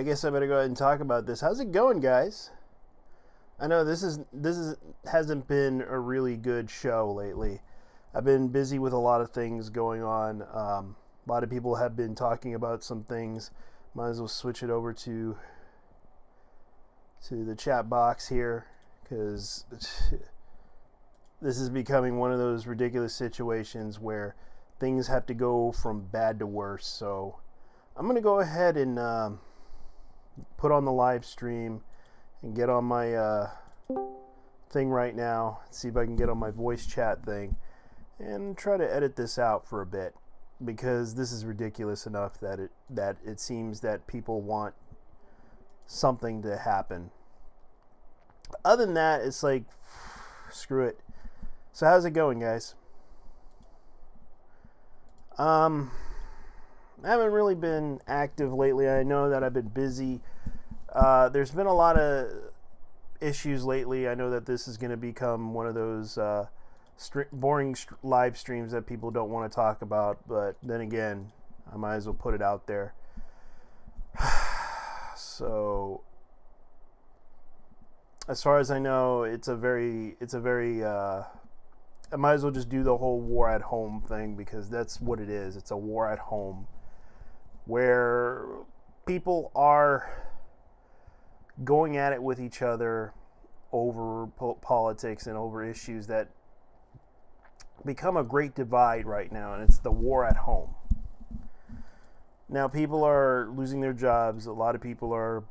I guess I better go ahead and talk about this. How's it going, guys? I know this is hasn't been a really good show lately. I've been busy with a lot of things going on. A lot of people have been talking about some things. Might as well switch it over to the chat box here, because this is becoming one of those ridiculous situations where things have to go from bad to worse. So I'm going to go ahead and put on the live stream and get on my thing right now. See if I can get on my voice chat thing and try to edit this out for a bit, because this is ridiculous enough that it seems that people want something to happen. Other than that, it's like, screw it. So how's it going, guys? I haven't really been active lately. I know that I've been busy. There's been a lot of issues lately. I know that this is going to become one of those boring live streams that people don't want to talk about, but then again, I might as well put it out there. So, as far as I know, it's a very I might as well just do the whole war at home thing, because that's what it is. It's a war at home where people are going at it with each other over politics and over issues that become a great divide right now, and it's the war at home. Now, people are losing their jobs. A lot of people are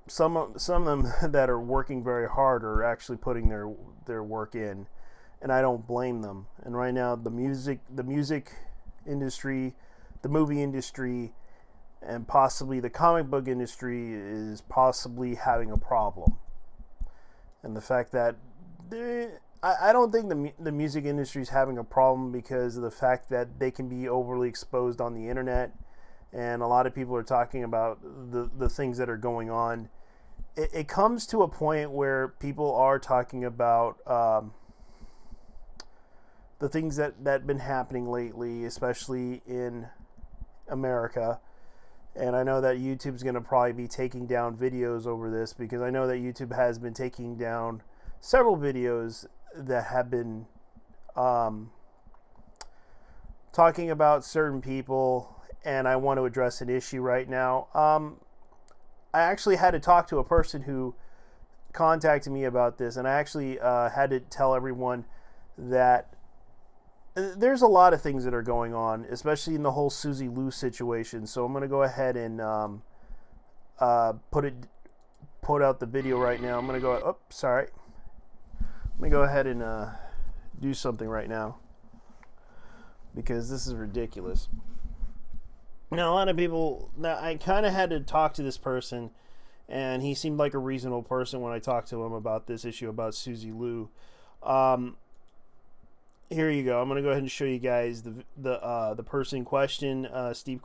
some of them that are working very hard are actually putting their work in, and I don't blame them. And right now, the music industry, the movie industry, and possibly the comic book industry is possibly having a problem. And the fact that I don't think the music industry is having a problem because of the fact that they can be overly exposed on the internet, and a lot of people are talking about the things that are going on. It comes to a point where people are talking about the things that have been happening lately, especially in America. And I know that YouTube's going to probably be taking down videos over this, because I know that YouTube has been taking down several videos that have been talking about certain people, and I want to address an issue right now. I actually had to talk to a person who contacted me about this, and I actually had to tell everyone that there's a lot of things that are going on, especially in the whole Suzy Lu situation. So I'm going to go ahead and put out the video right now. I'm going to go. Oh, sorry. Let me go ahead and do something right now, because this is ridiculous. Now, a lot of people. Now, I kind of had to talk to this person, and he seemed like a reasonable person when I talked to him about this issue about Suzy Lu. Here you go. I'm going to go ahead and show you guys the person in question, Steve.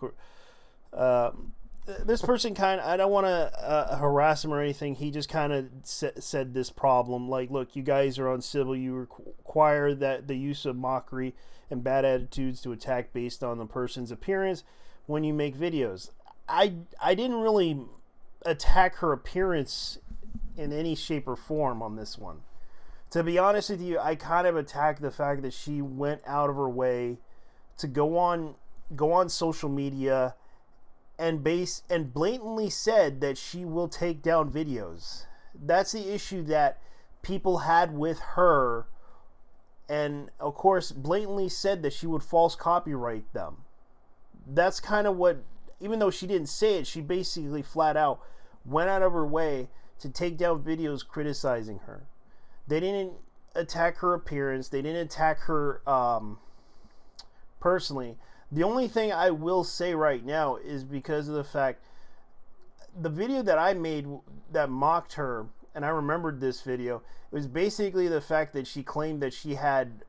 This person I don't want to harass him or anything. He just kind of said this problem. Like, look, you guys are uncivil. You require that the use of mockery and bad attitudes to attack based on the person's appearance when you make videos. I didn't really attack her appearance in any shape or form on this one. To be honest with you, I kind of attacked the fact that she went out of her way to go on social media and blatantly said that she will take down videos. That's the issue that people had with her, and of course blatantly said that she would false copyright them. That's kind of what, even though she didn't say it, she basically flat out went out of her way to take down videos criticizing her. They didn't attack her appearance. They didn't attack her personally. The only thing I will say right now is because of the fact, the video that I made that mocked her, and I remembered this video, it was basically the fact that she claimed that she had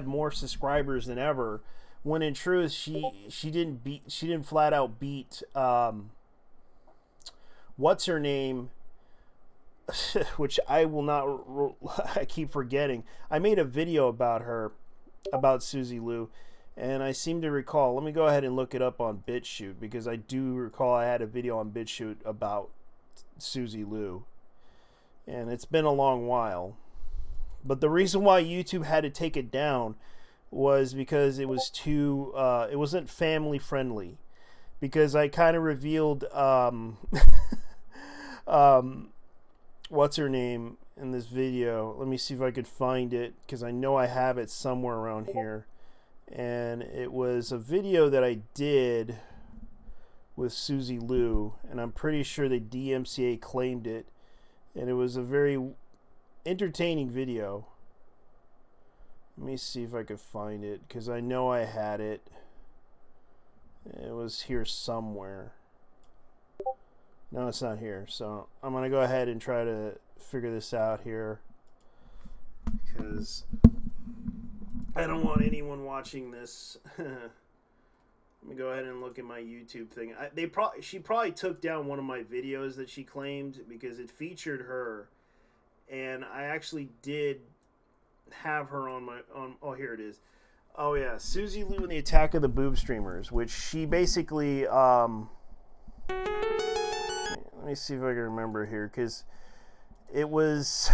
more subscribers than ever, when in truth she didn't flat out beat what's her name, which I will not, I keep forgetting. I made a video about her, about Suzy Lu, And I seem to recall, let me go ahead and look it up on BitChute, because I do recall I had a video on BitChute about Suzy Lu. And it's been a long while. But the reason why YouTube had to take it down was because it was too, it wasn't family friendly. Because I kind of revealed, what's her name in this video. Let me see if I could find it, because I know I have it somewhere around here. And it was a video that I did with Suzy Lu, and I'm pretty sure the DMCA claimed it. And it was a very entertaining video. Let me see if I could find it, because I know I had it. It was here somewhere. No, it's not here. So I'm going to go ahead and try to figure this out here, because I don't want anyone watching this. Let me go ahead and look at my YouTube thing. She probably took down one of my videos that she claimed, because it featured her, and I actually did have her on my oh, here it is. Oh yeah, Suzy Lu and the Attack of the Boob Streamers, which she basically let me see if I can remember here, because it was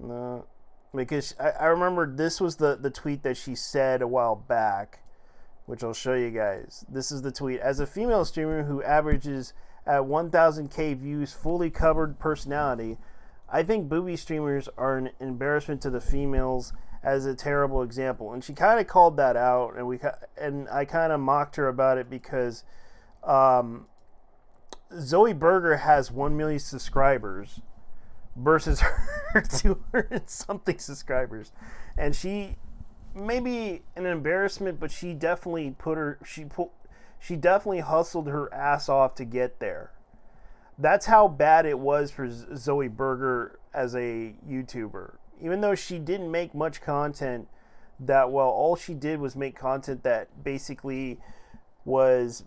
no, because I remember this was the tweet that she said a while back, which I'll show you guys. This is the tweet. As a female streamer who averages at 1,000k views, fully covered personality, I think booby streamers are an embarrassment to the females, as a terrible example. And she kind of called that out, and I kind of mocked her about it, because Zoe Berger has 1 million subscribers versus her 200 and something subscribers, and she may be an embarrassment, but she definitely she definitely hustled her ass off to get there. That's how bad it was for Zoe Berger as a YouTuber. Even though she didn't make much content that well, all she did was make content that basically was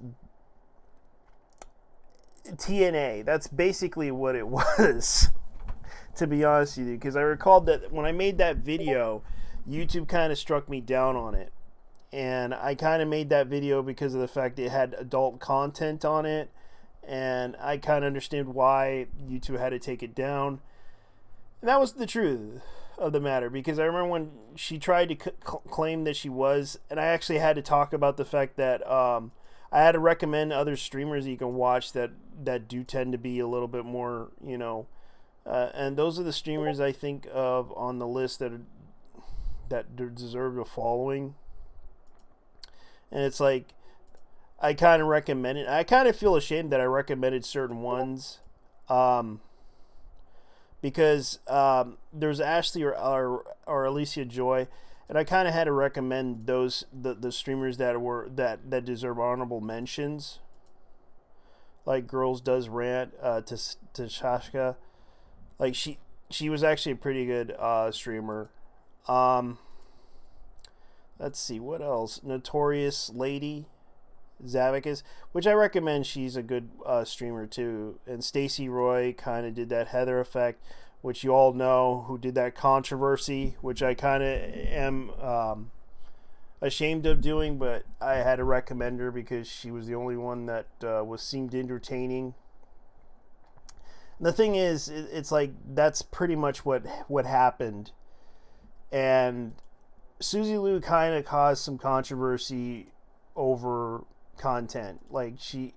TNA. That's basically what it was, to be honest with you. Because I recalled that when I made that video, YouTube kind of struck me down on it. And I kind of made that video because of the fact it had adult content on it. And I kind of understand why YouTube had to take it down. And that was the truth of the matter, because I remember when she tried to claim that she was, and I actually had to talk about the fact that I had to recommend other streamers that you can watch that do tend to be a little bit more, you know, and those are the streamers I think of on the list that deserve a following. And it's like, I kind of recommended, I kind of feel ashamed that I recommended certain ones, because there's Ashley or Alicia Joy, and I kind of had to recommend those the streamers that deserve honorable mentions, like Girls Does Rant, to Shashka. Like she was actually a pretty good streamer. Let's see what else. Notorious Lady Zavicus, which I recommend. She's a good streamer too. And Stacy Roy kind of did that Heather effect, which you all know, who did that controversy, which I kind of am ashamed of doing, but I had to recommend her because she was the only one that seemed entertaining. And the thing is, it's like that's pretty much what happened, and Suzy Lu kind of caused some controversy over content. Like she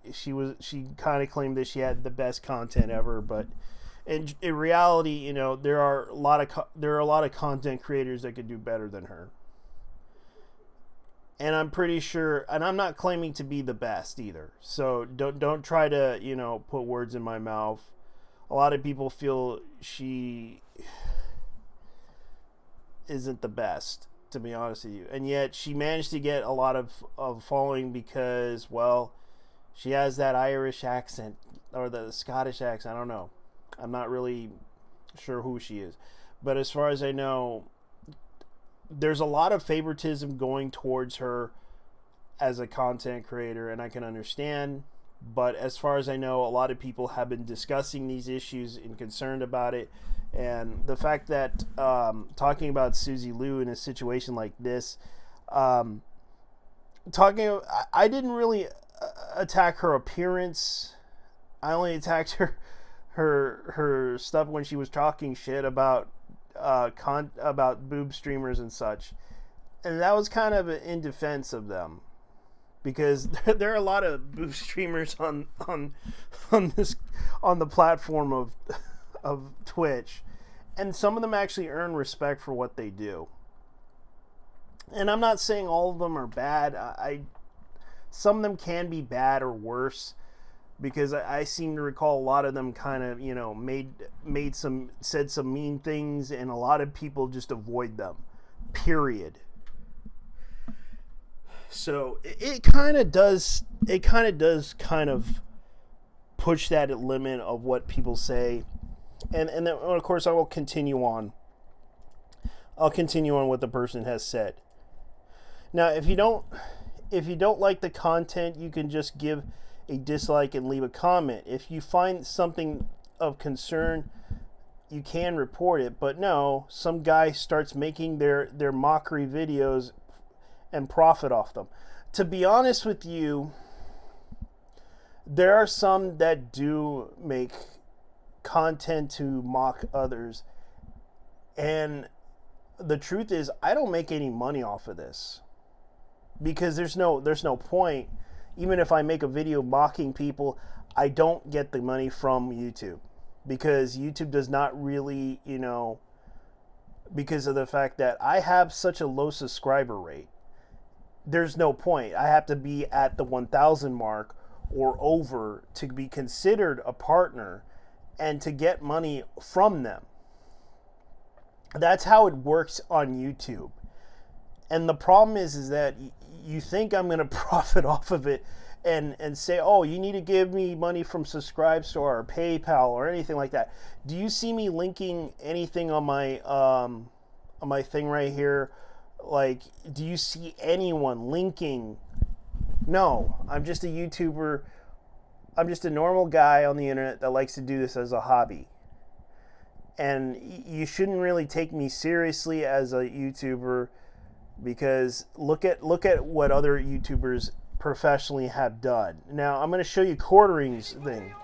kind of claimed that she had the best content ever, but in reality, you know, there are a lot of content creators that could do better than her. And I'm pretty sure, and I'm not claiming to be the best either. So don't try to, you know, put words in my mouth. A lot of people feel she isn't the best, to be honest with you. And yet she managed to get a lot of following because, well, she has that Irish accent or the Scottish accent. I don't know. I'm not really sure who she is. But as far as I know, there's a lot of favoritism going towards her as a content creator, and I can understand. But as far as I know, a lot of people have been discussing these issues and concerned about it. And the fact that talking about Suzy Lu in a situation like this, um, I didn't really attack her appearance. I only attacked her stuff when she was talking shit about about boob streamers and such, and that was kind of in defense of them, because there are a lot of boob streamers on this on the platform of Twitch, and some of them actually earn respect for what they do. And I'm not saying all of them are bad. Some of them can be bad or worse, because I seem to recall a lot of them kind of, said some mean things, and a lot of people just avoid them. Period. So it kind of does kind of push that limit of what people say, and then of course I will continue on. I'll continue on what the person has said. Now, if you don't like the content, you can just give a dislike and leave a comment. If you find something of concern, you can report it. But no, some guy starts making their mockery videos and profit off them. To be honest with you, there are some that do make content to mock others, and the truth is, I don't make any money off of this, because there's no point. Even if I make a video mocking people, I don't get the money from YouTube, because YouTube does not really, because of the fact that I have such a low subscriber rate. There's no point. I have to be at the 1,000 mark or over to be considered a partner and to get money from them. That's how it works on YouTube. And the problem is that you think I'm going to profit off of it and say, oh, you need to give me money from Subscribestar or PayPal or anything like that. Do you see me linking anything on my thing right here? Like, do you see anyone linking? No, I'm just a YouTuber. I'm just a normal guy on the internet that likes to do this as a hobby. And you shouldn't really take me seriously as a YouTuber, because look at what other YouTubers professionally have done. Now, I'm going to show you Quartering's thing.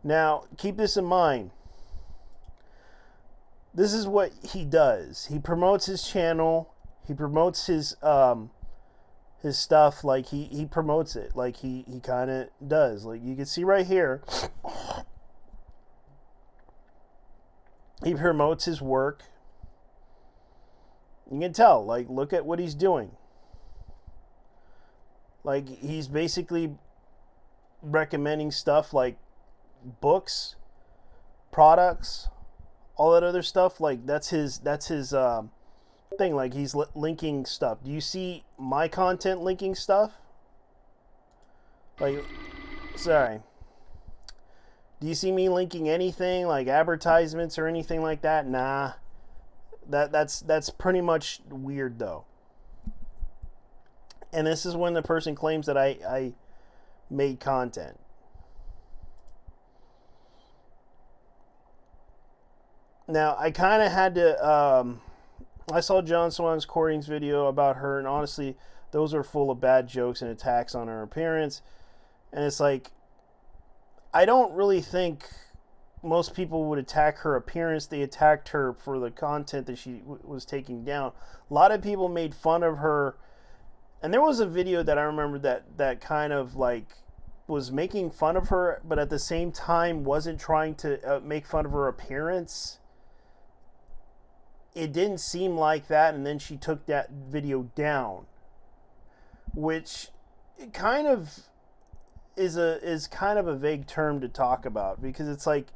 Now, keep this in mind. This is what he does. He promotes his channel. He promotes his stuff. Like, he promotes it. Like, he kind of does. Like, you can see right here. He promotes his work. You can tell. Like, look at what he's doing. Like, he's basically recommending stuff like books, products, all that other stuff. Like, that's his thing. Like, he's linking stuff. Do you see my content linking stuff? Like, sorry. Do you see me linking anything like advertisements or anything like that? Nah. That's pretty much weird, though. And this is when the person claims that I made content. Now, I kind of had to... I saw John Swan's Quartering's video about her, and honestly, those are full of bad jokes and attacks on her appearance. And it's like, I don't really think most people would attack her appearance. They attacked her for the content that she was taking down. A lot of people made fun of her. And there was a video that I remember that kind of like was making fun of her, but at the same time wasn't trying to make fun of her appearance. It didn't seem like that, and then she took that video down, which kind of is kind of a vague term to talk about, because it's like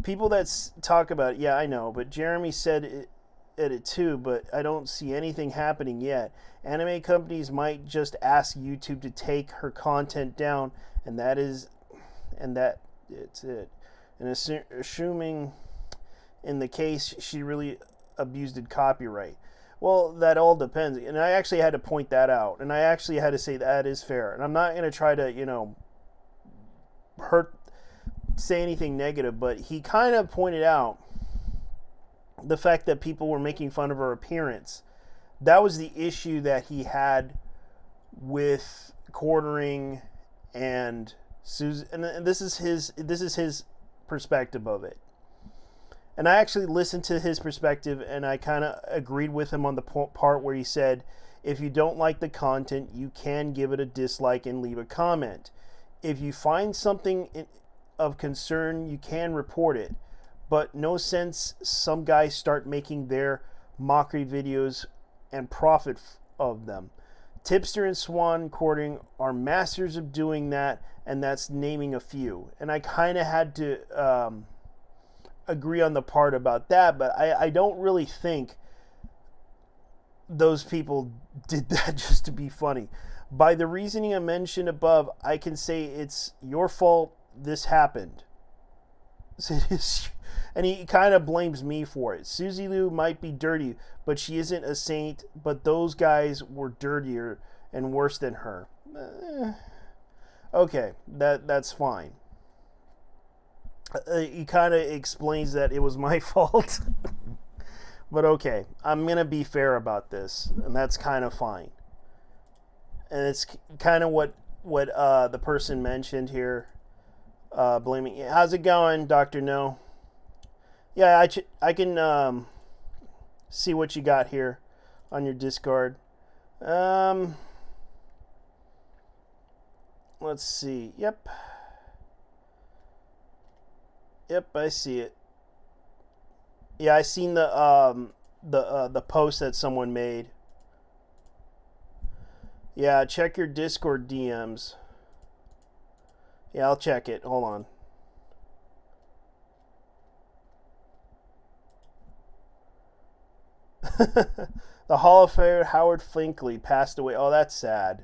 people that talk about it, yeah, I know, but Jeremy said it too, but I don't see anything happening yet. Anime companies might just ask YouTube to take her content down, and it's it. And assuming in the case she really abused copyright. Well, that all depends. And I actually had to point that out. And I actually had to say that is fair. And I'm not going to try to, say anything negative, but he kind of pointed out the fact that people were making fun of her appearance. That was the issue that he had with Quartering and Susan, and this is his perspective of it. And I actually listened to his perspective, and I kind of agreed with him on the part where he said, if you don't like the content, you can give it a dislike and leave a comment. If you find something of concern, you can report it. But no sense some guys start making their mockery videos and profit of them. Tipster and Swan Quartering are masters of doing that, and that's naming a few. And I kind of had to agree on the part about that, but I don't really think those people did that just to be funny. By the reasoning I mentioned above, I can say it's your fault this happened. And he kind of blames me for it. Susie Liu might be dirty, but she isn't a saint, but those guys were dirtier and worse than her. Okay, that's fine. He kind of explains that it was my fault. But okay, I'm going to be fair about this, and that's kind of fine. And it's kind of what the person mentioned here, blaming. How's it going, Dr. No? Yeah, I can see what you got here on your Discord. Let's see. Yep, I see it. Yeah, I seen the post that someone made. Yeah, check your Discord DMs. Yeah, I'll check it. Hold on. The Hall of Fame Howard Finkley passed away. Oh, that's sad.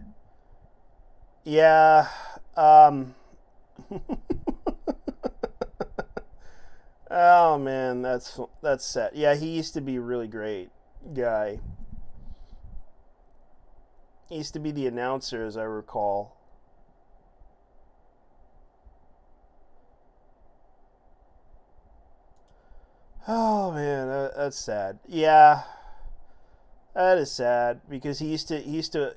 Yeah. Oh man, that's sad. Yeah, he used to be a really great guy. He used to be the announcer, as I recall. Oh man, that's sad. Yeah, that is sad because he used to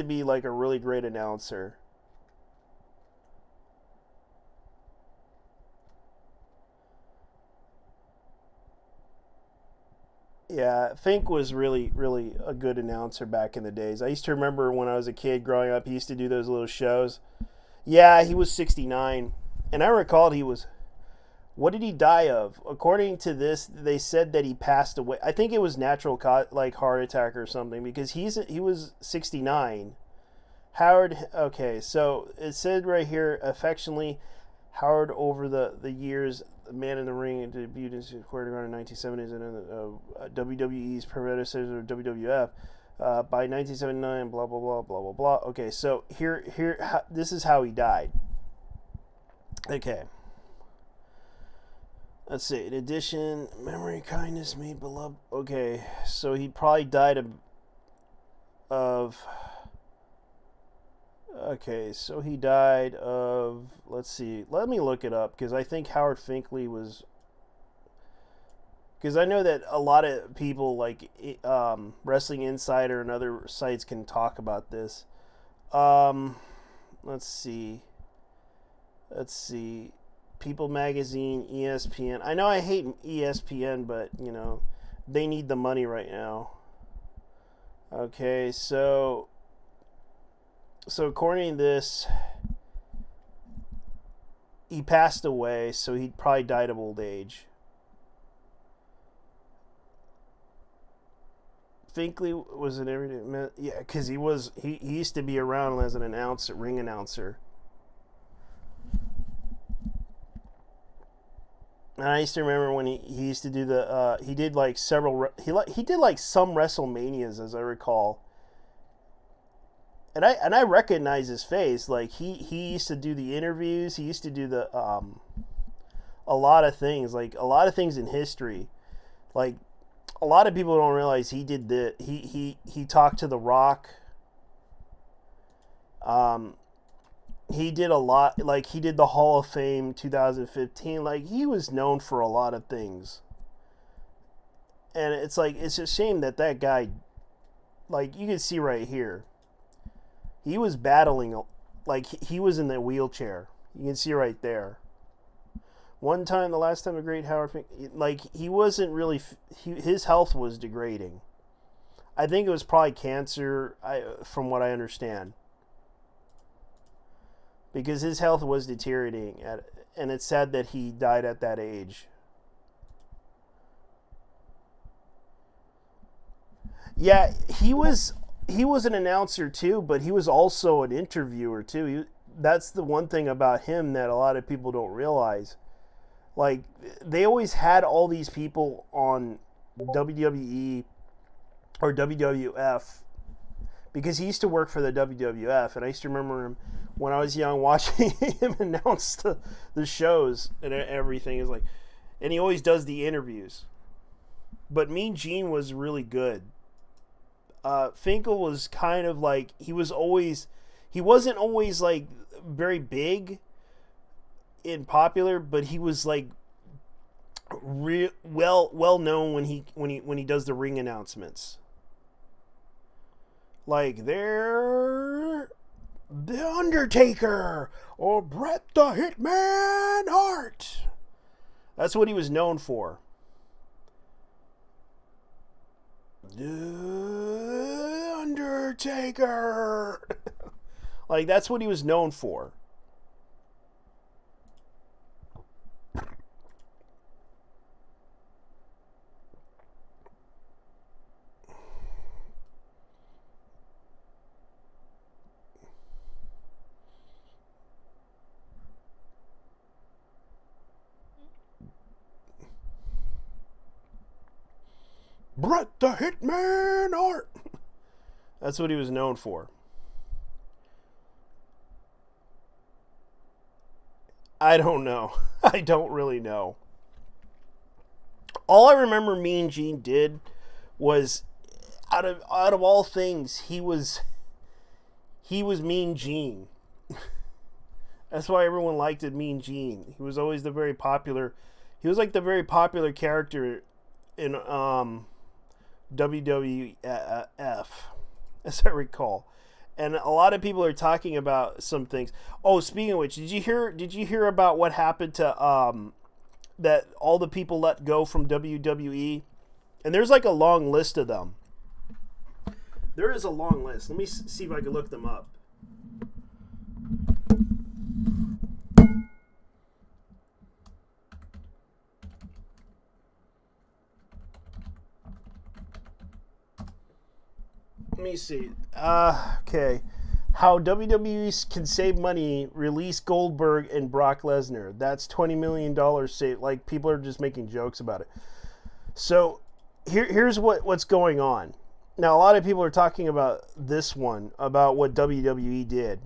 be like a really great announcer. Yeah, Fink was really, really a good announcer back in the days. I used to remember when I was a kid growing up, he used to do those little shows. Yeah, he was 69. And I recalled he was. What did he die of? According to this, they said that he passed away. I think it was natural, like heart attack or something, because he was 69. Howard, okay, so it said right here, affectionately, Howard over the years, Man in the Ring debuted his quarter in the 1970s and WWE's predecessor, WWF. By 1979, blah, blah, blah, blah, blah, blah. Okay, so here, this is how he died. Okay. Let's see. In addition, memory, kindness, made beloved. Okay, so he probably died of. Okay, so he died of. Let's see. Let me look it up because I think Howard Finkley was. Because I know that a lot of people like Wrestling Insider and other sites can talk about this. Let's see. People Magazine, ESPN. I know I hate ESPN, but, you know, they need the money right now. Okay, so according to this, he passed away, so he probably died of old age. Finkley was an everyday, yeah, because he used to be around as an announcer, ring announcer. And I used to remember when he used to do he did like several he did like some WrestleManias, as I recall. And I recognize his face. Like he used to do the interviews. He used to do the a lot of things, like a lot of things in history. Like a lot of people don't realize he did he talked to The Rock. he did a lot. Like, he did the Hall of Fame 2015. Like, he was known for a lot of things. And it's like, it's a shame that that guy, like, you can see right here, he was battling, like, he was in the wheelchair. You can see right there. One time, the last time, a great Howard Fink, like, he wasn't really, his health was degrading. I think it was probably cancer, from what I understand. Because his health was deteriorating, and it's sad that he died at that age. Yeah, he was an announcer too, but he was also an interviewer too. That's the one thing about him that a lot of people don't realize. Like, they always had all these people on WWE or WWF because he used to work for the WWF, and I used to remember him when I was young watching him announce the shows and everything. Is like, and he always does the interviews. But Mean Gene was really good. Finkel was kind of like, he wasn't always like very big and popular, but he was like well known when he does the ring announcements. Like, they're the Undertaker or Bret the Hitman Hart. That's what he was known for. The Undertaker. Like, that's what he was known for. Bret the Hitman Hart. That's what he was known for. I don't know. I don't really know. All I remember Mean Gene did was, out of all things, he was Mean Gene. That's why everyone liked it, Mean Gene. He was always the very popular. He was like the very popular character in WWF, as I recall. And a lot of people are talking about some things. Oh, speaking of which, did you hear about what happened to that all the people let go from WWE? And there's like a long list of them. There is a long list. Let me see if I can look them up. Let me see. Okay. How WWE can save money, release Goldberg and Brock Lesnar. That's $20 million saved. Like, people are just making jokes about it. So, here's what's going on. Now, a lot of people are talking about this one, about what WWE did.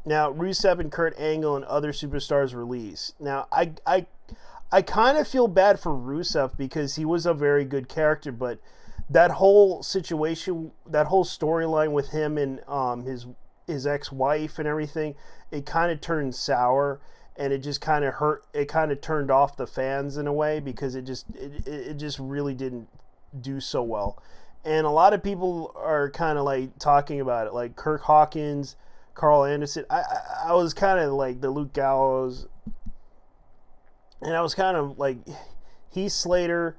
Now, Rusev and Kurt Angle and other superstars release. Now, I kind of feel bad for Rusev because he was a very good character, but that whole situation, that whole storyline with him and his ex-wife and everything, it kind of turned sour, and it just kind of hurt. It kind of turned off the fans in a way because it just really didn't do so well. And a lot of people are kind of like talking about it, like Kirk Hawkins, Carl Anderson. I was kind of like the Luke Gallows, and I was kind of like Heath Slater,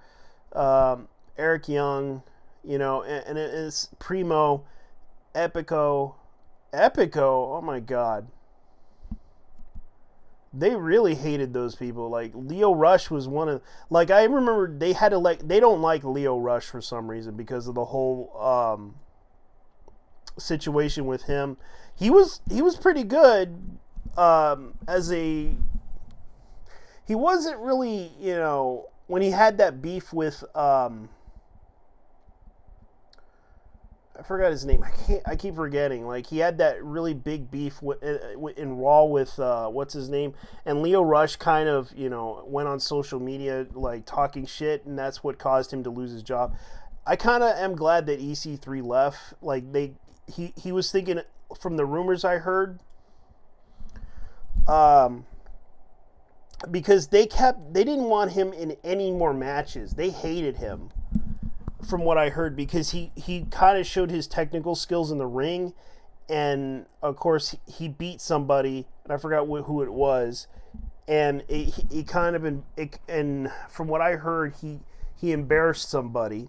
Eric Young, and it's Primo, Epico, oh my God. They really hated those people. Like, Leo Rush was one of, like, I remember they had to, like, they don't like Leo Rush for some reason because of the whole situation with him. He was pretty good he wasn't really, when he had that beef with I forgot his name. I keep forgetting. Like, he had that really big beef in Raw with what's his name, and Leo Rush kind of went on social media like talking shit, and that's what caused him to lose his job. I kind of am glad that EC3 left. Like, he was thinking, from the rumors I heard, um, because they didn't want him in any more matches. They hated him, from what I heard, because he kind of showed his technical skills in the ring, and of course he beat somebody, and I forgot who it was, and he kind of and from what I heard, he embarrassed somebody.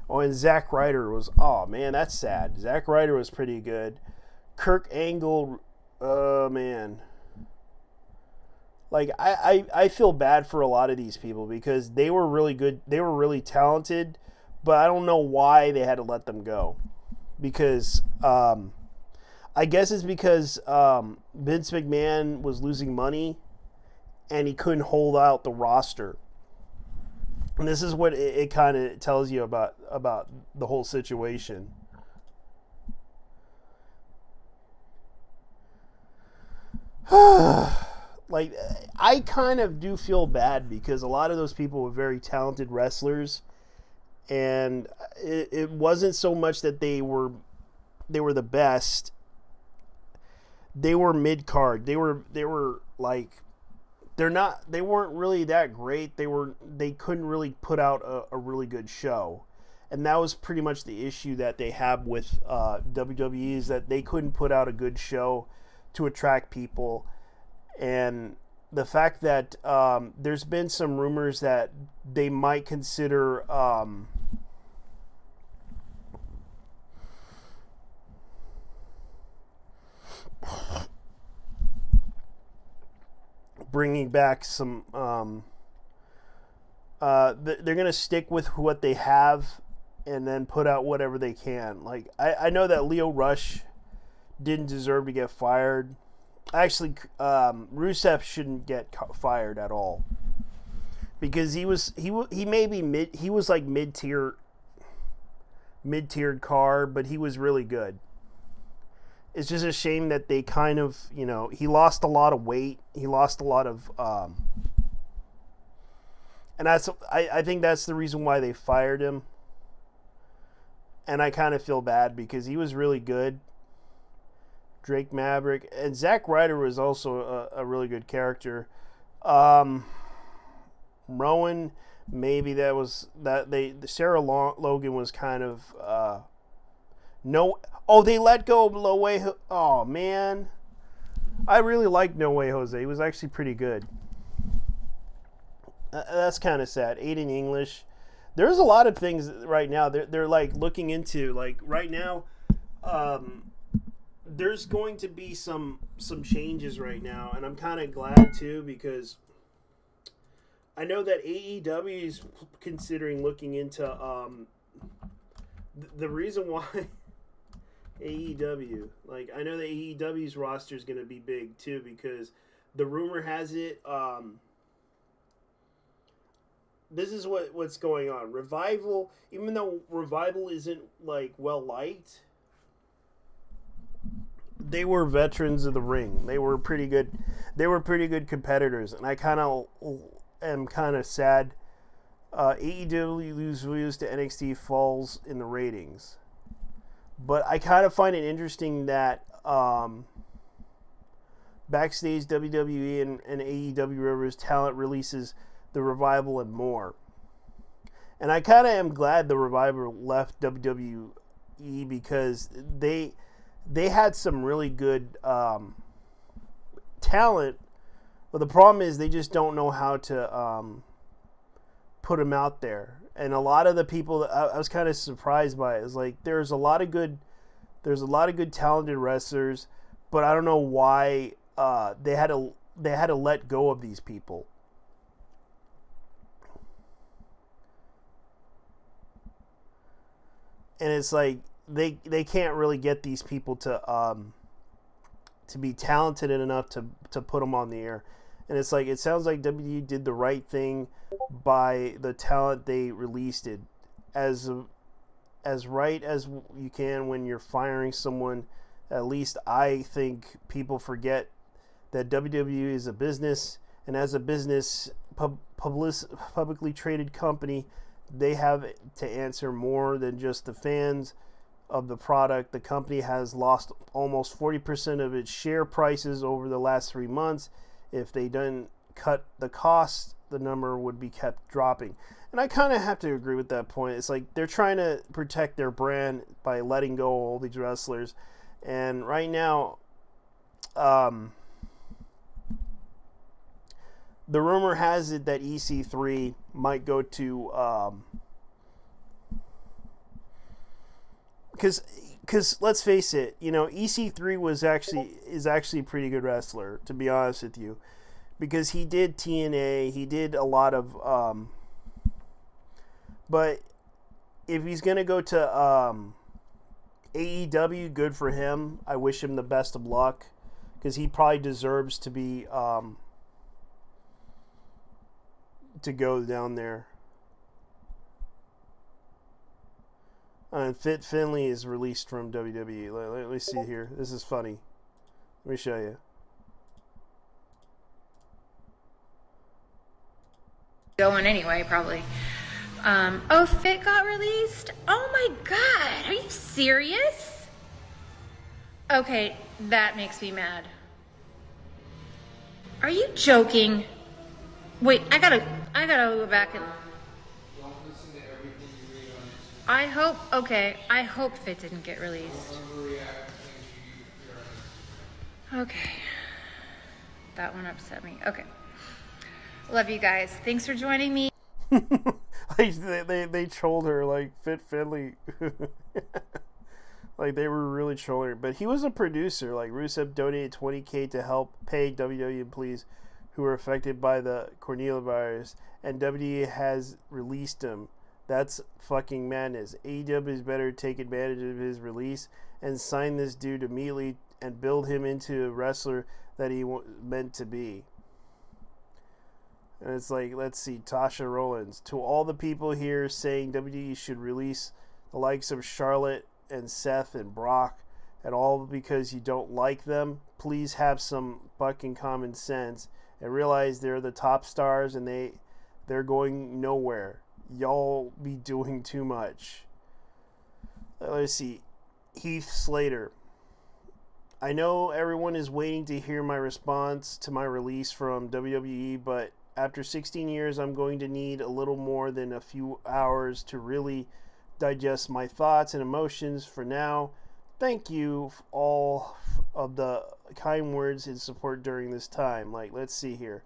Oh, and Zack Ryder was, oh man, that's sad. Zack Ryder was pretty good. Kurt Angle, man. Like, I feel bad for a lot of these people because they were really good. They were really talented, but I don't know why they had to let them go. Because I guess it's because Vince McMahon was losing money and he couldn't hold out the roster. And this is what it kind of tells you about the whole situation. Like, I kind of do feel bad because a lot of those people were very talented wrestlers, and it wasn't so much that they were the best. They were mid card. They were like, they weren't really that great. They couldn't really put out a really good show. And that was pretty much the issue that they have with WWE, is that they couldn't put out a good show to attract people. And the fact that there's been some rumors that they might consider bringing back some they're going to stick with what they have and then put out whatever they can. Like, I know that Leo Rush didn't deserve to get fired. Actually, Rusev shouldn't get fired at all, because he was like mid-tiered card, but he was really good. It's just a shame that they kind of, he lost a lot of weight. He lost a lot of and I think that's the reason why they fired him. And I kind of feel bad because he was really good. Drake Maverick, and Zack Ryder was also a really good character. Rowan, maybe Sarah Logan was kind of no. Oh, they let go of No Way. Oh man, I really liked No Way Jose. He was actually pretty good. That's kind of sad. Aiden English. There's a lot of things right now. They're like looking into, like, right now. There's going to be some changes right now, and I'm kind of glad too, because I know that AEW is considering looking into the reason why AEW, like, I know that AEW's roster is going to be big too, because the rumor has it this is what's going on. Revival, even though Revival isn't like well liked, they were veterans of the ring. They were pretty good. They were pretty good competitors, and I am kind of sad. AEW lose to NXT falls in the ratings, but I kind of find it interesting that backstage WWE and AEW Rivers talent releases the Revival and more. And I kind of am glad the Revival left WWE, because they had some really good talent, but the problem is they just don't know how to put them out there. And a lot of the people that I was kind of surprised by it is, like, there's a lot of good talented wrestlers, but I don't know why they had to let go of these people. And it's like they can't really get these people to be talented enough to put them on the air. And it's like, it sounds like WWE did the right thing by the talent they released it, as right as you can when you're firing someone. At least I think people forget that WWE is a business, and as a business, publicly traded company, they have to answer more than just the fans of the product. The company has lost almost 40% of its share prices over the last 3 months. If they didn't cut the cost, the number would be kept dropping. And I kind of have to agree with that point. It's like they're trying to protect their brand by letting go all these wrestlers. And right now, the rumor has it that EC3 might go to, because let's face it, EC3 is actually a pretty good wrestler, to be honest with you, because he did TNA, he did a lot of, but if he's gonna go to AEW, good for him. I wish him the best of luck, because he probably deserves to be to go down there. Fit Finley is released from WWE. Let me see here. This is funny. Let me show you. Going anyway, probably. Oh, Fit got released? Oh my god, are you serious? Okay, that makes me mad. Are you joking? Wait, I gotta go back and... Don't listen to everything you read on Instagram. I hope Fit didn't get released. Don't overreact to things you hear. Okay. That one upset me. Okay. Love you guys. Thanks for joining me. they trolled her like Fit Finley. Like they were really trolling her. But he was a producer. Like Rusev donated $20,000 to help pay WWE employees who were affected by the coronavirus, and WWE has released him. That's fucking madness. AEW is better take advantage of his release and sign this dude immediately and build him into a wrestler that he meant to be. And it's like, let's see, Tasha Rollins. To all the people here saying WWE should release the likes of Charlotte and Seth and Brock, and all because you don't like them, please have some fucking common sense and realize they're the top stars and they're going nowhere. Y'all be doing too much. Let's see. Heath Slater. I know everyone is waiting to hear my response to my release from WWE, but after 16 years, I'm going to need a little more than a few hours to really digest my thoughts and emotions. For now, thank you for all of the kind words and support during this time. Like, let's see here.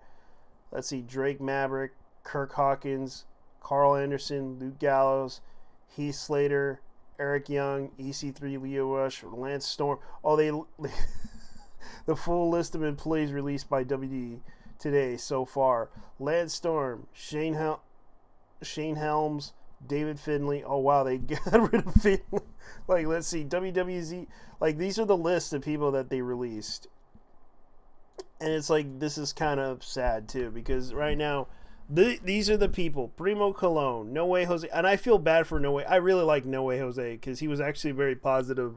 Let's see. Drake Maverick, Kirk Hawkins, Carl Anderson, Luke Gallows, Heath Slater, Eric Young, EC3, Leo Rush, Lance Storm. Oh, the full list of employees released by WWE today so far: Lance Storm, Shane Helms, David Finlay. Oh wow, they got rid of Finlay. Like, let's see, WWZ. Like, these are the lists of people that they released, and it's like, this is kind of sad too, because right now these are the people: Primo Colon, No Way Jose. And I feel bad for No Way. I really like No Way Jose because he was actually a very positive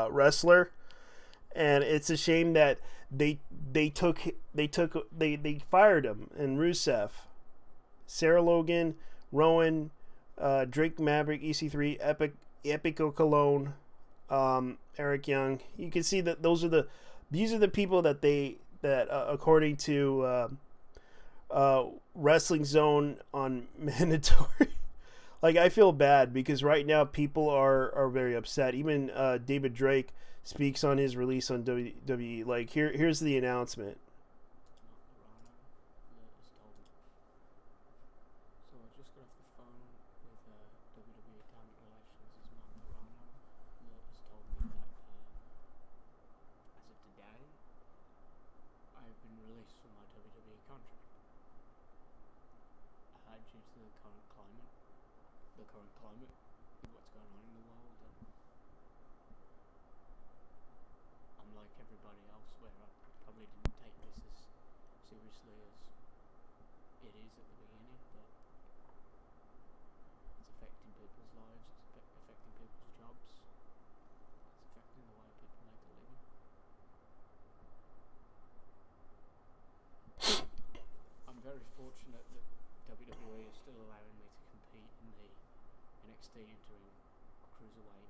wrestler, and it's a shame that they fired him. And Rusev, Sarah Logan, Rowan, Drake Maverick, EC3, Epico Cologne, Eric Young. You can see that these are the people that according to Wrestling Zone on mandatory. Like, I feel bad because right now people are very upset. Even David Drake speaks on his release on WWE. Like, here's the announcement. So I just got off the phone with WWE Talent Relations' Matt Morano, that has told me that as of today, I've been released from my WWE contract. Due to the current climate, what's going on in the world, and I'm like everybody else, where I probably didn't take this as seriously as it is at the beginning, but it's affecting people's lives, it's affecting people's jobs, it's affecting the way people make a living. I'm very fortunate that WWE is still allowing me to compete in the NXT Interim Cruiserweight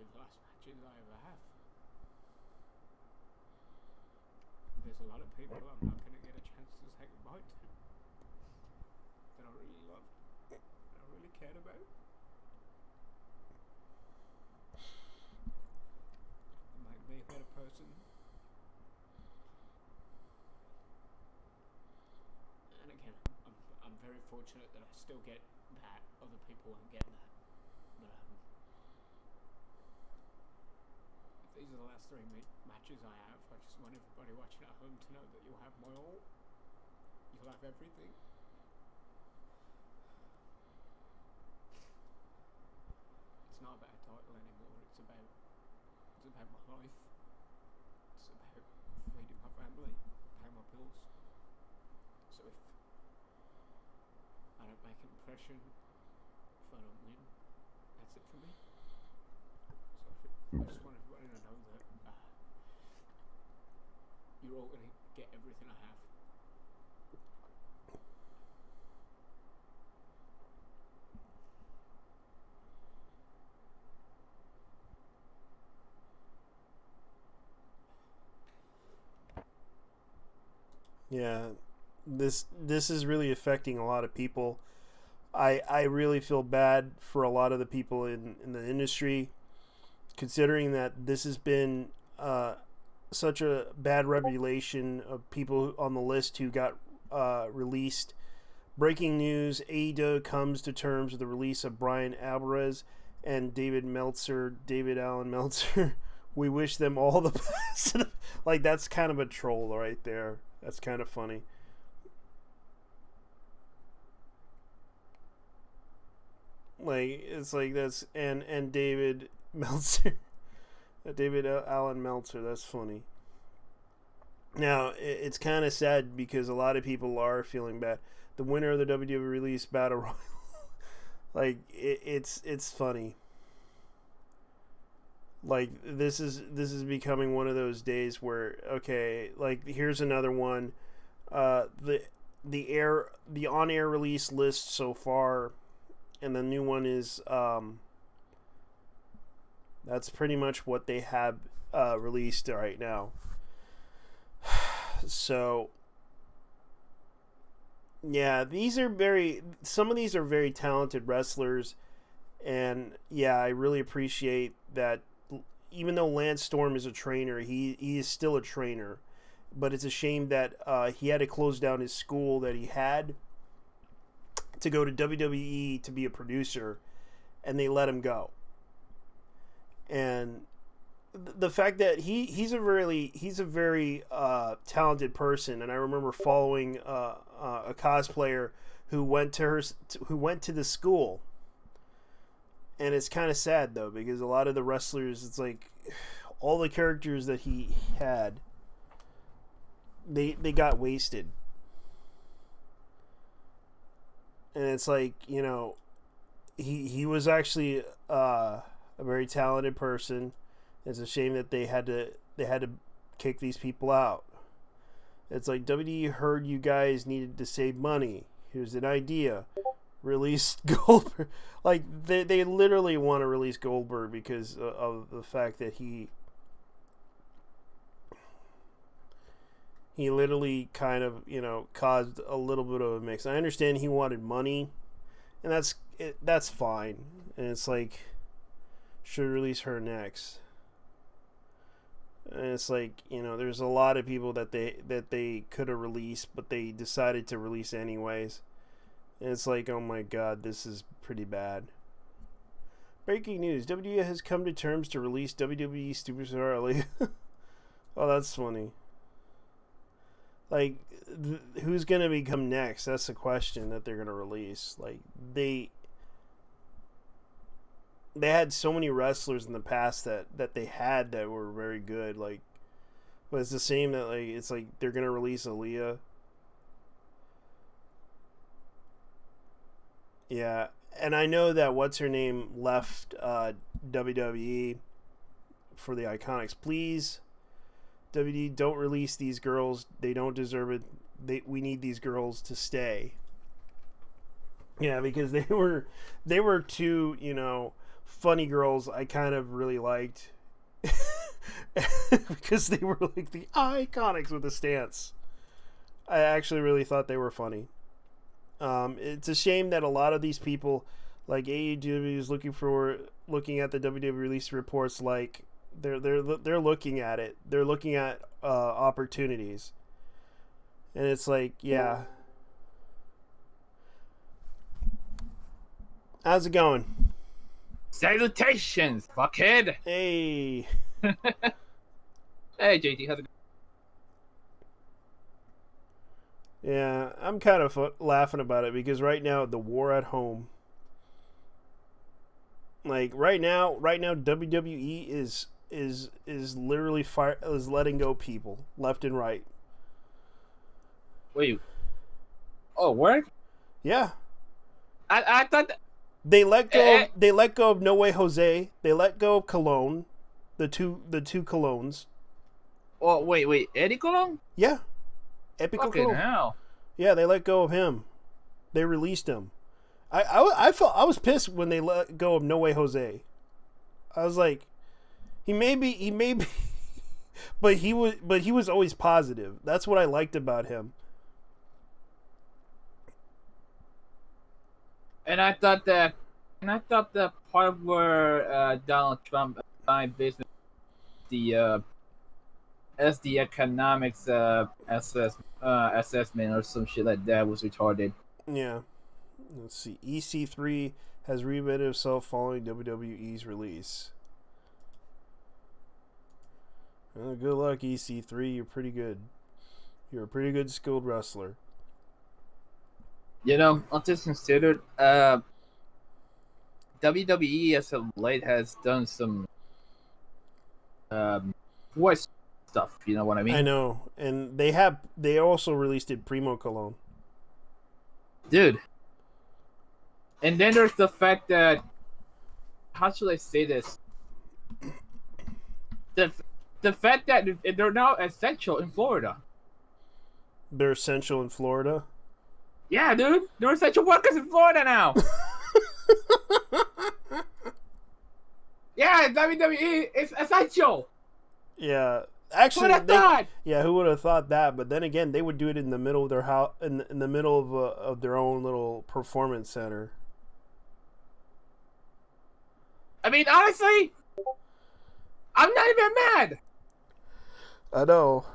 be the last matches I ever have. There's a lot of people I'm not going to get a chance to say goodbye to that I really loved, that I really cared about. It might be a better person. And again, I'm very fortunate that I still get that. Other people won't get that. But if these are the last three matches I have, I just want everybody watching at home to know that you'll have my all. You'll have everything. It's not about a title anymore. It's about my life. It's about feeding my family, paying my bills. So if I don't make an impression, if I don't win, that's it for me. So I just want everybody to know that you're all going to get everything I have. Yeah, this is really affecting a lot of people. I really feel bad for a lot of the people in the industry, considering that this has been such a bad reputation of people on the list who got released. Breaking news: AEW comes to terms with the release of Brian Alvarez and David Allen Meltzer. We wish them all the best. Like, that's kind of a troll right there. That's kind of funny. Like, it's like that's and David Meltzer, David Allen Meltzer. That's funny. Now it's kind of sad because a lot of people are feeling bad. The winner of the WWE release Battle Royal, like it's funny. Like, this is becoming one of those days where, okay, like, here's another one. The on-air release list so far, and the new one is that's pretty much what they have released right now. So yeah, some of these are very talented wrestlers, and yeah, I really appreciate that. Even though Lance Storm is a trainer, he is still a trainer. But it's a shame that he had to close down his school that he had to go to WWE to be a producer, and they let him go. And the fact that he's a very talented person, and I remember following a cosplayer who went to the school. And it's kind of sad, though, because a lot of the wrestlers, it's like all the characters that he had, they got wasted. And it's like, you know, he was actually a very talented person. It's a shame that they had to kick these people out. It's like, WWE heard you guys needed to save money. Here's an idea. Release Goldberg. Like, they literally want to release Goldberg because of the fact that he literally kind of, you know, caused a little bit of a mix. I understand he wanted money, and that's fine. And it's like, should release her next. And it's like, you know, there's a lot of people that they could have released, but they decided to release anyways. And it's like, oh my god, this is pretty bad. Breaking news: WWE has come to terms to release WWE Superstar Elite. Oh, that's funny. Like, who's gonna become next? That's the question that they're gonna release. Like, they had so many wrestlers in the past that they had that were very good. Like, but it's the same that, like, it's like they're gonna release Aaliyah. Yeah, and I know that what's her name left WWE for the Iconics. Please, WWE, don't release these girls. They don't deserve it. We need these girls to stay. Yeah, because they were too, you know, Funny Girls I kind of really liked because they were like the Iconics with the stance. I actually really thought they were funny. It's a shame that a lot of these people, like AEW, is looking at the WWE release reports like they're looking at it. They're looking at opportunities, and it's like, yeah. How's it going? Salutations, fuckhead. Hey. Hey, JT, how's it going? Yeah, I'm kind of laughing about it because right now the war at home. Like right now WWE is literally is letting go people left and right. Wait. Oh, where? Yeah. I thought that... They let go of No Way Jose. They let go of Colon, the two Colons. Oh, wait, Eddie Colon? Yeah. Epico Fucking Colon. hell. Yeah, they let go of him. They released him. I was pissed when they let go of No Way Jose. I was like, he may be but he was always positive. That's what I liked about him. And I thought that part of where Donald Trump signed business, as the economics assessment or some shit like that was retarded. Yeah. Let's see. EC3 has reinvented himself following WWE's release. Well, good luck, EC3. You're pretty good. You're a pretty good skilled wrestler. You know, all things considered, WWE as of late has done some voice stuff. You know what I mean? I know, and they also released it Primo Cologne. Dude. And then there's the fact that, how should I say this? The fact that they're now essential in Florida. They're essential in Florida. Yeah, dude. They're essential workers in Florida now. Yeah, WWE is essential. Yeah, actually, who would have thought? Yeah, who would have thought that? But then again, they would do it in the middle of their house, in the middle of their own little performance center. I mean, honestly, I'm not even mad. I know,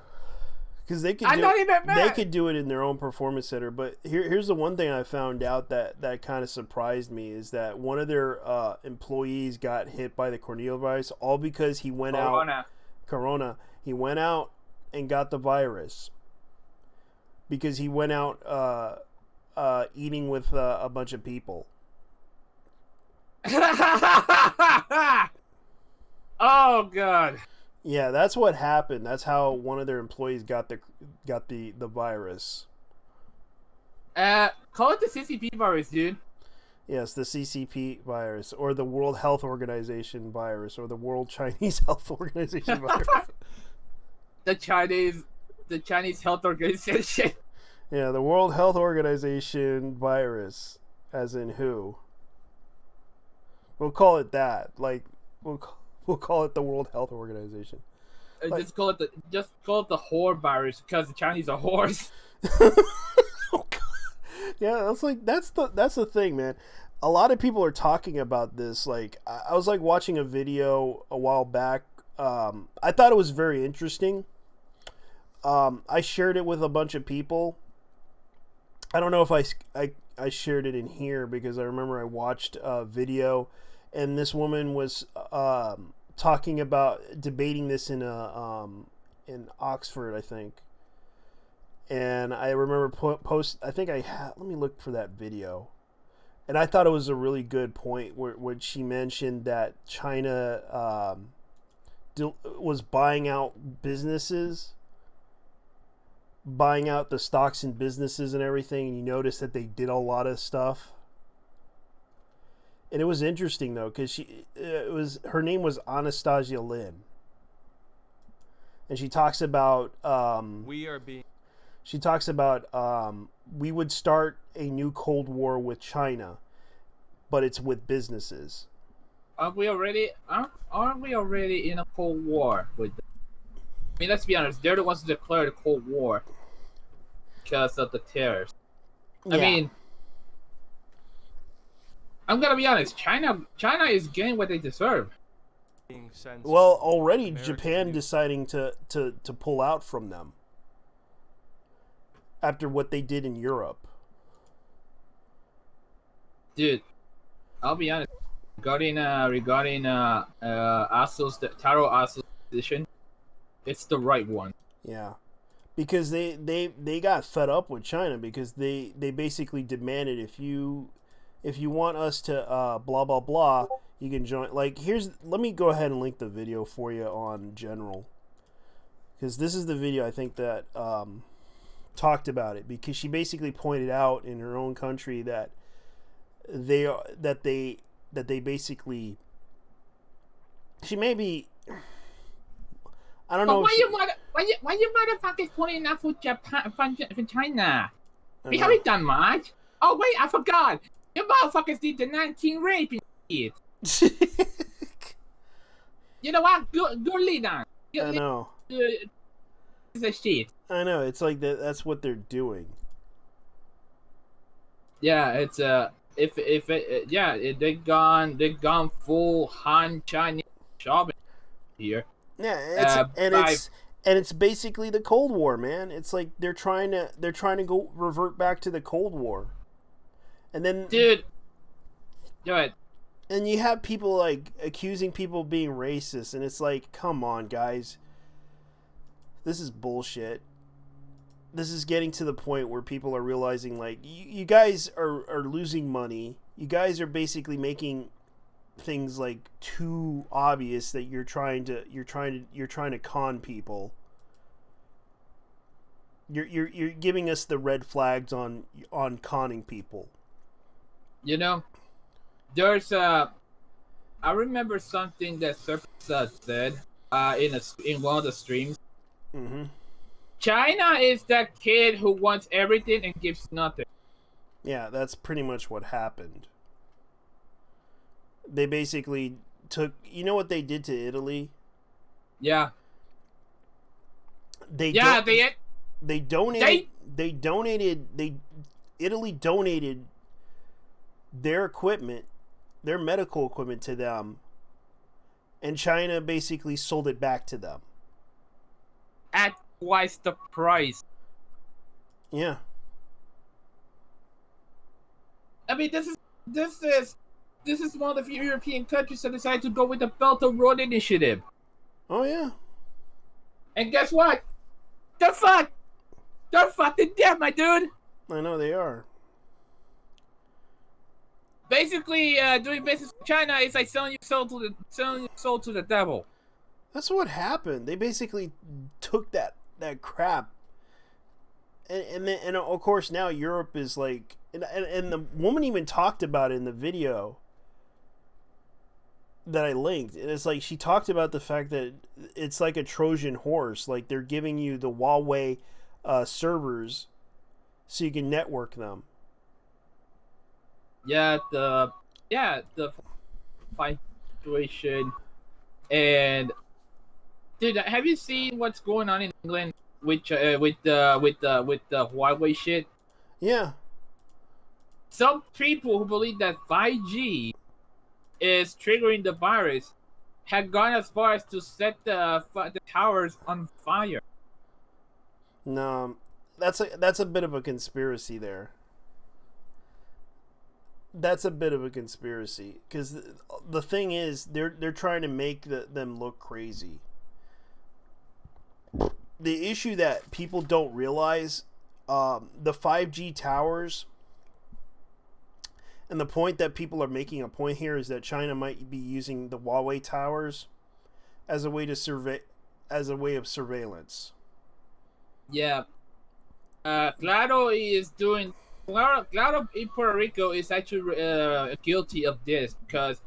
because they could. I'm not even mad. They could do it in their own performance center. But here's the one thing I found out that kind of surprised me is that one of their employees got hit by the coronavirus, all because he went out. Corona. He went out and got the virus because he went out eating with a bunch of people. Oh God. Yeah, that's what happened. That's how one of their employees got the virus. Call it the CCP virus, dude. Yes, the CCP virus, or the World Health Organization virus, or the World Chinese Health Organization virus. The Chinese Health Organization. Yeah, the World Health Organization virus, as in who? We'll call it that. Like we'll call it the World Health Organization. Like, just call it the whore virus because the Chinese are whores. Oh, God. Yeah, that's the thing, man. A lot of people are talking about this. Like I was like watching a video a while back. I thought it was very interesting. I shared it with a bunch of people. I don't know if I shared it in here because I remember I watched a video, and this woman was talking about debating this in Oxford, I think. And I remember I think I had. Let me look for that video. And I thought it was a really good point where she mentioned that China was buying out businesses, buying out the stocks in businesses and everything. And you notice that they did a lot of stuff. And it was interesting though, because her name was Anastasia Lin, and she talks about we would start a new Cold War with China, but it's with businesses. aren't we already in a Cold War with them? I mean, let's be honest. They're the ones who declared a Cold War because of the terrorists. Yeah. I mean, I'm gonna be honest. China is getting what they deserve. Well, already Japan deciding to pull out from them after what they did in Europe. Dude, I'll be honest. Regarding Aso's the Taro Aso's position, it's the right one. Yeah, because they got fed up with China because they basically demanded if you want us to blah blah blah, you can join. Like, let me go ahead and link the video for you on General, because this is the video I think that talked about it, because she basically pointed out in her own country that they basically, she may be, I don't know. But why you motherfuckers pulling out for Japan for China? We know. haven't done much. Oh wait, I forgot. You motherfuckers did the 19 raping shit. You know what? Good lead on. I know. It's a shit. I know. It's like that's what they're doing. Yeah, it's they've gone full Han Chinese shopping here. Yeah, it's basically the Cold War, man. It's like they're trying to go revert back to the Cold War, and then dude, go ahead. And you have people like accusing people of being racist, and it's like, come on, guys, this is bullshit. This is getting to the point where people are realizing, like, you guys are losing money. You guys are basically making things like too obvious that you're trying to con people. You're giving us the red flags on conning people. You know, there's I remember something that Surface said in one of the streams. Mm-hmm. China is that kid who wants everything and gives nothing. Yeah, that's pretty much what happened. They basically took, you know what they did to Italy? Yeah. Italy donated their equipment, their medical equipment to them, and China basically sold it back to them. At twice the price. Yeah. I mean, this is one of the few European countries that decided to go with the Belt and Road Initiative. Oh yeah. And guess what? They're fucked. They're fucking dead, my dude. I know they are. Basically, doing business with China is like selling your soul to the devil. That's what happened. They basically took that crap, and of course now Europe is like, and the woman even talked about it in the video that I linked. And it's like she talked about the fact that it's like a Trojan horse. Like they're giving you the Huawei servers so you can network them. Yeah, the fight situation, and dude, have you seen what's going on in England with the Huawei shit? Yeah. Some people who believe that 5G is triggering the virus had gone as far as to set the towers on fire. No, that's a bit of a conspiracy there. That's a bit of a conspiracy, because the thing is they're trying to make them look crazy. The issue that people don't realize, the 5G towers, and the point that people are making a point here is that China might be using the Huawei towers as a way of surveillance. Yeah. Claro in Puerto Rico is actually guilty of this, because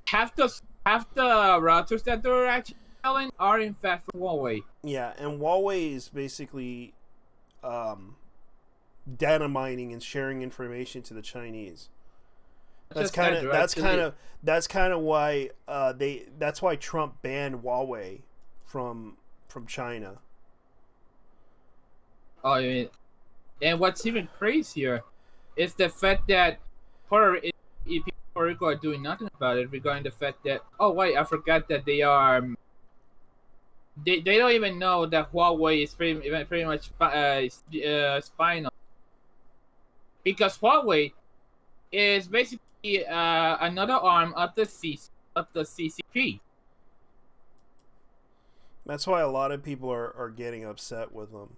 half the routers that they're actually selling are in fact from Huawei. Yeah, and Huawei is basically data mining and sharing information to the Chinese. That's Just kind that of directly- that's kind of why that's why Trump banned Huawei from China. Oh, I mean, and what's even crazier is the fact that Puerto Rico are doing nothing about it regarding the fact that, oh wait, I forgot that they are. They don't even know that Huawei is pretty much spying on, because Huawei is basically another arm of the CCP. That's why a lot of people are getting upset with them.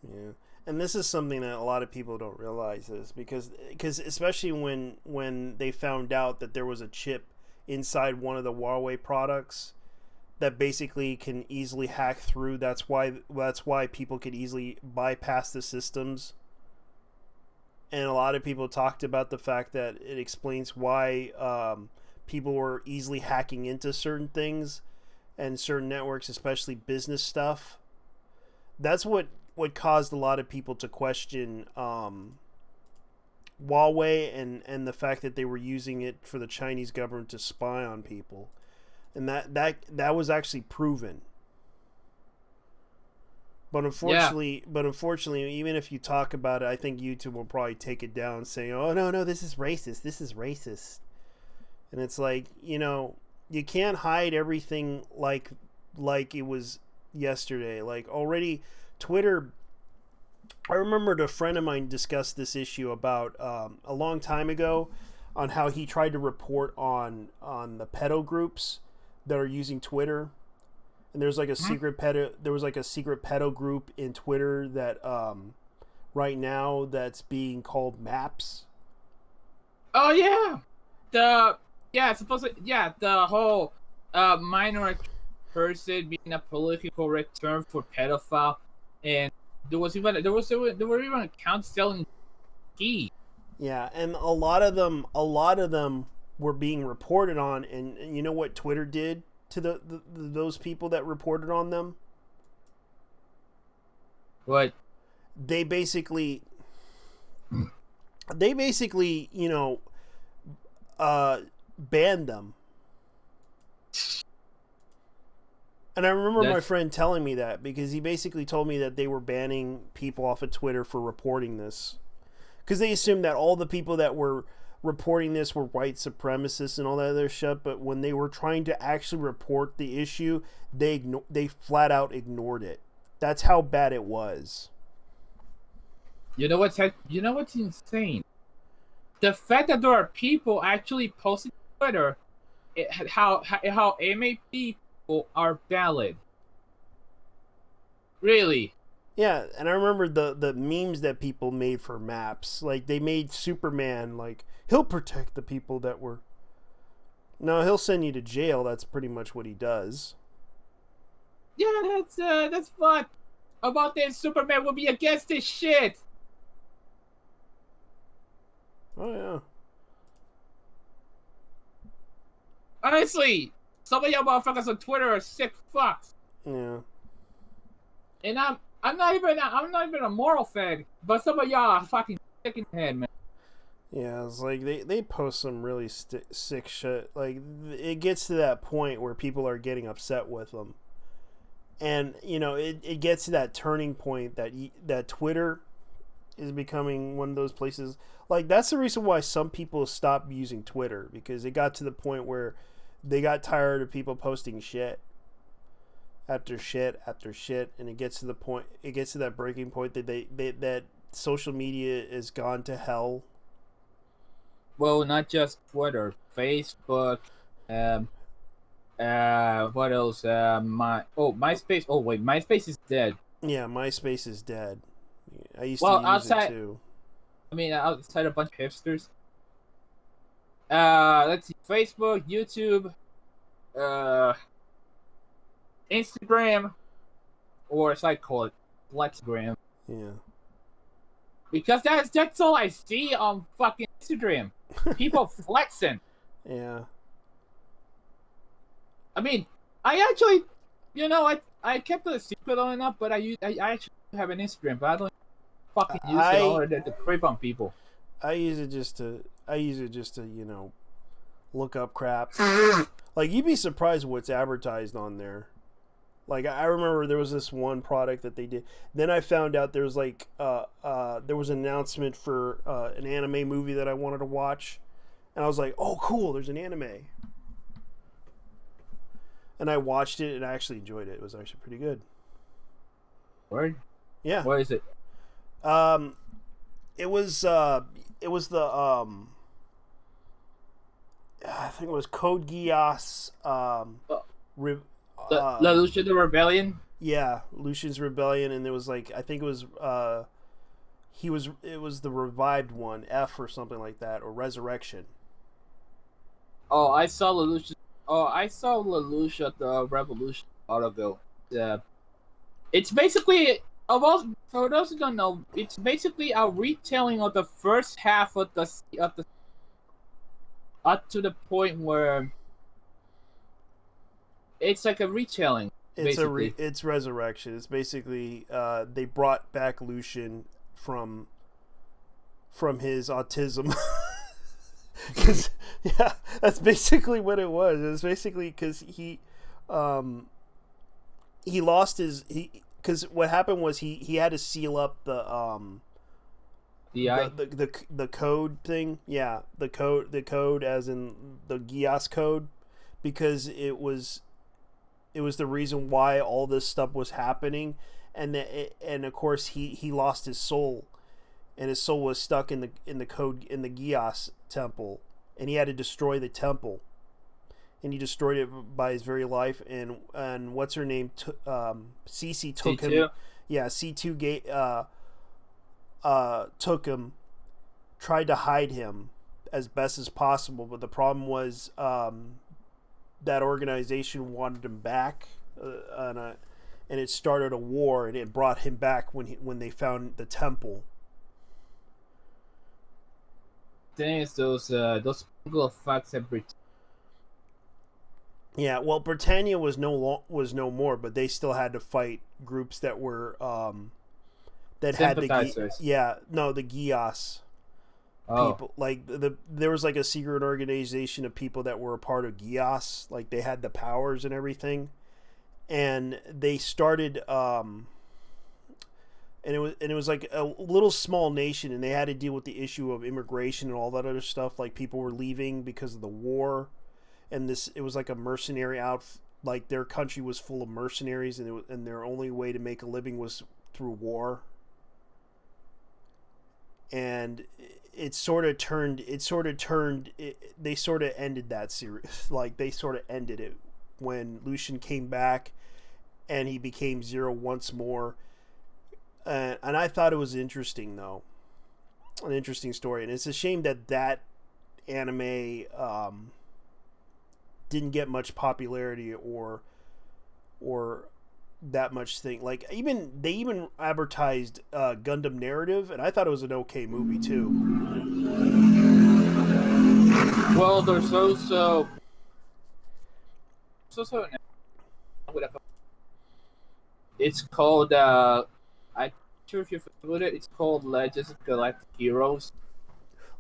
Yeah, and this is something that a lot of people don't realize is because especially when they found out that there was a chip inside one of the Huawei products that basically can easily hack through. That's why people could easily bypass the systems. And a lot of people talked about the fact that it explains why people were easily hacking into certain things and certain networks, especially business stuff. That's what caused a lot of people to question Huawei and the fact that they were using it for the Chinese government to spy on people. And that was actually proven. But unfortunately, even if you talk about it, I think YouTube will probably take it down, saying, "Oh no, this is racist. This is racist." And it's like, you can't hide everything like it was yesterday. Like already, Twitter. I remembered a friend of mine discussed this issue about a long time ago, on how he tried to report on the pedo groups that are using Twitter. And there's like a secret pedo group in Twitter that right now that's being called Maps. Oh yeah, the whole minor person being a political correct term for pedophile, and there were even accounts selling tea. Yeah, and a lot of them were being reported on, and you know what Twitter did to those people that reported on them? What? They basically banned them. And I remember my friend telling me that, because he basically told me that they were banning people off of Twitter for reporting this, because they assumed that all the people that were reporting this were white supremacists and all that other shit. But when they were trying to actually report the issue, they flat out ignored it. That's how bad it was. You know what's insane? The fact that there are people actually posting on Twitter how MAP people are valid. Really? Yeah, and I remember the memes that people made for Maps. Like, they made Superman, like, he'll protect the people that were... No, he'll send you to jail. That's pretty much what he does. Yeah, that's fun. About that, Superman will be against this shit. Oh, yeah. Honestly, some of y'all motherfuckers on Twitter are sick fucks. Yeah. And I'm not even a moral fag, but some of y'all are fucking sick in the head, man. Yeah, it's like they post some really sick shit. Like, it gets to that point where people are getting upset with them. And, it gets to that turning point that Twitter is becoming one of those places. Like, that's the reason why some people stopped using Twitter, because it got to the point where they got tired of people posting shit after shit after shit, and it gets to that breaking point that that social media is gone to hell. Well, not just Twitter, Facebook, what else? MySpace. Oh wait, MySpace is dead. Yeah, MySpace is dead. I used to use it too. I mean, outside a bunch of hipsters. Let's see, Facebook, YouTube, Instagram, or as I call it, Flexgram. Yeah. Because that's all I see on fucking Instagram. People flexing. Yeah. I mean, I actually You know, I kept it a secret on enough, but I actually have an Instagram, but I don't fucking use it other than to creep on people. I use it just to look up crap. Like, you'd be surprised what's advertised on there. Like, I remember there was this one product that they did. Then I found out there was like there was an announcement for an anime movie that I wanted to watch, and I was like, oh cool, there's an anime. And I watched it and I actually enjoyed it. It was actually pretty good. Word? Yeah. What is it? It was the I think it was Code Geass. Lucian the Rebellion. Yeah, Lucian's Rebellion, and there was like I think it was it was the revived one, F or something like that, or Resurrection. Oh, I saw Lelouch. Oh, I saw Lelouch at the Revolution Autoville. Yeah, it's basically for those who don't know, it's basically a retelling of the first half of the up to the point where it's like a retelling. It's Resurrection. It's basically they brought back Lucian from his autism. Cause, yeah, that's basically what it was. It was basically because he lost his because what happened was he had to seal up the code thing. Yeah, the code as in the Geass code, because it was the reason why all this stuff was happening, and of course he lost his soul, and his soul was stuck in the code in the Geass temple, and he had to destroy the temple, and he destroyed it by his very life. And what's her name? Cece took C2? him. Yeah, C2 took him, tried to hide him as best as possible, but the problem was that organization wanted him back, and it started a war, and it brought him back when they found the temple. Thing is, those people of facts have Yeah, well, Britannia was no more, but they still had to fight groups that were that had the Geass people. Like there was like a secret organization of people that were a part of Geass, like they had the powers and everything, and they started and it was like a little small nation, and they had to deal with the issue of immigration and all that other stuff. Like people were leaving because of the war, and it was like a mercenary like their country was full of mercenaries, and their only way to make a living was through war. And they sort of ended that series. Like they sort of ended it when Lucian came back and he became Zero once more. And I thought it was interesting, though. An interesting story. And it's a shame that anime didn't get much popularity or that much thing. Like they even advertised Gundam Narrative, and I thought it was an okay movie too. Well, there's also it's called I'm not sure if you're familiar with it. It's called Legends of Galactic Heroes.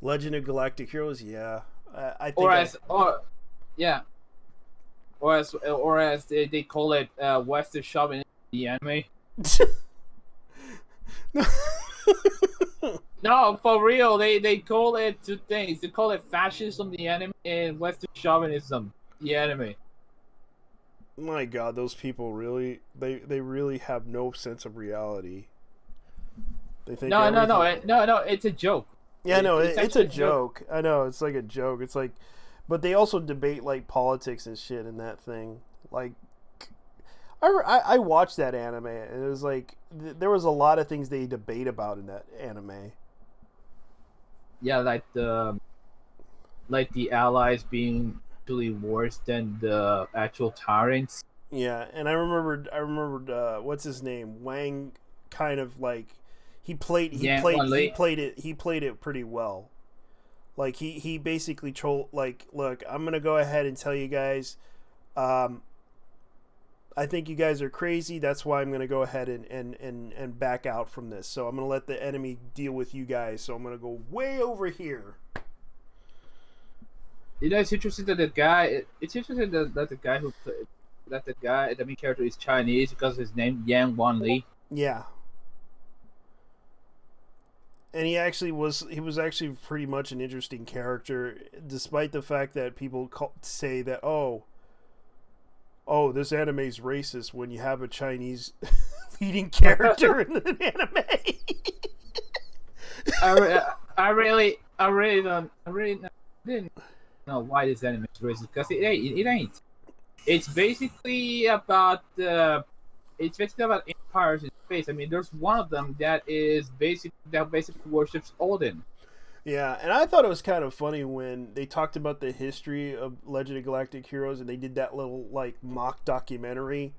Legend of Galactic Heroes, yeah. I think or as they call it, Western Chauvinism in the anime. No, for real, they call it two things. They call it fascism, the anime, and Western Chauvinism, the anime. My God, those people really, they really have no sense of reality. They think no, it's a joke. Yeah, no, it's a joke. I know, it's like a joke. It's like, but they also debate like politics and shit in that thing. Like, I watched that anime, and it was like there was a lot of things they debate about in that anime. Yeah, like the Allies being really worse than the actual tyrants. Yeah, and I remembered what's his name, Wang, kind of like he played it pretty well. Like he basically trolled, like, look, I'm gonna go ahead and tell you guys, I think you guys are crazy. That's why I'm going to go ahead and back out from this. So I'm going to let the enemy deal with you guys. So I'm going to go way over here. You know, it's interesting that the guy. It's interesting that the guy who played, that the main character is Chinese because of his name Yang Wan Li. Yeah. And he was actually pretty much an interesting character, despite the fact that people say that oh, this anime's racist when you have a Chinese leading character in an anime. I really didn't know why this anime is racist because it ain't. It's basically about empires in space. I mean, there's one of them that basically worships Odin. Yeah, and I thought it was kind of funny when they talked about the history of Legend of Galactic Heroes, and they did that little like mock documentary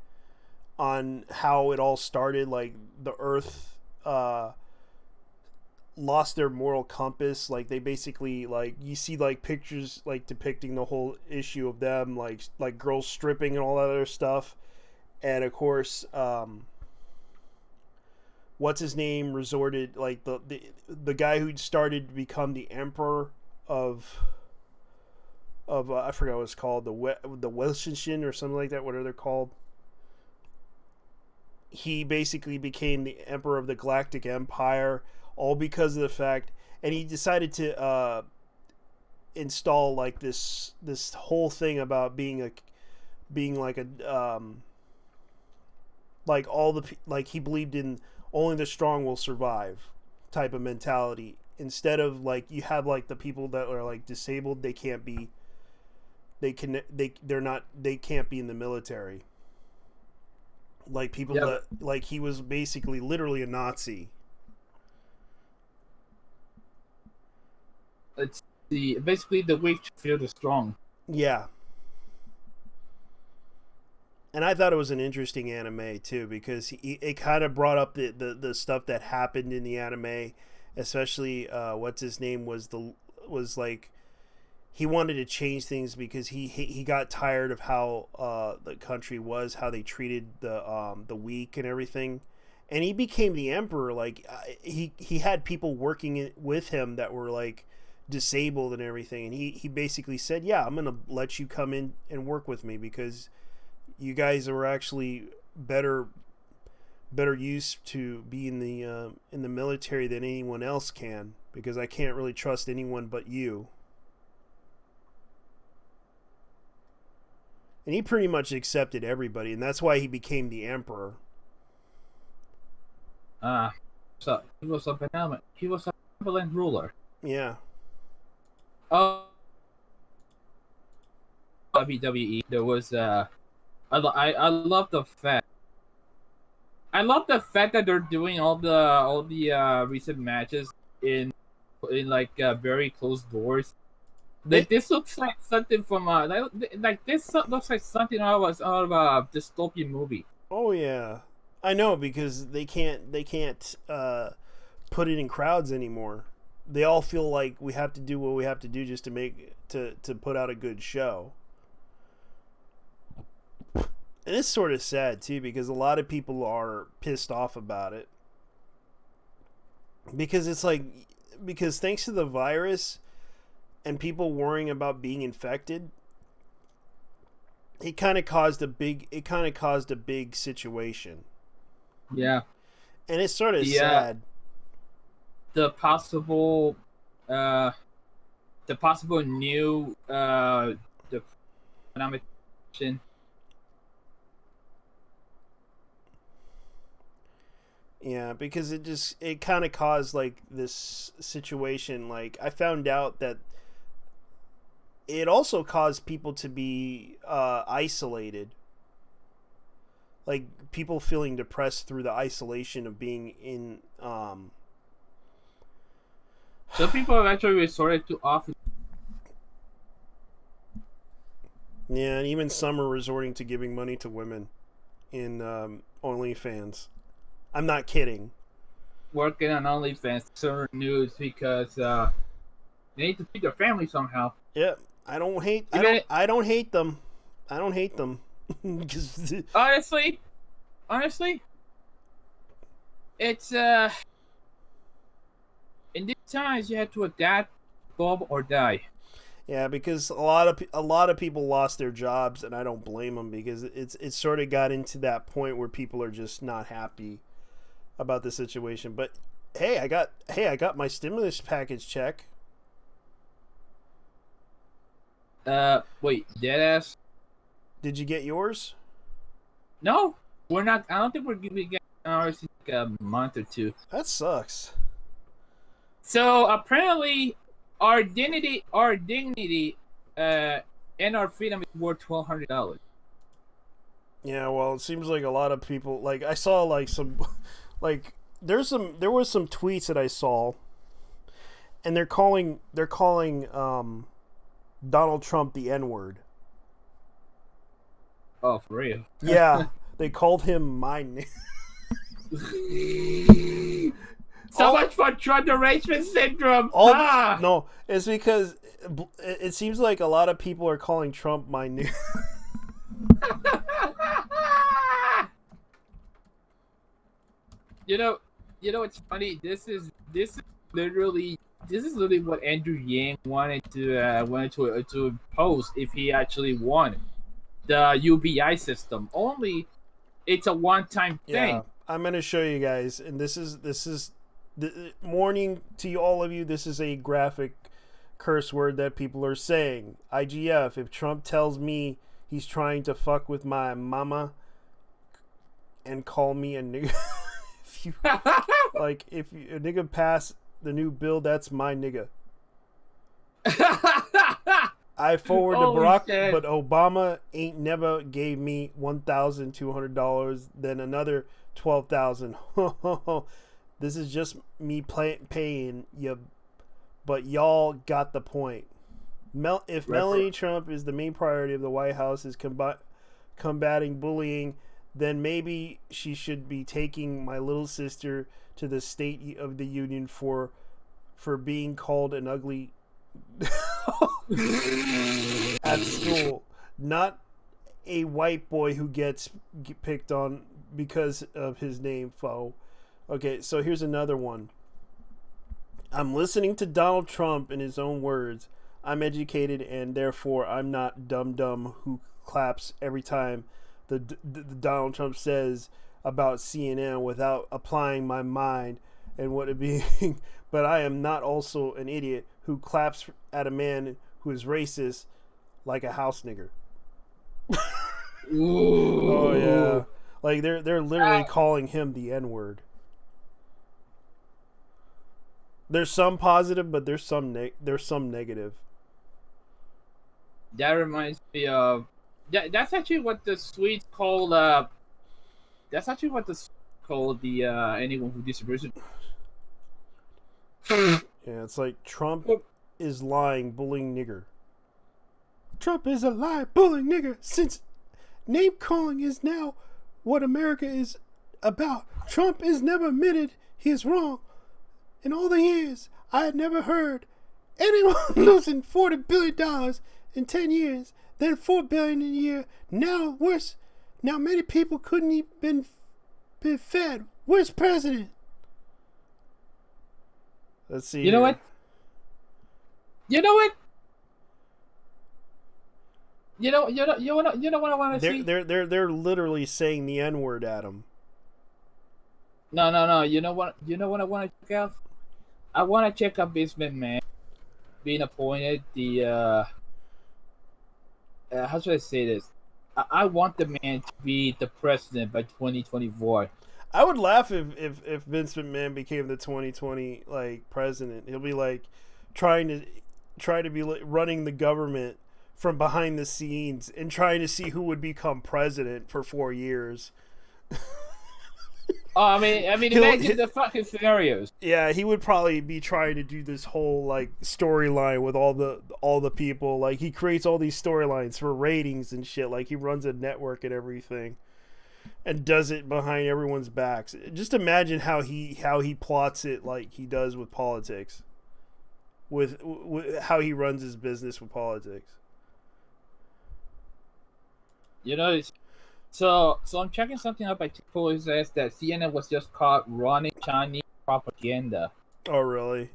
on how it all started. Like the Earth lost their moral compass. Like they basically like you see like pictures like depicting the whole issue of them like girls stripping and all that other stuff, and of course. What's his name resorted like the guy who started to become the emperor of I forgot what it's called, the Welshenshин or something like that, whatever they're called. He basically became the emperor of the Galactic Empire, all because of the fact, and he decided to install like this whole thing about being like a like all the like he believed in only the strong will survive type of mentality, instead of like you have like the people that are like disabled, they can't be in the military, like people that like he was basically literally a Nazi. It's basically the weak fear the strong. Yeah. And I thought it was an interesting anime too, because it kind of brought up the stuff that happened in the anime, especially what's his name was like he wanted to change things because he got tired of how the country was, how they treated the weak and everything, and he became the emperor. Like he had people working with him that were like disabled and everything, and he basically said, yeah, I'm gonna let you come in and work with me because you guys are actually better used to be in the military than anyone else can, because I can't really trust anyone but you. And he pretty much accepted everybody, and that's why he became the emperor. So he was a benevolent ruler. Yeah. WWE, there was I love the fact. I love the fact that they're doing all the recent matches in like very closed doors. Like this looks like something from this looks like something out of a dystopian movie. Oh yeah, I know, because they can't put it in crowds anymore. They all feel like we have to do what we have to do just to put out a good show. And it's sort of sad too, because a lot of people are pissed off about it. Because it's like, because thanks to the virus and people worrying about being infected, it kind of caused a big situation. Yeah. And it's sort of sad. The possible new the economic. Yeah, because it kind of caused like this situation. Like I found out that it also caused people to be isolated. Like people feeling depressed through the isolation of being in. Some people have actually resorted to office. Yeah, and even some are resorting to giving money to women in OnlyFans. I'm not kidding. Working on OnlyFans, certain news, because they need to feed their family somehow. Yeah, I don't hate them. I don't hate them. Honestly, it's in these times you have to adapt, bob or die. Yeah, because a lot of people lost their jobs, and I don't blame them because it's sort of got into that point where people are just not happy about the situation. But hey, I got my stimulus package check. Wait, deadass? Did you get yours? No, we're not. I don't think we're gonna get ours in like a month or two. That sucks. So apparently, our dignity, and our freedom is worth $1,200. Yeah, well, it seems like a lot of people like I saw like some like there was some tweets that I saw, and they're calling Donald Trump the N-word. Oh, for real? Yeah, they called him my name. So much for Trump derangement syndrome. No, it's because it seems like a lot of people are calling Trump my new. You know, it's funny. This is literally what Andrew Yang wanted to impose if he actually won the UBI system. Only it's a one-time thing. Yeah, I'm gonna show you guys, and this is the warning to all of you. This is a graphic curse word that people are saying. IGF. If Trump tells me he's trying to fuck with my mama and call me a nigga, if a nigga pass the new bill, that's my nigga. I forward to Barack, shit. but Obama ain't never gave me $1,200, then another $12,000. This is just me paying you, but y'all got the point. If Melania Trump is the main priority of the White House is combating bullying, then maybe she should be taking my little sister to the State of the Union for being called an ugly at school, not a white boy who gets picked on because of his name, foe. Okay, so here's another one. I'm listening to Donald Trump in his own words. I'm educated and therefore I'm not dumb who claps every time the Donald Trump says about CNN without applying my mind and what it being. But I am not also an idiot who claps at a man who is racist like a house nigger. Oh yeah, like they're literally calling him the N-word. There's some positive, but there's some negative. That reminds me of that's actually what the Swedes call that's actually what the Swedes call the anyone who disagrees with. Yeah, it's like Trump is lying, bullying nigger. Trump is a lie, bullying nigger. Since name calling is now what America is about, Trump is never admitted he is wrong. In all the years, I had never heard anyone losing $40 billion in 10 years, then $4 billion a year. Now worse. Now many people couldn't even been fed. Where's president? Let's see. You know what? You know what? You know what I want to see? They're literally saying the N-word at him. No. You know what I want to check out? I want to check out Basement Man being appointed the how should I say this? I want the man to be the president by 2024. I would laugh if Vince McMahon became the 2020 president. He'll be trying to be running the government from behind the scenes and trying to see who would become president for 4 years. Oh, I mean, imagine the fucking scenarios. Yeah, he would probably be trying to do this whole storyline with all the people. He creates all these storylines for ratings and shit. He runs a network and everything, and does it behind everyone's backs. Just imagine how he plots it like he does with politics. With how he runs his business with politics. You know, So I'm checking something up by Chick-fil-A. It says that CNN was just caught running Chinese propaganda. Oh, really?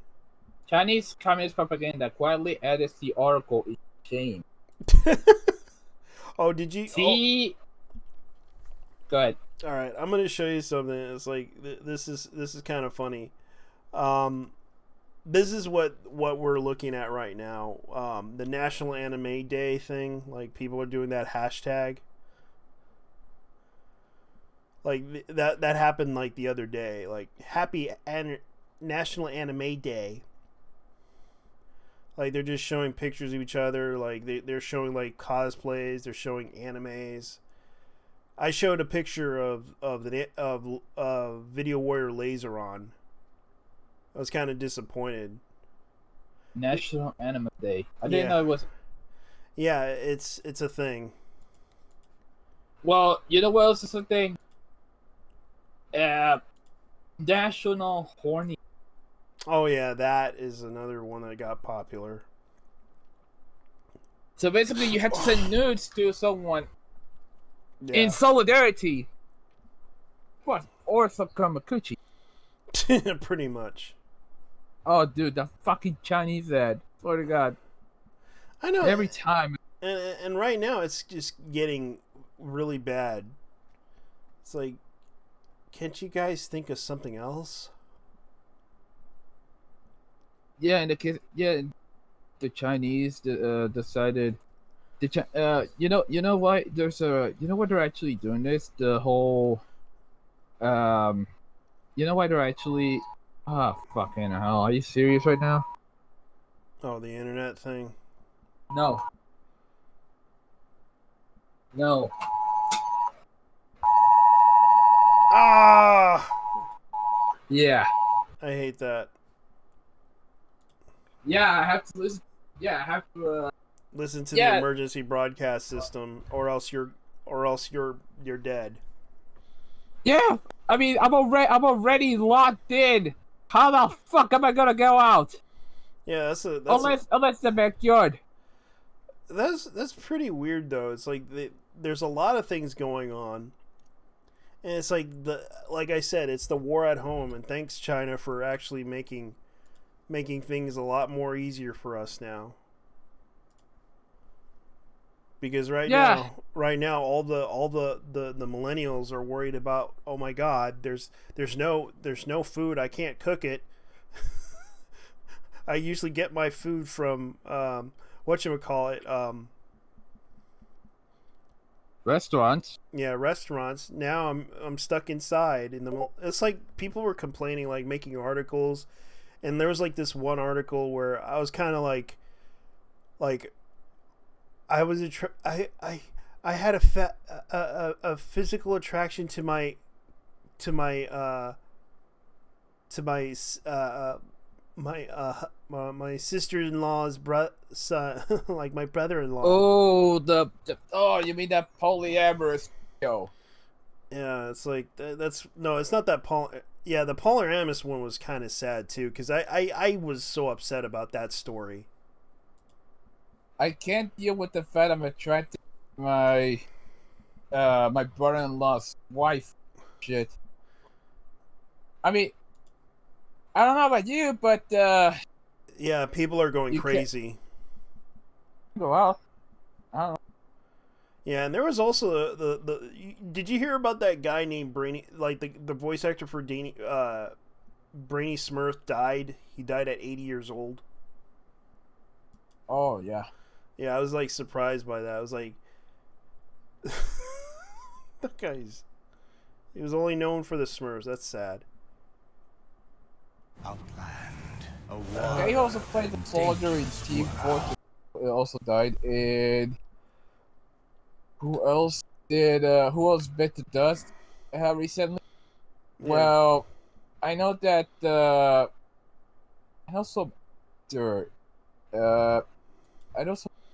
Chinese communist propaganda quietly edits the article in shame. Oh, did you? See, go ahead. All right, I'm gonna show you something. It's like this is kind of funny. This is what we're looking at right now. The National Anime Day thing. Like people are doing that hashtag. Like that happened like the other day. Like National Anime Day. Like they're just showing pictures of each other. Like they're showing like cosplays. They're showing animes. I showed a picture of Video Warrior Laseron. I was kind of disappointed. National Anime Day. I didn't know it was. Yeah, it's a thing. Well, you know what else is a thing? National Horny. Oh yeah, that is another one that got popular. So basically, you have to send nudes to someone Yeah. in solidarity. What? Or some Kamakuchi. Pretty much. Oh, dude, the fucking Chinese ad. Swear to God. I know. Every time. And right now, it's just getting really bad. It's like, can't you guys think of something else? Yeah, in the case, the Chinese decided. You know why there's a you know why they're actually doing this? The whole, you know why they're actually. Ah, fucking hell! Are you serious right now? Oh, the internet thing. No. No. Ah! Yeah. I hate that. Yeah, I have to listen. Yeah, I have to. Listen to the emergency broadcast system, or else you're dead. Yeah, I mean, I'm already locked in. How the fuck am I gonna go out? Yeah, Unless the backyard. That's pretty weird though. It's like there's a lot of things going on, and it's like like I said, it's the war at home. And thanks China for actually making things a lot more easier for us now. Because right now, all the millennials are worried about. Oh my God, there's no food. I can't cook it. I usually get my food from whatchamacallit, restaurants. Yeah, restaurants. Now I'm stuck inside it's like people were complaining, like making articles, and there was like this one article where I was kind of like I was I had a physical attraction to my my sister-in-law's son, like my brother-in-law. Oh, you mean that polyamorous show? Yeah, it's like it's not that Yeah, the polyamorous one was kind of sad too, because I was so upset about that story. I can't deal with the fact I'm attracted to my my brother-in-law's wife. Shit. I mean, I don't know about you, but yeah, people are going crazy. Go out. I don't know. Yeah, and there was also the did you hear about that guy named Brainy, like the voice actor for Brainy Smurf died? He died at 80 years old. Oh, yeah. Yeah, I was like surprised by that. I was like that guy's he was only known for the Smurfs. That's sad. Outland. Yeah, he also played the soldier in Team Fortress. He also died. And who else bit the dust recently? Yeah. Well, I know that I know some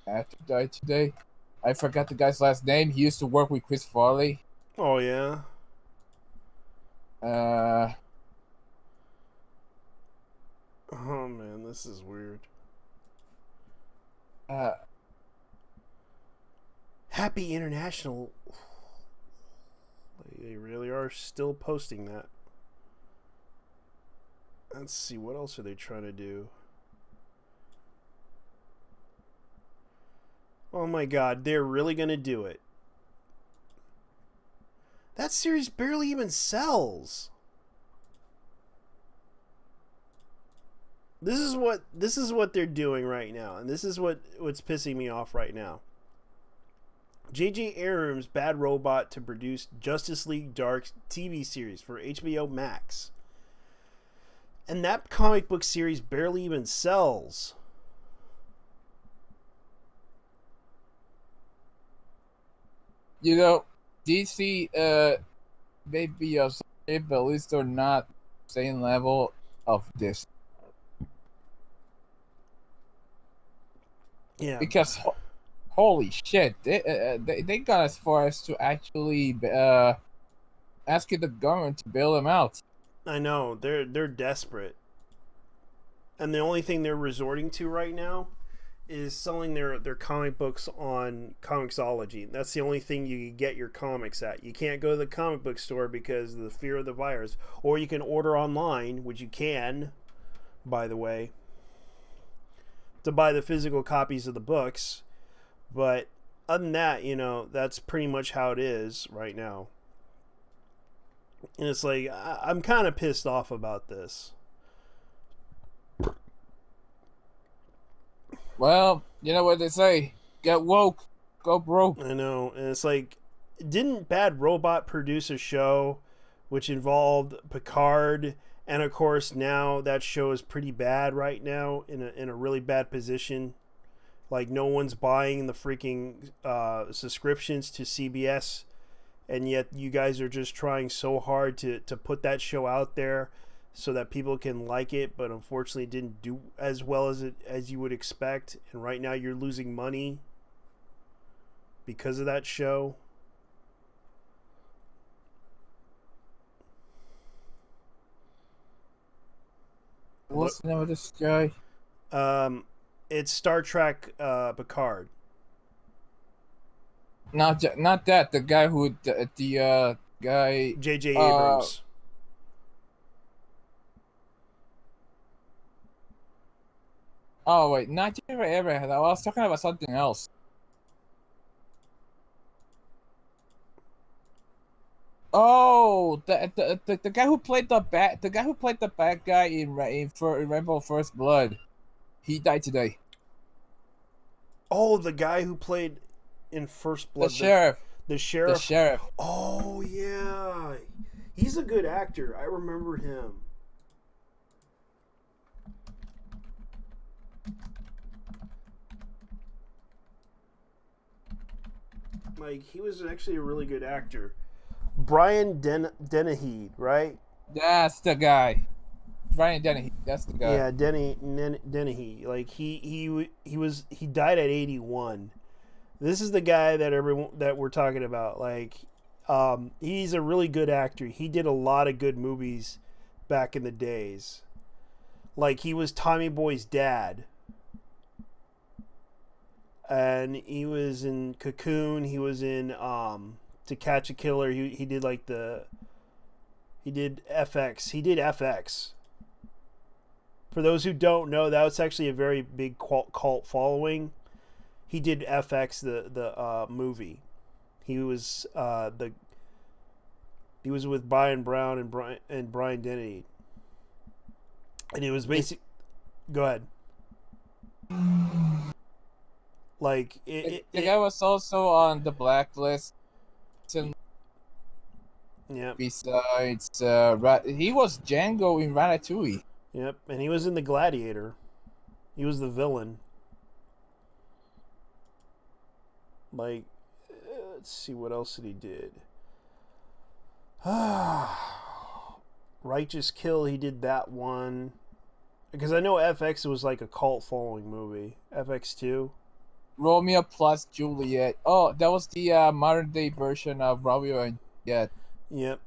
actor died today. I forgot the guy's last name. He used to work with Chris Farley. Oh yeah. Oh man, this is weird. Happy International They really are still posting that. Let's see, what else are they trying to do? Oh my god, they're really going to do it. That series barely even sells. This is what they're doing right now, and this is what's pissing me off right now. J.J. Abrams' Bad Robot to produce Justice League Dark TV series for HBO Max. And that comic book series barely even sells. You know, DC maybe a sorry, but at least they're not same level of this. Yeah. Because holy shit, they got as far as to actually asking the government to bail them out. I know, they're desperate. And the only thing they're resorting to right now is selling their comic books on Comixology. That's the only thing you can get your comics at. You can't go to the comic book store because of the fear of the virus. Or you can order online, which you can, by the way, to buy the physical copies of the books. But other than that, you know, that's pretty much how it is right now. And it's like, I'm kind of pissed off about this. Well, you know what they say, get woke, go broke. I know, and it's like, didn't Bad Robot produce a show which involved Picard, and of course now that show is pretty bad right now, in a really bad position. Like, no one's buying the freaking subscriptions to CBS, and yet you guys are just trying so hard to put that show out there so that people can like it, but unfortunately it didn't do as well as you would expect, and right now you're losing money because of that show. What's the name of this guy? It's Star Trek Picard. Not that, the guy who the guy J.J. Abrams. Oh wait, not J.J. Abrams. I was talking about something else. Oh, the guy who played the bad guy in Rainbow First Blood, he died today. Oh, the guy who played in First Blood. The sheriff. The sheriff. The sheriff. Oh yeah, he's a good actor. I remember him. Like, he was actually a really good actor. Brian Dennehy, right? That's the guy. Brian Dennehy. That's the guy. Yeah, Dennehy. Like, he died at 81. This is the guy that we're talking about. Like, he's a really good actor. He did a lot of good movies back in the days. Like, he was Tommy Boy's dad. And he was in Cocoon. He was in To Catch a Killer. He did he did FX. He did FX. For those who don't know, that was actually a very big cult following. He did FX, the movie. He was with Brian Brown and Brian Dennehy. And it was basic. Go ahead. Like, the guy was also on the blacklist. Yeah. Besides, he was Django in Ratatouille. Yep, and he was in The Gladiator. He was the villain. Like, let's see, what else did he did? Righteous Kill, he did that one. Because I know FX was like a cult following movie. FX2. Romeo plus Juliet. Oh, that was the modern day version of Romeo and Juliet. Yep.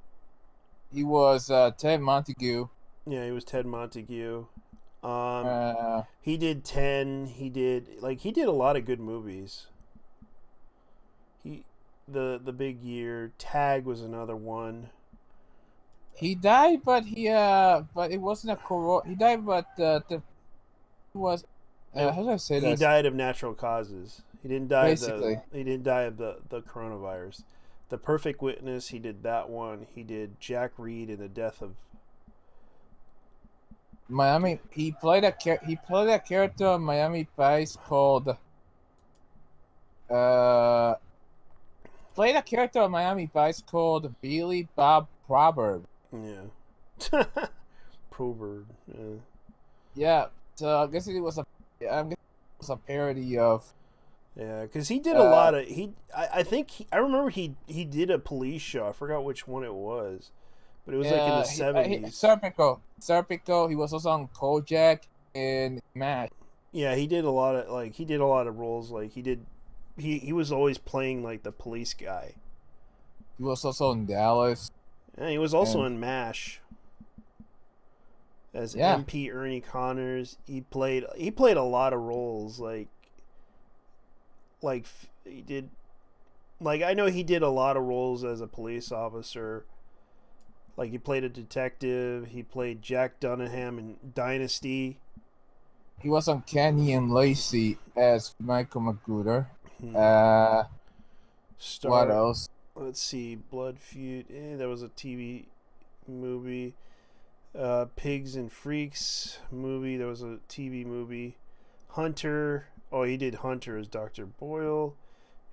He was Ted Montague. Yeah, he was Ted Montague. He did 10. He did a lot of good movies. the big year. Tag was another one. He died, but but it wasn't a corona. He died, but the was how do I say He this? died of natural causes. He didn't die Basically. of the coronavirus. The Perfect Witness, he did that one. He did Jack Reed and the Death of Miami. He played a character on Miami Vice called played a character on Miami Vice called Billy Bob Proverb. yeah. Probert. Yeah. Yeah, so I guess it was a parody of. Yeah, because he did a lot of I think I remember he did a police show. I forgot which one it was, but it was like in the 70s. Serpico. He was also on Kojak and MASH. Yeah, he did a lot of roles. Like he was always playing like the police guy. He was also in Dallas. And he was also in MASH as MP Ernie Connors. He played a lot of roles. Like he did, like I know he did a lot of roles as a police officer. Like he played a detective. He played Jack Dunham in Dynasty. He was on Kenny and Lacey as Michael Magruder. What else? Let's see, Blood Feud. That was a TV movie. Pigs and Freaks movie. That was a TV movie. Hunter. Oh, he did Hunter as Dr. Boyle.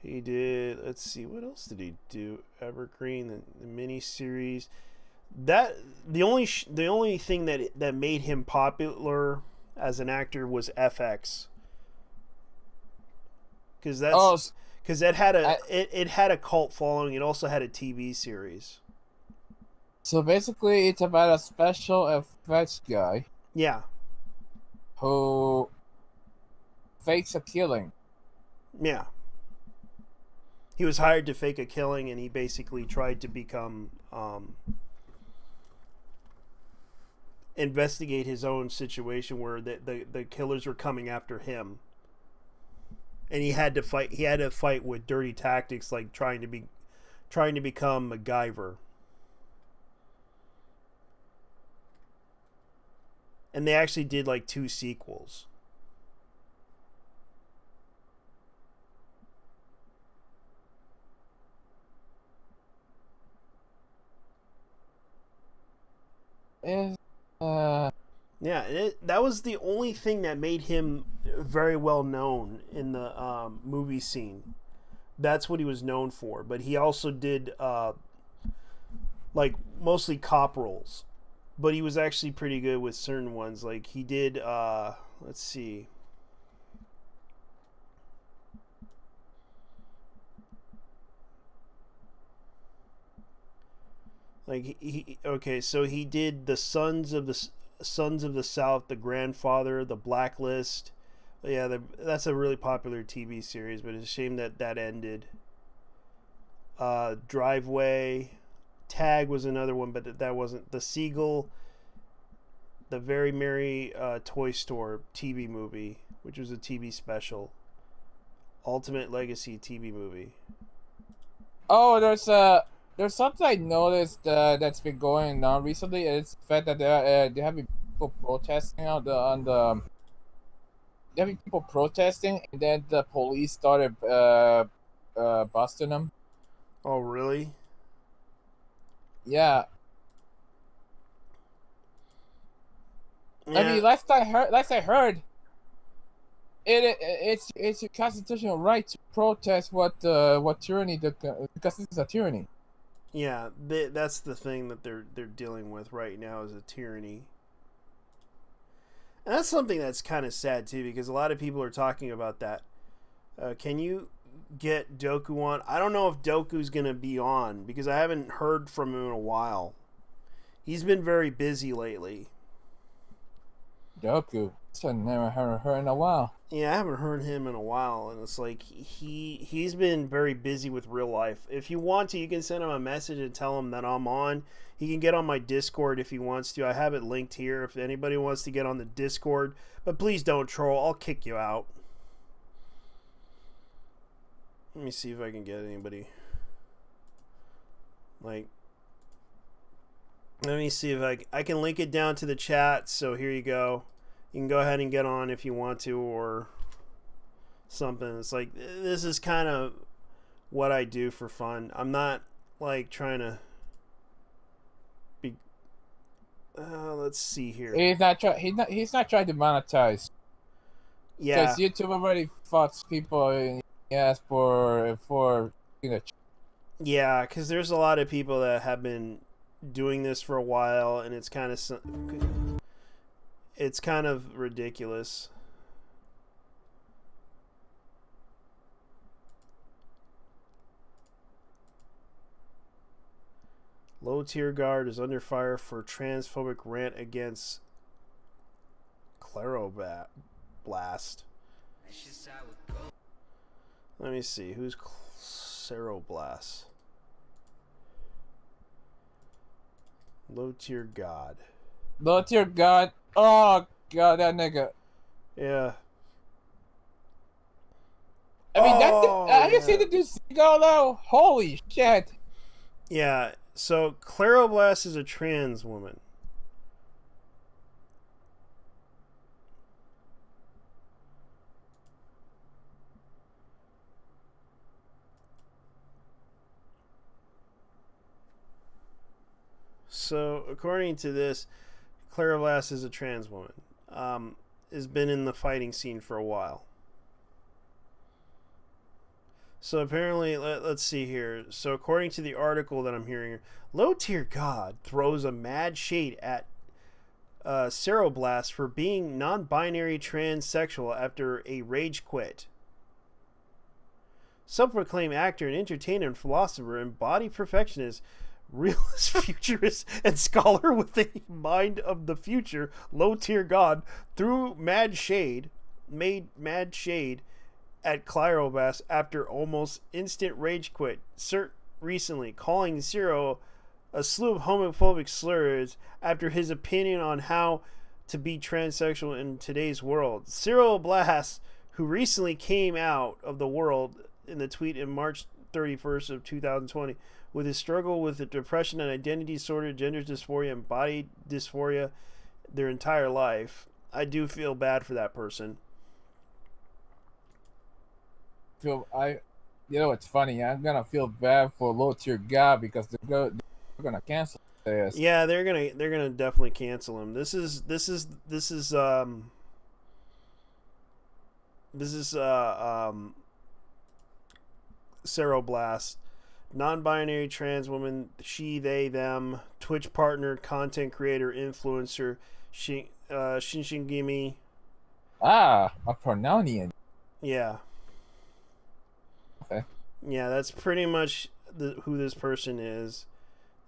He did. Let's see, what else did he do? Evergreen, the miniseries. That the only thing that made him popular as an actor was FX. Because that had it had a cult following. It also had a TV series. So basically, it's about a special effects guy. Yeah. Who fakes a killing. Yeah. He was hired to fake a killing, and he basically tried to become investigate his own situation where the killers were coming after him. And he had to fight with dirty tactics, like trying to become MacGyver. And they actually did like 2 sequels. Yeah, that was the only thing that made him very well known in the movie scene. That's what he was known for. But he also did like mostly cop roles. But he was actually pretty good with certain ones. Like he did, let's see. Like so he did the Sons of the South, The Grandfather, The Blacklist. Yeah, that's a really popular TV series, but it's a shame that ended. Driveway, Tag was another one, but that wasn't. The Seagull, The Very Merry Toy Store TV movie, which was a TV special. Ultimate Legacy TV movie. Oh, there's something I noticed that's been going on recently. It's the fact that there have been people protesting there have been people protesting, and then the police started busting them. Oh, really? Yeah. Yeah. I mean, last I heard, it's your constitutional right to protest what tyranny because this is a tyranny. Yeah, that's the thing that they're dealing with right now is a tyranny. And that's something that's kind of sad too, because a lot of people are talking about that. Can you get Doku on? I don't know if Doku's going to be on, because I haven't heard from him in a while. He's been very busy lately. Doku? I never heard her in a while. Yeah, I haven't heard him in a while, and it's like he's been very busy with real life. If you want to, you can send him a message and tell him that I'm on. He can get on my Discord if he wants to. I have it linked here if anybody wants to get on the Discord. But please don't troll. I'll kick you out. Let me see if I can get anybody. Like, let me see if I can link it down to the chat. So here you go. You can go ahead and get on if you want to, or something. It's like, this is kind of what I do for fun. I'm not like trying to be. Let's see here. He's not trying to monetize. Yeah. Because YouTube already fucks people and asks for Yeah, because there's a lot of people that have been doing this for a while, and it's kind of ridiculous. Low tier guard is under fire for transphobic rant against Claroblast. Let me see, who's Ceroblast? Low tier god. Low tier god. Oh god, that nigga. Yeah. I mean, have you seen the dude go though? Holy shit. Yeah, so Claroblast is a trans woman. So, according to this, Claroblast is a trans woman. Has been in the fighting scene for a while. So apparently, let's see here. So according to the article that I'm hearing, Low Tier God throws a mad shade at Ceroblast for being non-binary transsexual after a rage quit. Self-proclaimed actor and entertainer and philosopher and body perfectionist, realist, futurist, and scholar with a mind of the future, Low Tier God threw mad shade at Claroblast after almost instant rage quit recently, calling Zero a slew of homophobic slurs after his opinion on how to be transsexual in today's world. Ceroblast, who recently came out of the world in the tweet in March 31st of 2020 with his struggle with the depression and identity disorder, gender dysphoria, and body dysphoria their entire life. I do feel bad for that person. You know, it's funny. I'm gonna feel bad for Low Tier God because they're gonna cancel this. Yeah, they're gonna definitely cancel him. This is Ceroblast, non-binary trans woman, she, they, them, Twitch partner, content creator, influencer, Shinshingimi. Ah, a Prononian. Yeah. Okay. Yeah, that's pretty much who this person is,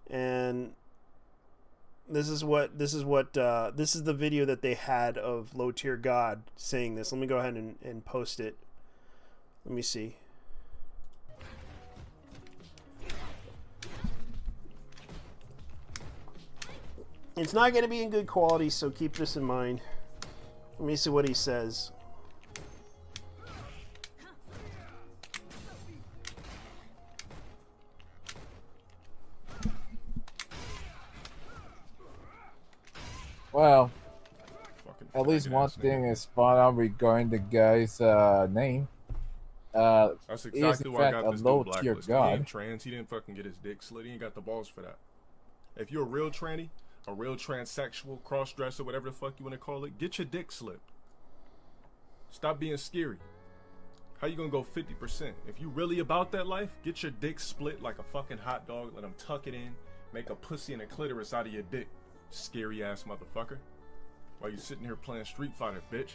and this is the video that they had of Low Tier God saying this. Let me go ahead and post it. Let me see. It's not going to be in good quality, so keep this in mind. Let me see what he says. Well, at least one thing is spot on regarding the guy's name. That's exactly why I got this dude blacklisted. He ain't trans. He didn't fucking get his dick slit. He ain't got the balls for that. If you're a real tranny, a real transsexual, cross-dresser, whatever the fuck you want to call it, get your dick slit. Stop being scary. How you gonna go 50%? If you really about that life, get your dick split like a fucking hot dog. Let them tuck it in. Make a pussy and a clitoris out of your dick. Scary ass motherfucker. While you sitting here playing Street Fighter, bitch.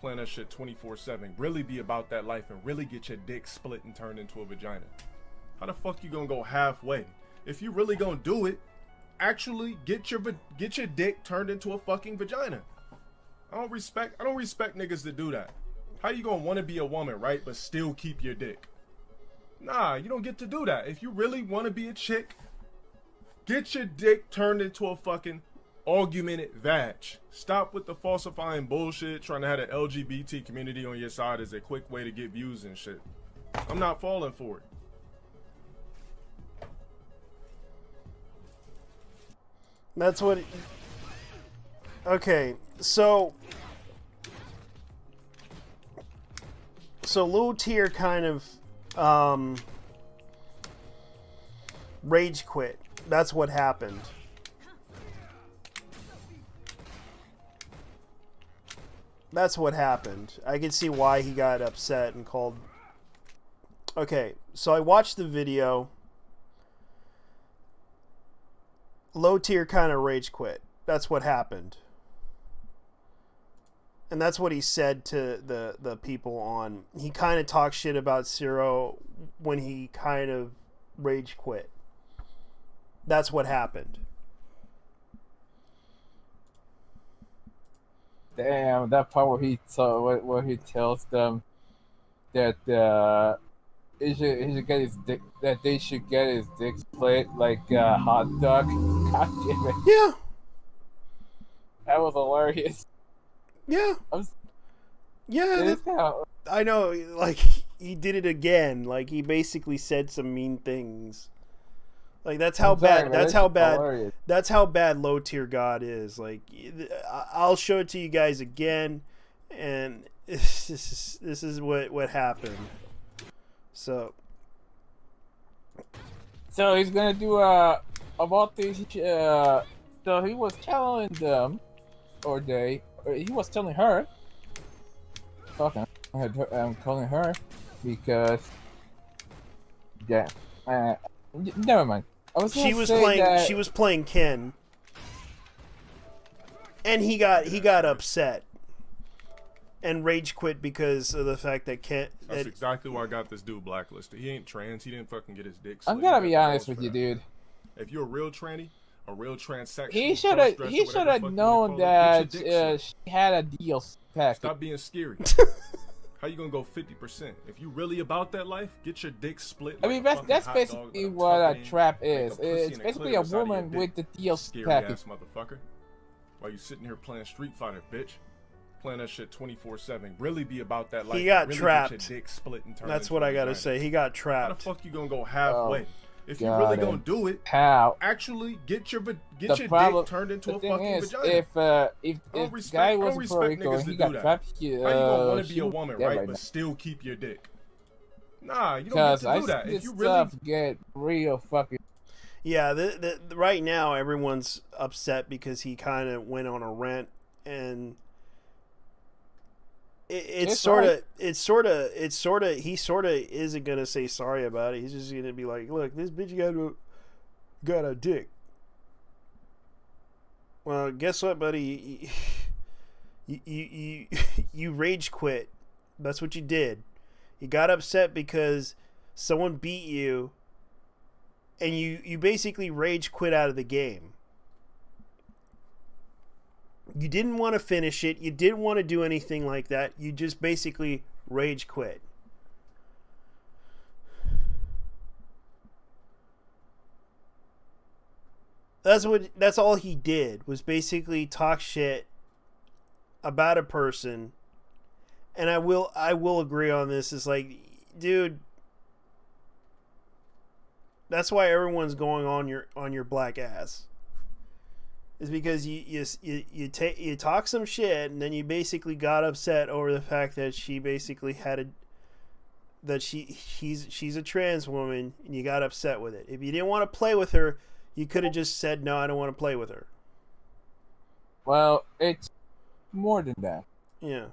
Playing that shit 24/7. Really be about that life and really get your dick split and turned into a vagina. How the fuck you gonna go halfway? If you really gonna do it, actually get your dick turned into a fucking vagina. I don't respect niggas that do that. How you gonna want to be a woman, right, but still keep your dick? Nah, you don't get to do that. If you really want to be a chick, get your dick turned into a fucking augmented vag. Stop with the falsifying bullshit, trying to have the LGBT community on your side as a quick way to get views and shit. I'm not falling for it. That's what. Okay, so low tier kind of rage quit. That's what happened. That's what happened. I can see why he got upset and called. Okay, so I watched the video. Low tier kind of rage quit. That's what happened. And that's what he said to the people on. He kind of talked shit about Zero when he kind of rage quit. That's what happened. Damn, that part where he tells them that he should get his dick, that they should get his dick split like a hot dog. God damn it. Yeah. That was hilarious. Yeah. Yeah. I know. Like, he did it again. Like, he basically said some mean things. Like, that's how bad. That's how bad. Hilarious. That's how bad low tier God is. Like, I'll show it to you guys again, and this is what happened. So he's gonna do about this. So he was telling them, or he was telling her. Fucking, I'm calling her because yeah. Never mind. She was playing Ken, and he got upset and rage quit because of the fact that Ken. That's exactly why I got this dude blacklisted. He ain't trans. He didn't fucking get his dick. I'm gonna be honest with you, dude. If you're a real tranny, a real transsexual, he should have known that she had a deal pack. Stop being scary. How you gonna go 50%? If you really about that life, get your dick split. I mean, that's basically what a trap is. It's basically a woman with the deal package. Ass motherfucker. While you sitting here playing Street Fighter, bitch. Playing that shit 24/7. Really be about that life. He got really trapped. Get your dick split and turn. That's what I gotta say. He got trapped. How the fuck you gonna go halfway? If you really gonna do it, how? Actually, get your dick turned into a fucking vagina. If guy was Puerto Rico and he got trapped, how you gonna want to be a woman, right? But still keep your dick. Nah, you don't get to do that. If you really get real fucking. Yeah, right now everyone's upset because he kind of went on a rant, and he sort of isn't gonna say sorry about it. He's just gonna be like, look, this bitch got a dick. Well, guess what, buddy? You rage quit. That's what you did. You got upset because someone beat you, and you basically rage quit out of the game. You didn't want to finish it. You didn't want to do anything like that. You just basically rage quit. That's all he did, was basically talk shit about a person. And I will agree on this. It's like, dude, that's why everyone's going on your black ass. Is because you talk some shit, and then you basically got upset over the fact that she basically she's a trans woman, and you got upset with it. If you didn't want to play with her, you could have just said, no, I don't want to play with her. Well, it's more than that. Yeah.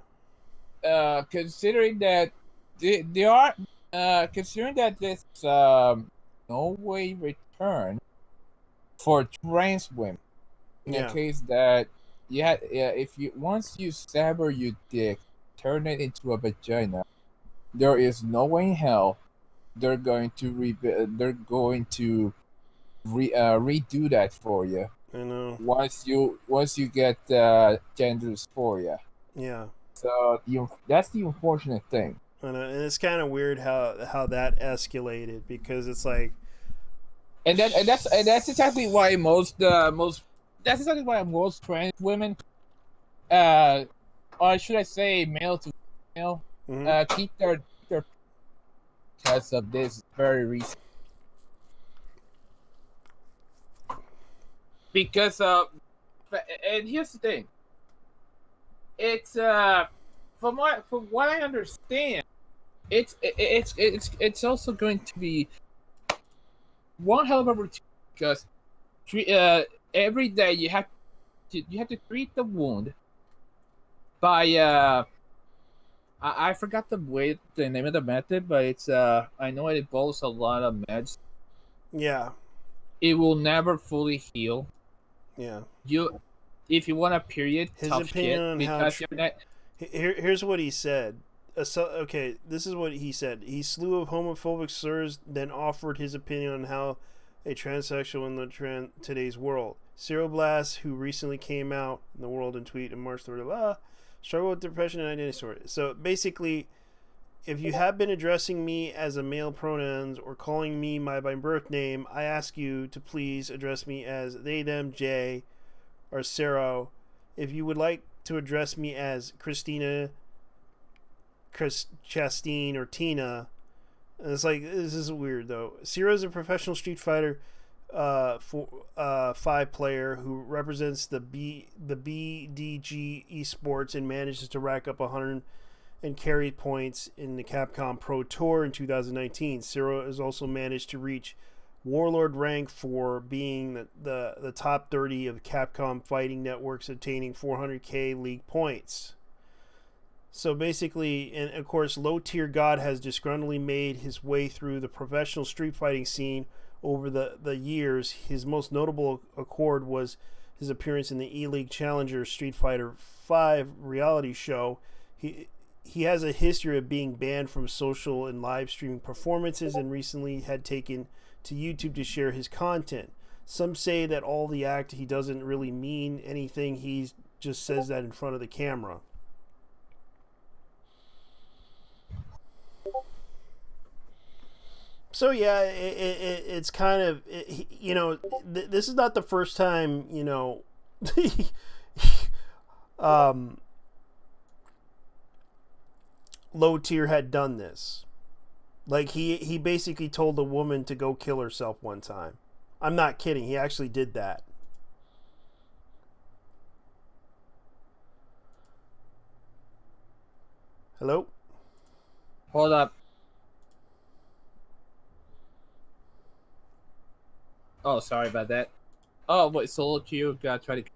Considering that they are considering that this no way return for trans women. In the case that if you once you sever your dick, turn it into a vagina, there is no way in hell they're going to redo that for you. I know. Once you get gender dysphoria. Yeah. So that's the unfortunate thing. And it's kind of weird how that escalated, because it's like, and that's exactly why most trans women, or should I say male to female, keep their because of this very reason. Because and here's the thing. It's from what I understand, it's also going to be one hell of a routine because every day you have to treat the wound by I forgot the name of the method, but it's I know it involves a lot of meds. Yeah. It will never fully heal. Yeah. If you want a period, his tough opinion shit, on because how you're not. Here's what he said. Okay, this is what he said. He slew of homophobic slurs, then offered his opinion on how a transsexual in the today's world. Cyril Blass, who recently came out in the world and tweet in March 3rd, struggle with depression and identity disorder. So basically, if you have been addressing me as a male pronouns or calling me by my birth name, I ask you to please address me as they, them, Jay, or Sarah. If you would like to address me as Christina, Chastine, or Tina, and it's like, this is weird though. Ciro is a professional Street Fighter 5 player who represents the BDG Esports and manages to rack up 100 and carry points in the Capcom Pro Tour in 2019. Ciro has also managed to reach Warlord rank for being the top 30 of Capcom Fighting Networks, obtaining 400k league points. So basically, and of course, Low Tier God has disgruntlingly made his way through the professional street fighting scene over the years. His most notable accord was his appearance in the E-League Challenger Street Fighter V reality show. He has a history of being banned from social and live streaming performances, and recently had taken to YouTube to share his content. Some say that all the act, he doesn't really mean anything. He just says that in front of the camera. So yeah, it's kind of, you know, this is not the first time, you know, Low Tier had done this. Like he basically told a woman to go kill herself one time. I'm not kidding. He actually did that. Hello? Hold up. Oh, sorry about that. Oh, wait, so Low Tier God tried to...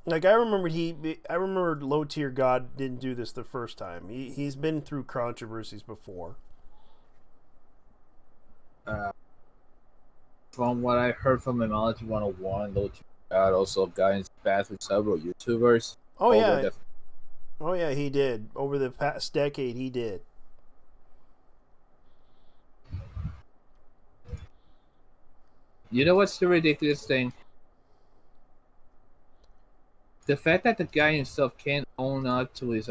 Like, I remembered Low Tier God didn't do this the first time. He's been through controversies before. From what I heard from Mythology 101, Low Tier God also got into bad with several YouTubers. Oh, yeah. Oh, yeah, he did. Over the past decade, he did. You know what's the ridiculous thing? The fact that the guy himself can't own up to his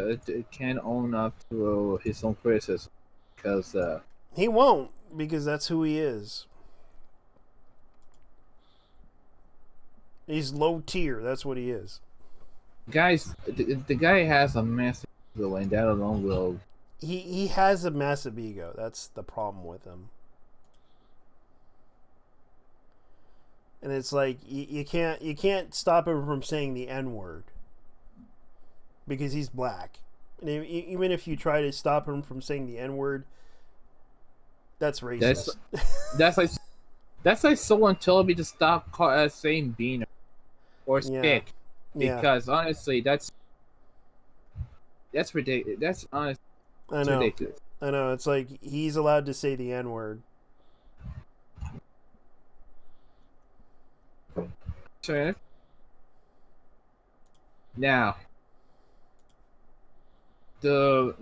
own criticism, because he won't, because that's who he is. He's low tier. That's what he is. Guys, the guy has a massive ego, and that alone will. He has a massive ego. That's the problem with him. And it's like you can't stop him from saying the N-word because he's black. And even if you try to stop him from saying the N-word, that's racist. That's like someone told me to stop saying beaner or stick, because honestly, that's ridiculous. That's honestly ridiculous. I know. It's like he's allowed to say the N-word. Sure. Now, low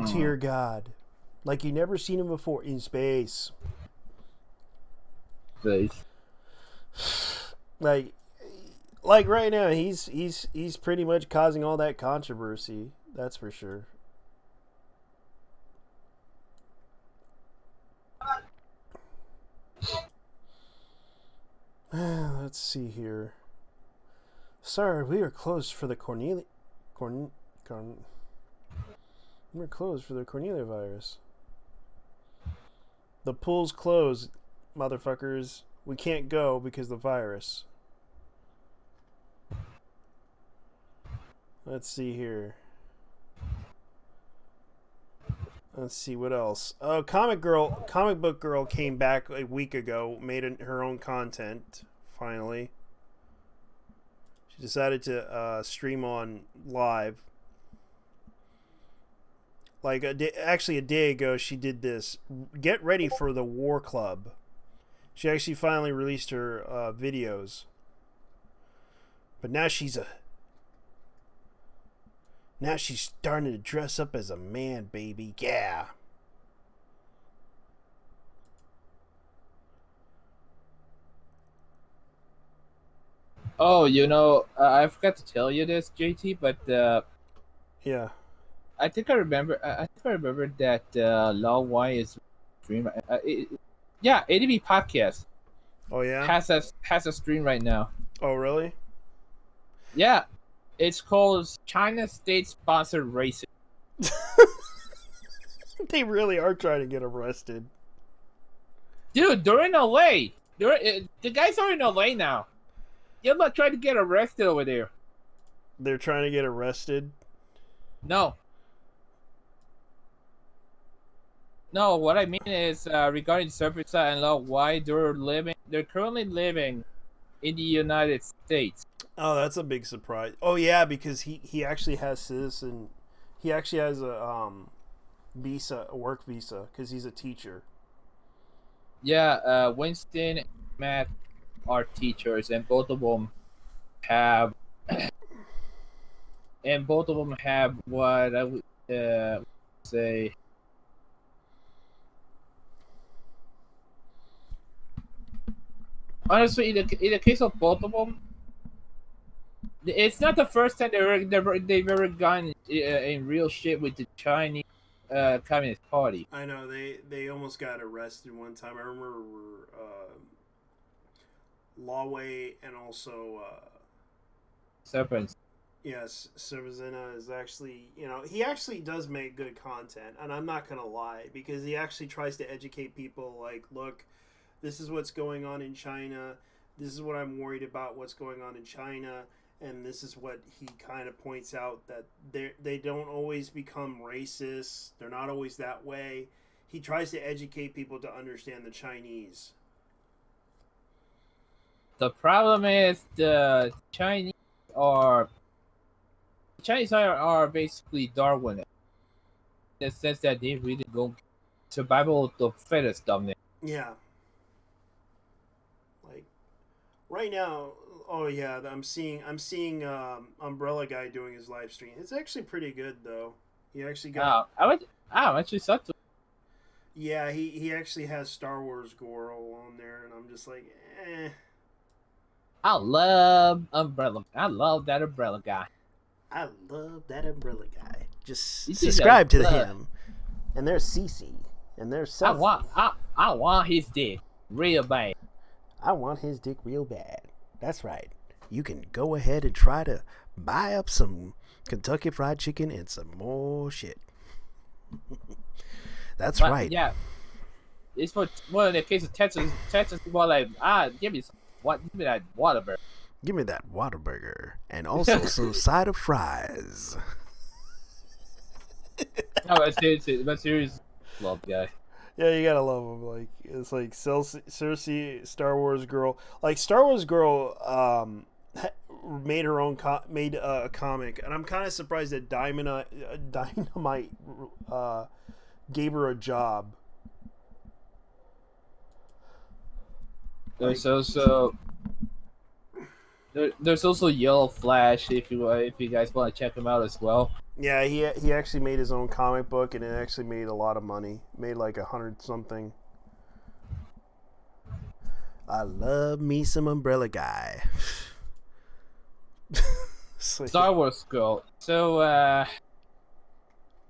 tier God, like you never seen him before in space. Like right now, he's pretty much causing all that controversy. That's for sure. Let's see here. Sir, we are closed for the we're closed for the Cornelia virus. The pool's closed, motherfuckers. We can't go because of the virus. Let's see here. Let's see what else. Oh, Comic Book Girl came back a week ago, made her own content finally. She decided to stream on live. Like a day ago, she did this. Get ready for the War Club. She actually finally released her videos. But now she's starting to dress up as a man, baby. Yeah. Oh, I forgot to tell you this, JT, but yeah. I think I remember that Law Y is stream. ADB Podcast. Oh yeah. Has a stream right now. Oh really? Yeah, it's called China State Sponsored Racing. They really are trying to get arrested. Dude, they're in LA. The guys are in LA now. You're not trying to get arrested over there. They're trying to get arrested? No, what I mean is regarding Surfside and Law Y, they're currently living in the United States. Oh, that's a big surprise. Oh yeah, because he actually has he actually has a work visa because he's a teacher. Yeah, Winston and Matt are teachers, and both of them have what I would say. Honestly, in the case of both of them, it's not the first time they've ever gone in real shit with the Chinese Communist Party. I know they almost got arrested one time. I remember Lawway and also Serpents. Yes, Servazina is actually, he actually does make good content, and I'm not gonna lie, because he actually tries to educate people. Like, look, this is what's going on in China. This is what I'm worried about. What's going on in China. And this is what he kind of points out, that they don't always become racist. They're not always that way. He tries to educate people to understand the Chinese. The problem is the Chinese are basically Darwinists, in the sense that they really go survival of the fittest stuff. Yeah. Like right now. Oh yeah, I'm seeing Umbrella Guy doing his live stream. It's actually pretty good though. He actually got. I actually saw it. Yeah, he actually has Star Wars Goro on there, and I'm just like, eh. I love Umbrella. I love that Umbrella Guy. I love that Umbrella Guy. Just subscribe to him. And there's Cece, and there's Selfie. I want his dick real bad. I want his dick real bad. That's right. You can go ahead and try to buy up some Kentucky Fried Chicken and some more shit. That's right. Yeah. It's for, well, in the case of Texas more like, give me that Whataburger. Give me that Whataburger. And also some side of fries. No, but seriously, love the guy. Yeah, you gotta love him. Like, it's like Cersei, Star Wars Girl. Like, Star Wars Girl made her own made a comic, and I'm kind of surprised that Dynamite gave her a job. There's also Yellow Flash if you guys want to check him out as well. Yeah, he actually made his own comic book, and it actually made a lot of money. Made like 100 something. I love me some Umbrella Guy. Star Wars Girl. So,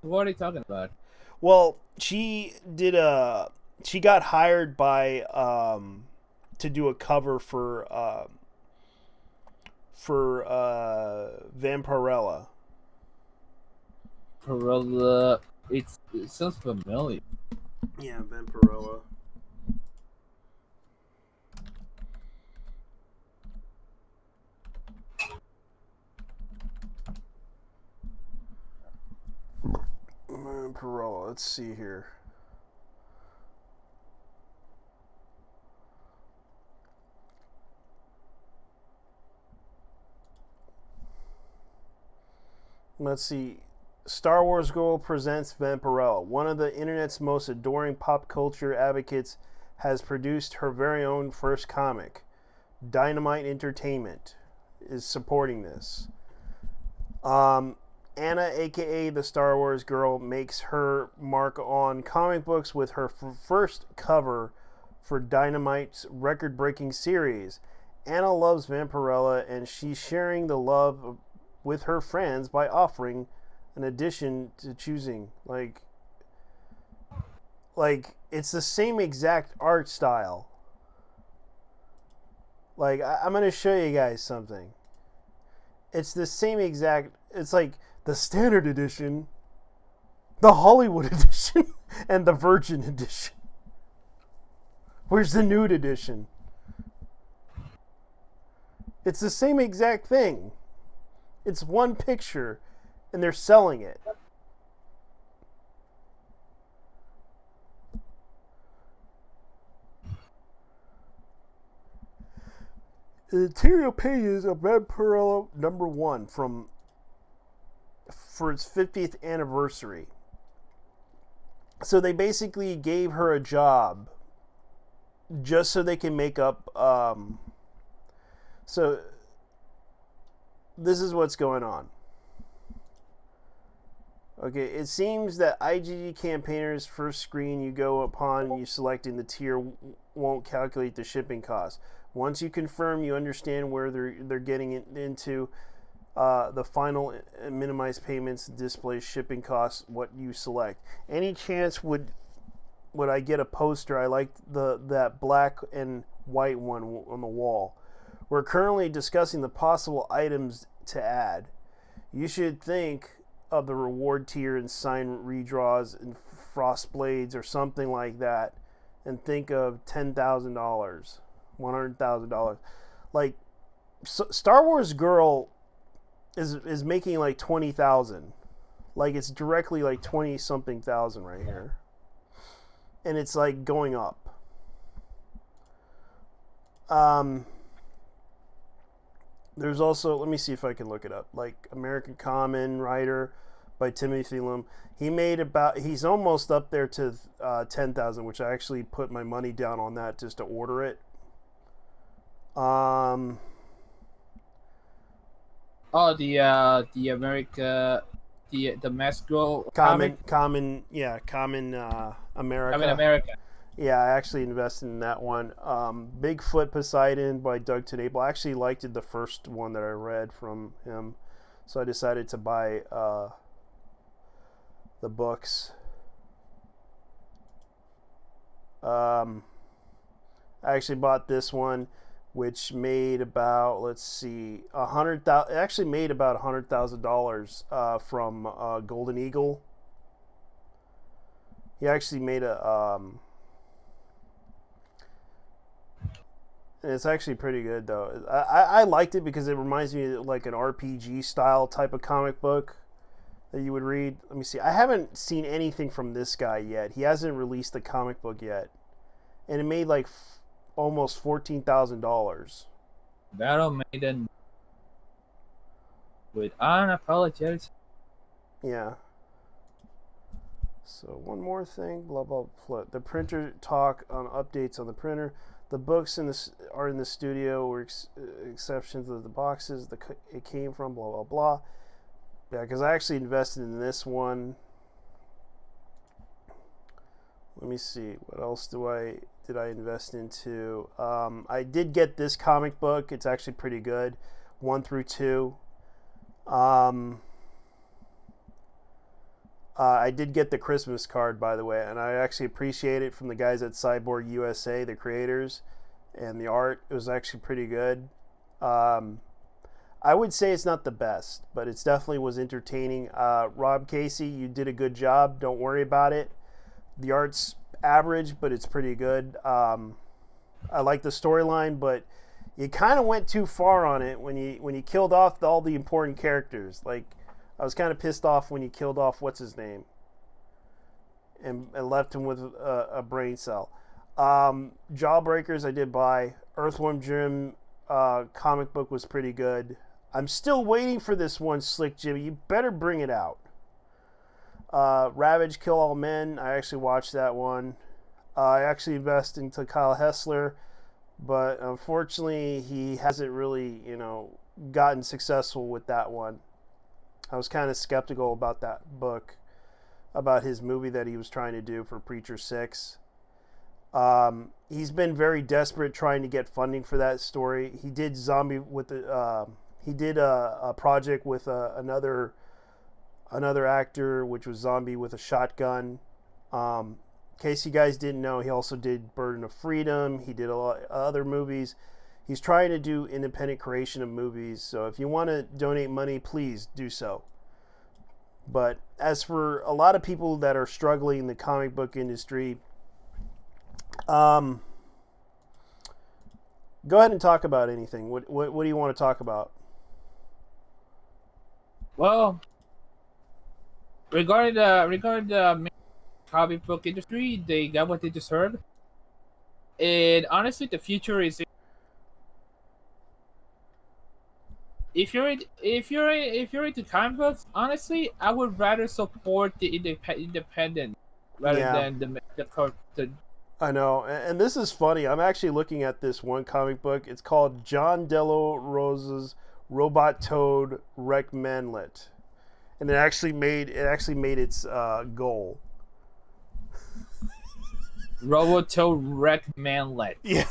what are you talking about? Well, she got hired by to do a cover for Vampirella. Perella, it sounds familiar. Yeah, Vampirella. Vampirella. Let's see here. Let's see. Star Wars Girl presents Vampirella. One of the internet's most adoring pop culture advocates has produced her very own first comic. Dynamite Entertainment is supporting this. Anna, aka the Star Wars Girl, makes her mark on comic books with her first cover for Dynamite's record-breaking series. Anna loves Vampirella, and she's sharing the love with her friends by offering an addition to choosing. Like it's the same exact art style. Like, I'm going to show you guys something. It's the same exact... It's like the standard edition, the Hollywood edition, and the Virgin edition. Where's the nude edition? It's the same exact thing. It's one picture, and they're selling it. The interior pages of Vampirella #1 for its 50th anniversary. So they basically gave her a job just so they can make up. So this is what's going on. Okay, it seems that IGG campaigners' first screen you go upon you selecting the tier won't calculate the shipping cost. Once you confirm you understand where they're getting into the final minimized payments displays shipping costs what you select. Any chance would I get a poster? I like that black and white one on the wall. We're currently discussing the possible items to add. You should think of the reward tier and sign redraws and frost blades or something like that, and think of $10,000, $100,000. Like, Star Wars Girl is making like 20,000. Like, it's directly like 20 something thousand right here, and it's like going up. There's also, let me see if I can look it up, like American Common Writer by Timothy Lim. He's almost up there to 10,000, which I actually put my money down on that just to order it. The America, the Masco Common America. America. Yeah, I actually invested in that one. Bigfoot Poseidon by Doug Tenable. I actually liked it, the first one that I read from him, so I decided to buy the books. I actually bought this one, which made about, let's see, $100,000. It actually made about $100,000 from Golden Eagle. He actually made a it's actually pretty good, though. I liked it because it reminds me of like an RPG style type of comic book that you would read. Let me see. I haven't seen anything from this guy yet. He hasn't released the comic book yet, and it made like almost $14,000. Battle Maiden with unapologetic. Yeah. So one more thing. Blah blah blah. The printer talk on updates on the printer. The books are in the studio, with exceptions of the boxes it came from. Blah blah blah. Yeah, because I actually invested in this one. Let me see. What else did I invest into? I did get this comic book. It's actually pretty good, 1 through 2. I did get the Christmas card, by the way, and I actually appreciate it from the guys at Cyborg USA, the creators, and the art. It was actually pretty good. I would say it's not the best, but it definitely was entertaining. Rob Casey, you did a good job. Don't worry about it. The art's average, but it's pretty good. I like the storyline, but you kind of went too far on it when you killed off all the important characters. Like, I was kind of pissed off when you killed off what's his name. and left him with a brain cell. Jawbreakers I did buy. Earthworm Jim comic book was pretty good. I'm still waiting for this one, Slick Jimmy. You better bring it out. Ravage Kill All Men. I actually watched that one. I actually invested into Kyle Hessler, but unfortunately he hasn't really, gotten successful with that one. I was kind of skeptical about that book, about his movie that he was trying to do for Preacher 6. He's been very desperate trying to get funding for that story. He did Zombie with the he did a project with another actor, which was Zombie with a Shotgun. In case you guys didn't know, he also did Burden of Freedom. He did a lot of other movies. He's trying to do independent creation of movies. So if you want to donate money, please do so. But as for a lot of people that are struggling in the comic book industry, go ahead and talk about anything. What do you want to talk about? Well, regarding the comic book industry, they got what they deserve. And honestly, the future is. If you're into comic books, honestly, I would rather support the independent rather than the. I know, and this is funny. I'm actually looking at this one comic book. It's called John Delo Rosa's Robot Toad Wreck Manlet, and it actually made its goal. Robotoad Wreck Manlet. Yeah.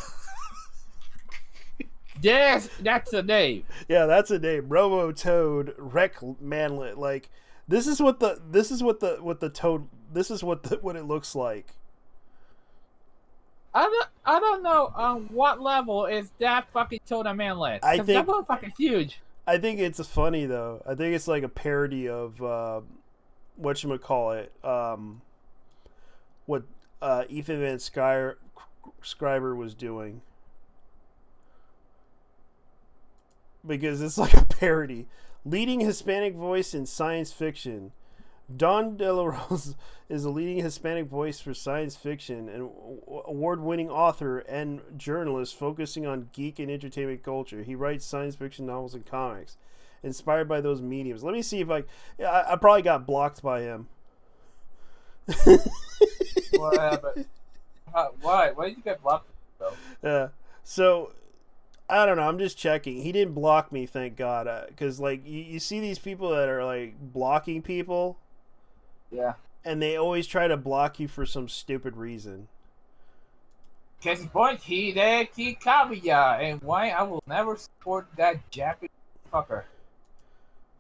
Yes, that's a name. Yeah, that's a name. Robotoad Wreck Manlet. Like this is what it looks like. I don't know on what level is that fucking Toad a manlet. I think that motherfucker's huge. I think it's funny though. I think it's like a parody of whatchamacallit, what Ethan Van Sciver was doing. Because it's like a parody. Leading Hispanic voice in science fiction. Don De La Rose is a leading Hispanic voice for science fiction and award-winning author and journalist focusing on geek and entertainment culture. He writes science fiction novels and comics inspired by those mediums. Let me see if I probably got blocked by him. What happened? Why? Why did you get blocked, though? Yeah. So I don't know. I'm just checking. He didn't block me, thank God. Because, like, you see these people that are, like, blocking people. Yeah. And they always try to block you for some stupid reason. Case in point, Hideki Kamiya, and why I will never support that Japanese fucker.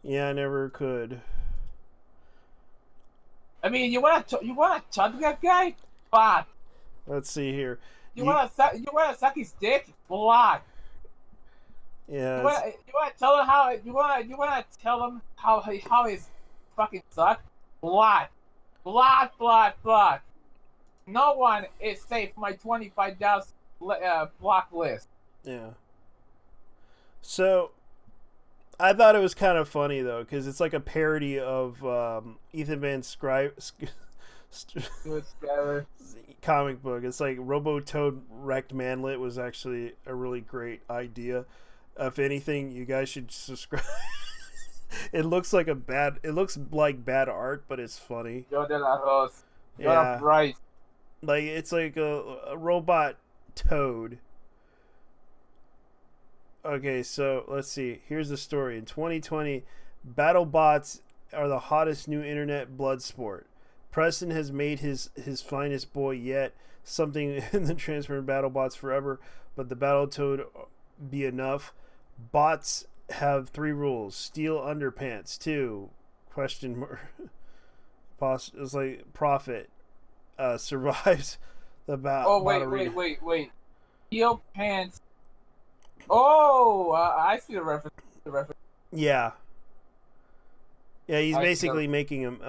Yeah, I never could. I mean, you wanna talk to that guy? Block. Let's see here. You wanna suck his dick? Block. Yeah. You wanna tell him how his fucking suck? Block. No one is safe from my 25,000 block list. Yeah. So I thought it was kind of funny though, because it's like a parody of Ethan Van Sciver comic book. It's like Robotoad Wrecked Manlet was actually a really great idea. If anything, you guys should subscribe. It looks like bad art, but it's funny. Yo de la Rose. Yeah. Right. Like it's like a robot toad. Okay, so let's see. Here's the story. In 2020, BattleBots are the hottest new internet blood sport. Preston has made his finest boy yet, something in the transfer BattleBots forever, but the Battletoad be enough. Bots have 3 rules: steal underpants, 2 question mark. It's like profit survives the battle. Oh wait! Steal pants. Oh, I see the reference. Yeah. He's basically making him.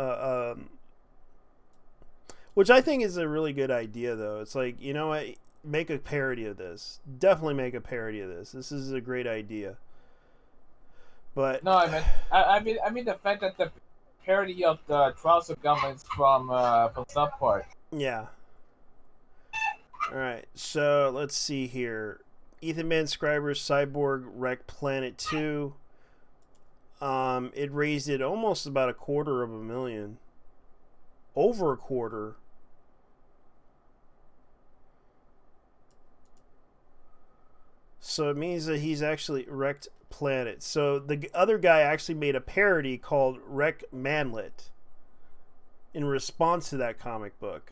Which I think is a really good idea, though. It's like, you know what? Make a parody of this. Definitely make a parody of this. This is a great idea. But no, I mean the fact that parody of the Trials of Governments from South Park. Yeah. All right, so let's see here. Ethan Van Sciver's Cyborg Wreck Planet 2. It raised it almost about $250,000. Over a quarter. So it means that he's actually wrecked planet. So the other guy actually made a parody called Wreck Manlet in response to that comic book.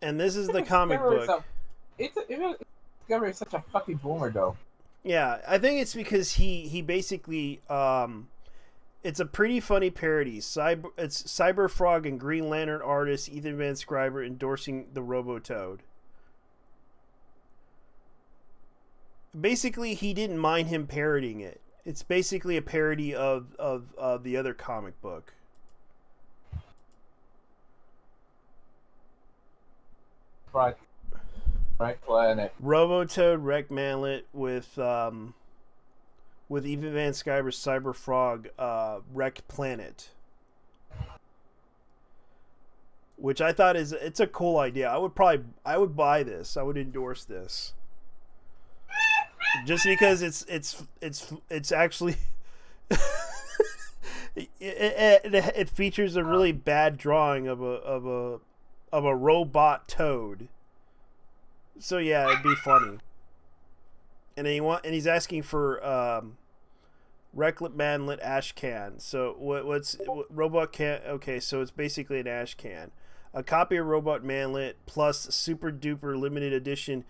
And this is the comic book. Discovery is such a fucking boomer, though. Yeah, I think it's because he basically it's a pretty funny parody. It's Cyberfrog and Green Lantern artist Ethan Van Sciver endorsing the Robotoad. Basically, he didn't mind him parodying it. It's basically a parody of the other comic book. Right planet. Robotoad, Wreck Manlet with Ethan Van Sciver's Cyberfrog, Wreck Planet, which I thought it's a cool idea. I would buy this. I would endorse this, just because it's actually it features a really bad drawing of a robot toad. So yeah, it'd be funny. And he's asking for Wrecklet Manlet Ash Can. So what's Robot Can? Okay, so it's basically an Ash Can. A copy of Robot Manlet plus Super Duper limited edition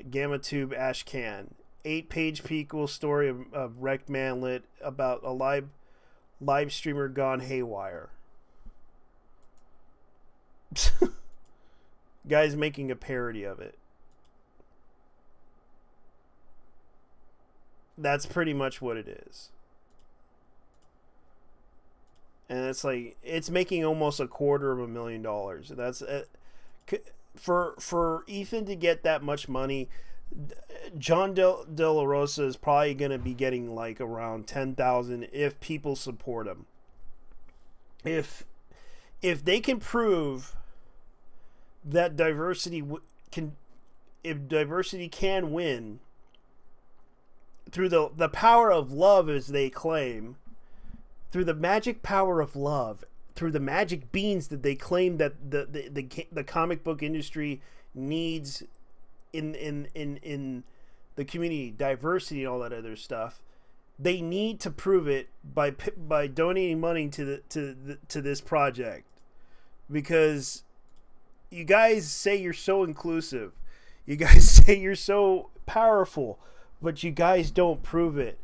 Gamma Tube Ash Can. 8-page prequel story of Wrecked Manlet about a live streamer gone haywire. Guy's making a parody of it. That's pretty much what it is. And it's like, it's making almost $250,000. That's for Ethan to get that much money. John De La Rosa is probably going to be getting like around 10,000 if people support him. If they can prove that diversity can win through the power of love, as they claim, through the magic power of love, through the magic beans that they claim that the comic book industry needs in the community, diversity and all that other stuff, they need to prove it by donating money to this project, because you guys say you're so inclusive, you guys say you're so powerful, but you guys don't prove it.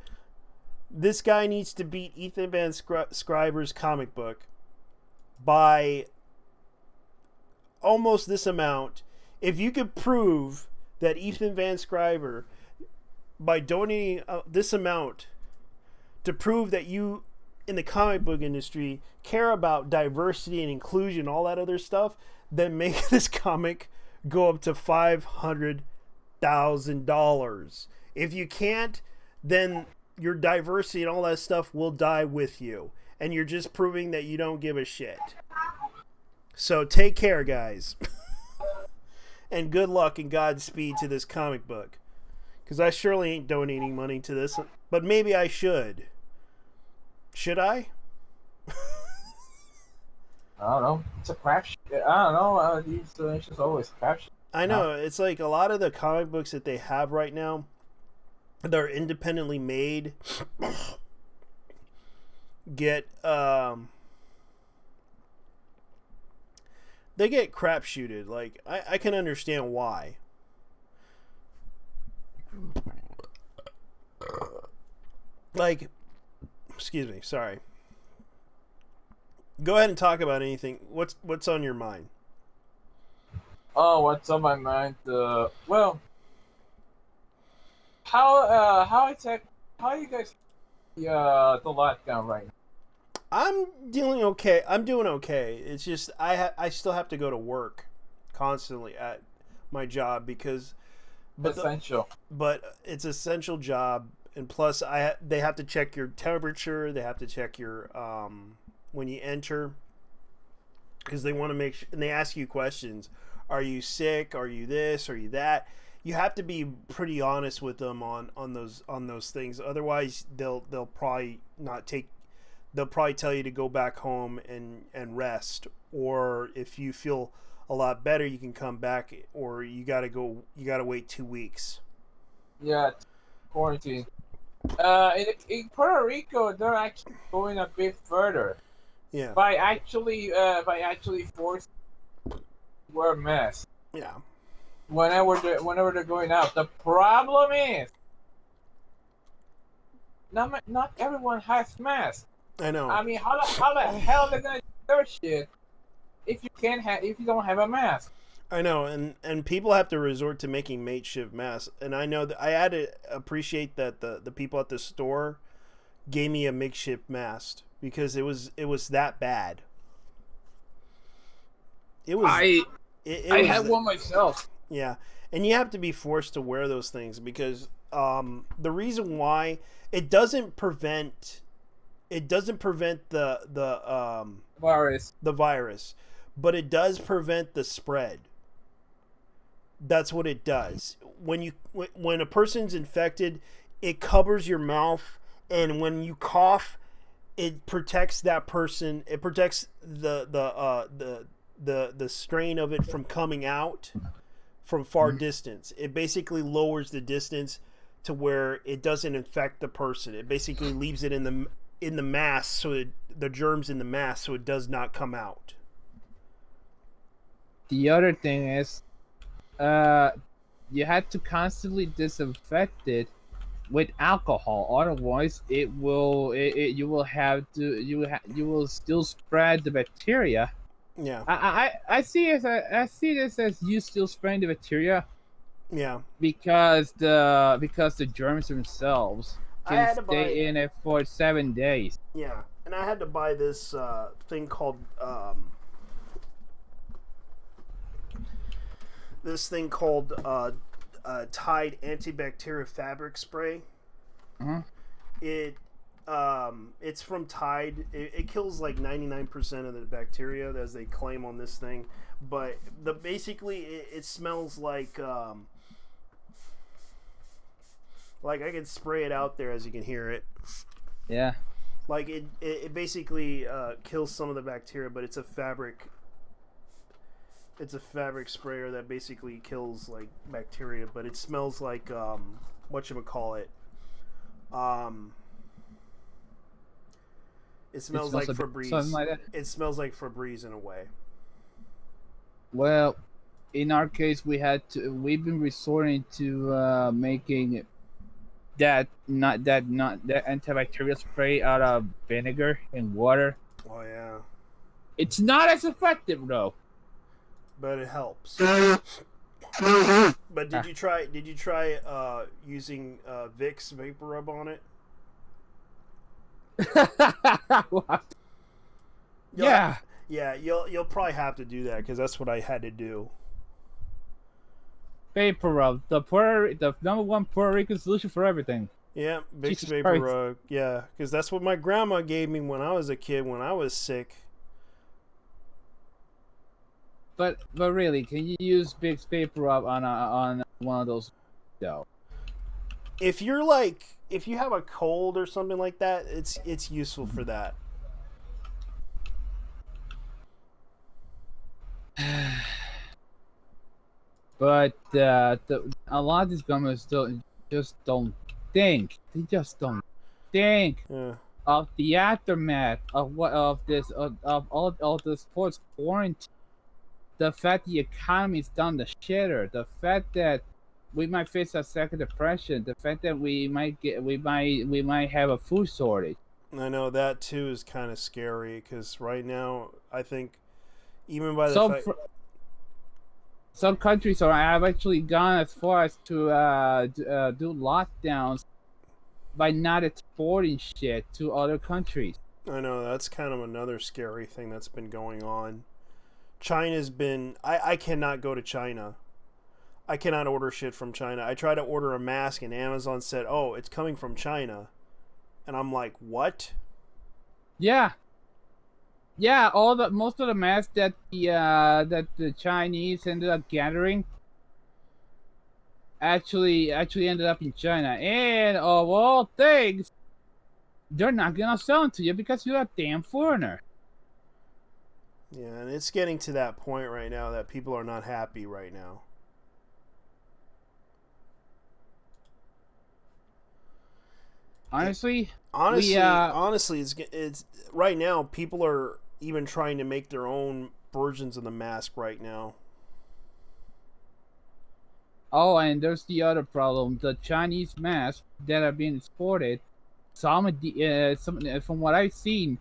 This guy needs to beat Ethan Van Sciver's comic book by almost this amount. If you could prove that Ethan Van Sciver, by donating this amount to prove that you in the comic book industry care about diversity and inclusion, all that other stuff, then make this comic go up to $500,000. If you can't, then your diversity and all that stuff will die with you. And you're just proving that you don't give a shit. So take care, guys. And good luck and Godspeed to this comic book. Because I surely ain't donating money to this. But maybe I should. Should I? I don't know. It's a crapshoot. I don't know. These donations always crapshoot. I know. It's like a lot of the comic books that they have right now, they're independently made, they get crapshooted. Like, I can understand why. Like, excuse me, sorry. Go ahead and talk about anything. What's on your mind? Oh, what's on my mind? Well, how are you guys the lockdown right now? I'm doing okay. It's just I still have to go to work constantly at my job because essential. But it's an essential job, And plus, they have to check your temperature. They have to check your when you enter, because they want to make sure, and they ask you questions. Are you sick? Are you this? Are you that? You have to be pretty honest with them on those things. Otherwise, they'll probably not take. They'll probably tell you to go back home and rest. Or if you feel a lot better, you can come back. Or you gotta wait 2 weeks. Yeah, quarantine. In Puerto Rico, they're actually going a bit further. Yeah. By actually forcing to wear masks. Yeah. Whenever they're going out. The problem is, not everyone has masks. I know. I mean, how the hell are they gonna do their shit if you don't have a mask? I know, and people have to resort to making makeshift masks. And I know that I had to appreciate that the people at the store gave me a makeshift mask because it was that bad. It was. I had one myself. Yeah, and you have to be forced to wear those things because the reason why it doesn't prevent the virus, but it does prevent the spread. That's what it does. When a person's infected, it covers your mouth, and when you cough, it protects that person. It protects the strain of it from coming out from far distance. It basically lowers the distance to where it doesn't infect the person. It basically leaves it in the mask, so the germs in the mask, so it does not come out. The other thing is, you had to constantly disinfect it with alcohol. Otherwise, you will still spread the bacteria. Yeah. I see this as you still spreading the bacteria. Yeah. Because the germs themselves can stay in it for 7 days. Yeah, and I had to buy this thing called Tide antibacterial fabric spray. Uh-huh. It's from Tide. It kills like 99% of the bacteria as they claim on this thing, but basically it smells like I can spray it out there as you can hear it. Yeah. Like it basically kills some of the bacteria, but it's a fabric sprayer that basically kills like bacteria, but it smells like whatchamacallit. It smells like Febreze. Something like that. It smells like Febreze in a way. Well, in our case, we've been resorting to making that antibacterial spray out of vinegar and water. Oh yeah. It's not as effective though. But it helps. But did you try using Vicks Vapor Rub on it? Yeah. Yeah, you'll probably have to do that because that's what I had to do. Vapor Rub, the number one Puerto Rican solution for everything. Yeah, Vicks Vapor Rub. Yeah, because that's what my grandma gave me when I was a kid when I was sick. But really, can you use Vicks Vapor Rub on one of those? No. If you have a cold or something like that, it's useful for that. But a lot of these governments just don't think. They just don't think of the aftermath of all this post-quarantine. The fact the economy's down the shitter. The fact that we might face a second depression. The fact that we might have a food shortage. I know that too is kind of scary because right now I think even by the some countries have actually gone as far as to do lockdowns by not exporting shit to other countries. I know that's kind of another scary thing that's been going on. China's been I cannot go to China. I cannot order shit from China. I tried to order a mask and Amazon said, "Oh, it's coming from China," and I'm like, "What?" Yeah. Most of the masks that the Chinese ended up gathering actually ended up in China, and of all things, they're not gonna sell them to you because you're a damn foreigner. Yeah, and it's getting to that point right now that people are not happy right now. Honestly, it's right now. People are even trying to make their own versions of the mask right now. Oh, and there's the other problem: the Chinese masks that are being exported. Some from what I've seen,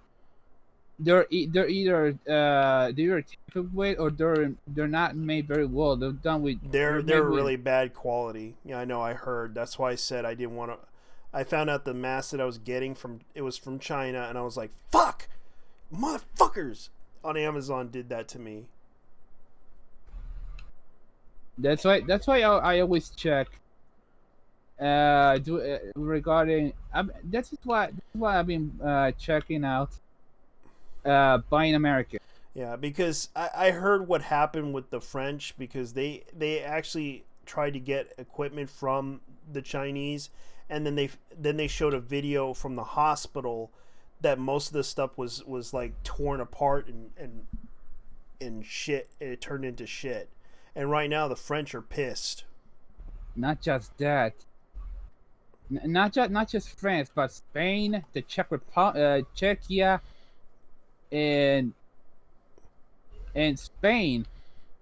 they're either tampered with or they're not made very well. They're done with. They're really bad quality. Yeah, I know. I heard. That's why I said I didn't want to. I found out the mask that I was getting from China, and I was like, "Fuck, motherfuckers!" On Amazon did that to me. That's why I always check. Regarding that's why I've been checking out buying American. Yeah, because I heard what happened with the French because they actually tried to get equipment from the Chinese, and then they showed a video from the hospital that most of the stuff was like torn apart and shit. It turned into shit, and right now the French are pissed. Not just that. Not just France, but Spain, the Czech Republic, Czechia, and Spain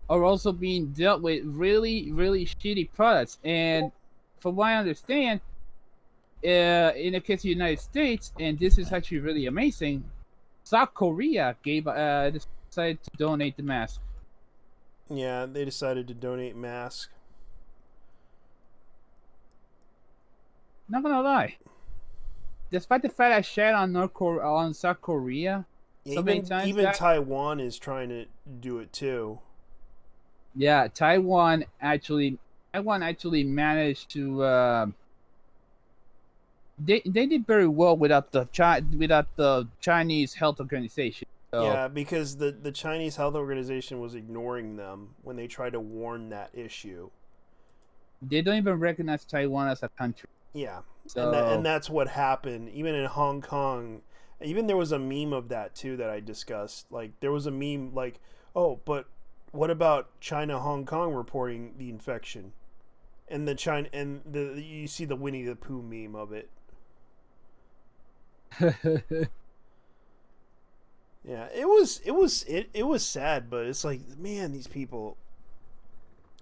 are also being dealt with really, really shitty products. And from what I understand, in the case of the United States, and this is actually really amazing, South Korea decided to donate the mask. Yeah, they decided to donate masks. Not gonna lie, despite the fact I shat on South Korea so many times, even Taiwan is trying to do it too. Yeah, Taiwan actually managed to. They did very well without the Chinese health organization. So. Yeah, because the Chinese health organization was ignoring them when they tried to warn that issue. They don't even recognize Taiwan as a country. Yeah, so... and that's what happened. Even in Hong Kong, even there was a meme of that too that I discussed. Like there was a meme like, "Oh, but what about China, Hong Kong reporting the infection?" And you see the Winnie the Pooh meme of it. Yeah, it was sad, but it's like, man, these people.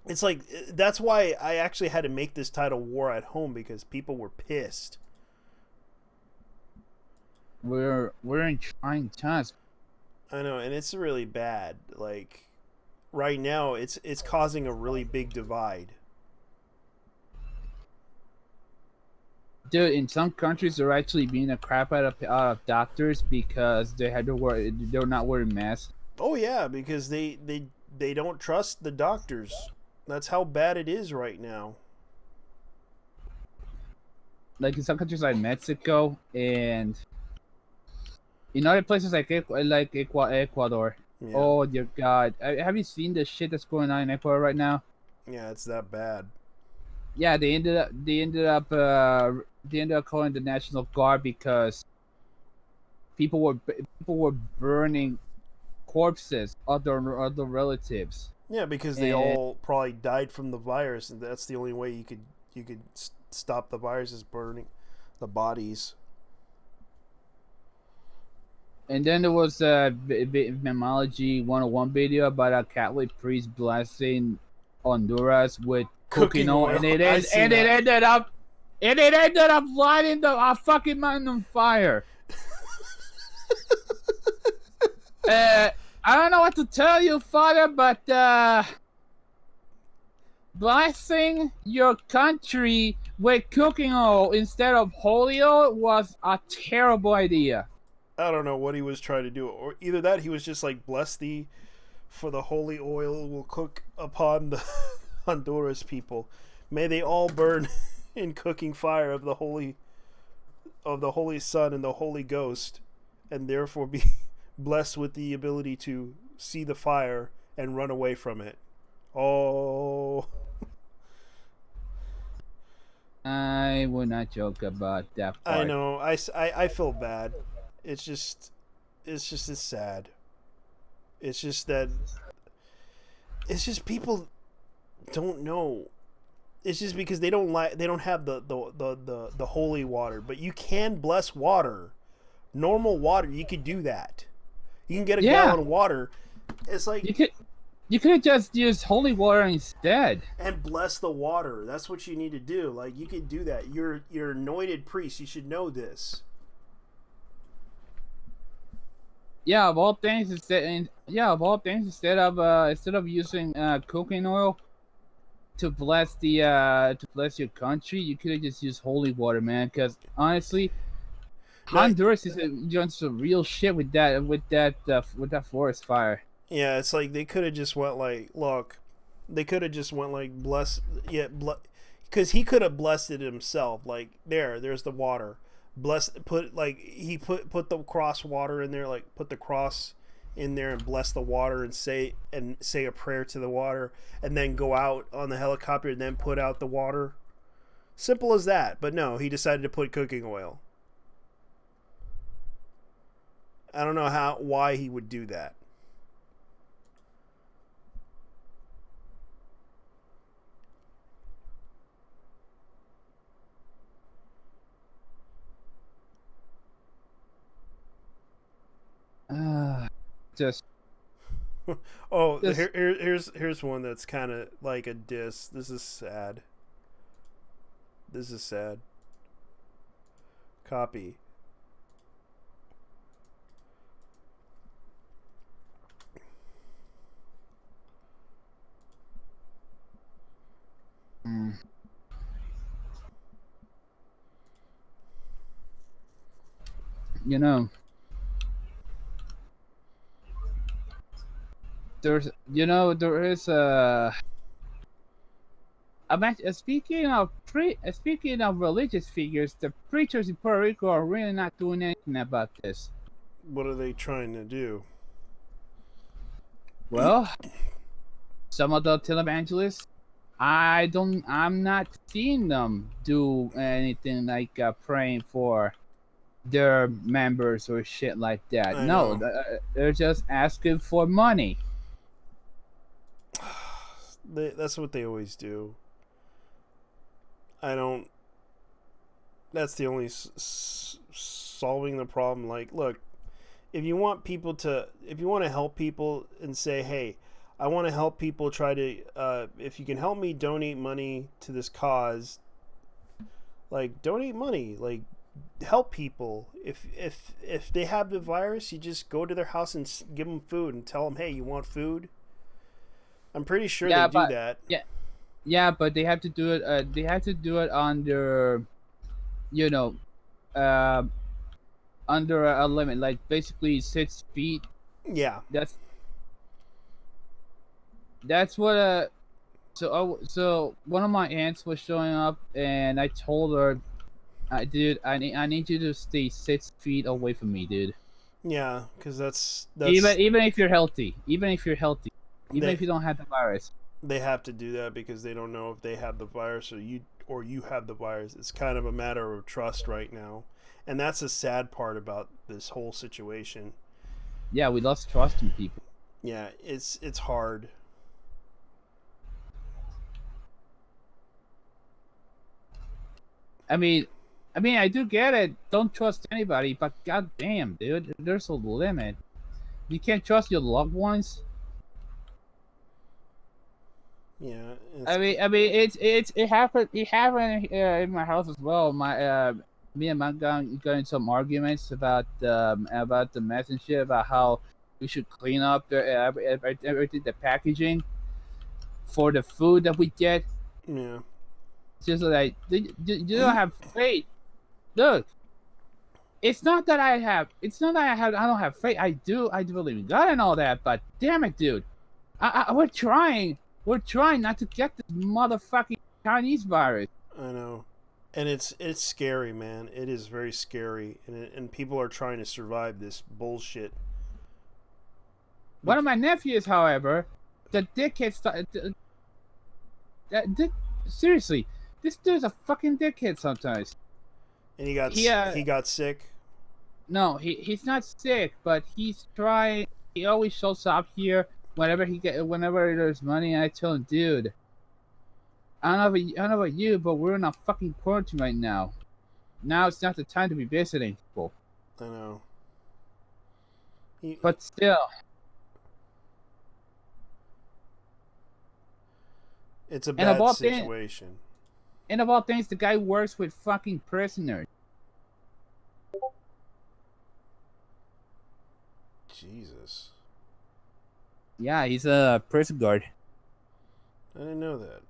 It's like that's why I actually had to make this title "War at Home" because people were pissed. We're in trying times. I know, and it's really bad. Like right now, it's causing a really big divide. Dude, in some countries, they're actually beating the crap out of doctors because they're not wearing masks. Oh yeah, because they don't trust the doctors. That's how bad it is right now. Like in some countries like Mexico and in other places like Ecuador. Yeah. Oh dear God! Have you seen the shit that's going on in Ecuador right now? Yeah, it's that bad. Yeah, they ended up calling the National Guard because people were burning corpses of their relatives. Yeah, because they all probably died from the virus, and that's the only way you could stop the virus is burning the bodies. And then there was a Memology 101 video about a Catholic priest blessing Honduras with cooking oil, and it ended up lighting the fucking mountain on fire. I don't know what to tell you, Father, but blessing your country with cooking oil instead of holy oil was a terrible idea. I don't know what he was trying to do, or either that he was just like, bless thee, for the holy oil will cook upon the Honduras people. May they all burn in cooking fire of the Holy Son and the Holy Ghost, and therefore be blessed with the ability to see the fire and run away from it. Oh. I will not joke about that part. I know. I feel bad. It's just it's sad. It's just that it's just people don't know. It's just because they don't have the holy water, but you can bless water. Normal water, you could do that. You can get a gallon of water. It's like you could have just used holy water instead and bless the water. That's what you need to do. Like, you can do that. You're anointed priest. You should know this. Of all things, instead of using cooking oil to bless your country, you could have just used holy water, man. Because honestly, Honduras is doing some real shit with that forest fire. Yeah, it's like they could have just went like, look, they could have just went like bless, because he could have blessed it himself. Like there's the water. Put the cross water in there, like put the cross in there and bless the water and say a prayer to the water, and then go out on the helicopter and then put out the water. Simple as that. But no, he decided to put cooking oil. I don't know why he would do that. Just here's one that's kind of like a diss. This is sad. Copy. You know, there is speaking of religious figures, the preachers in Puerto Rico are really not doing anything about this. What are they trying to do? Well, some of the televangelists, I'm not seeing them do anything like praying for their members or shit like that. No, they're just asking for money. That's what they always do. That's the only solving the problem. Like, look, if you want to help people and say, hey, I want to help people, try to, if you can help me donate money to this cause, like, donate money, like, help people. If they have the virus, you just go to their house and give them food and tell them, hey, you want food? I'm pretty sure they do that. Yeah, but they have to do it. They have to do it under, under a limit, like basically 6 feet. Yeah. That's what. So one of my aunts was showing up, and I told her, dude, I need you to stay 6 feet away from me, dude. Yeah, because that's even if you're healthy, even if you don't have the virus. They have to do that because they don't know if they have the virus or you have the virus. It's kind of a matter of trust right now, and that's the sad part about this whole situation. Yeah, we lost trust in people. Yeah, it's hard. I mean, I do get it. Don't trust anybody, but goddamn, dude, there's a limit. You can't trust your loved ones. Yeah. It happened. It happened in my house as well. Me and my got into some arguments about the mess and shit, about how we should clean up everything, the packaging for the food that we get. Yeah. Just like you don't have faith. Look, it's not that I don't have faith. I do believe in God and all that. But damn it, dude, we're trying. We're trying not to get this motherfucking Chinese virus. I know. And it's scary, man. It is very scary, and people are trying to survive this bullshit. One of my nephews, however, the dickhead started. Seriously, this dude's a fucking dickhead sometimes. And he got sick. No, he's not sick, but he's trying. He always shows up here whenever there's money, and I tell him, dude, I don't know about you, but we're in a fucking quarantine right now. Now it's not the time to be visiting people. I know. But still. It's a bad situation. And of all things, the guy works with fucking prisoners. Jesus. Yeah, he's a prison guard. I didn't know that.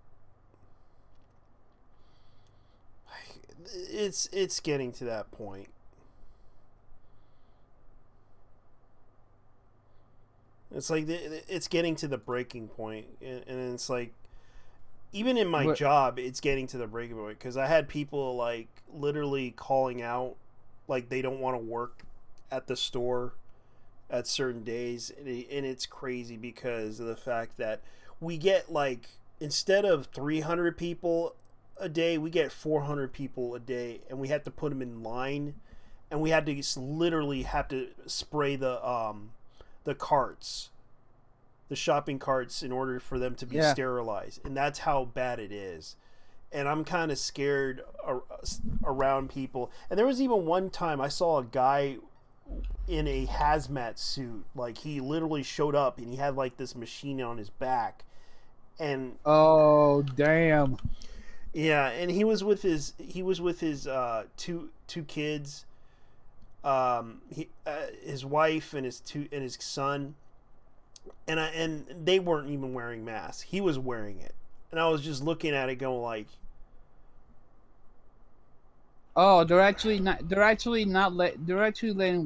It's getting to that point. It's like it's getting to the breaking point, and it's like, even in my job, it's getting to the breaking point, because I had people like literally calling out, like they don't want to work at the store at certain days, and it's crazy because of the fact that we get, like, instead of 300 people a day, we get 400 people a day, and we have to put them in line, and we had to literally have to spray the carts, the shopping carts, in order for them to be sterilized, and that's how bad it is. And I'm kind of scared around people. And there was even one time I saw a guy in a hazmat suit, like he literally showed up and he had like this machine on his back, and oh damn, yeah, and he was with his two kids, his wife and his son, and they weren't even wearing masks. He was wearing it, and I was just looking at it going like, oh, they're actually letting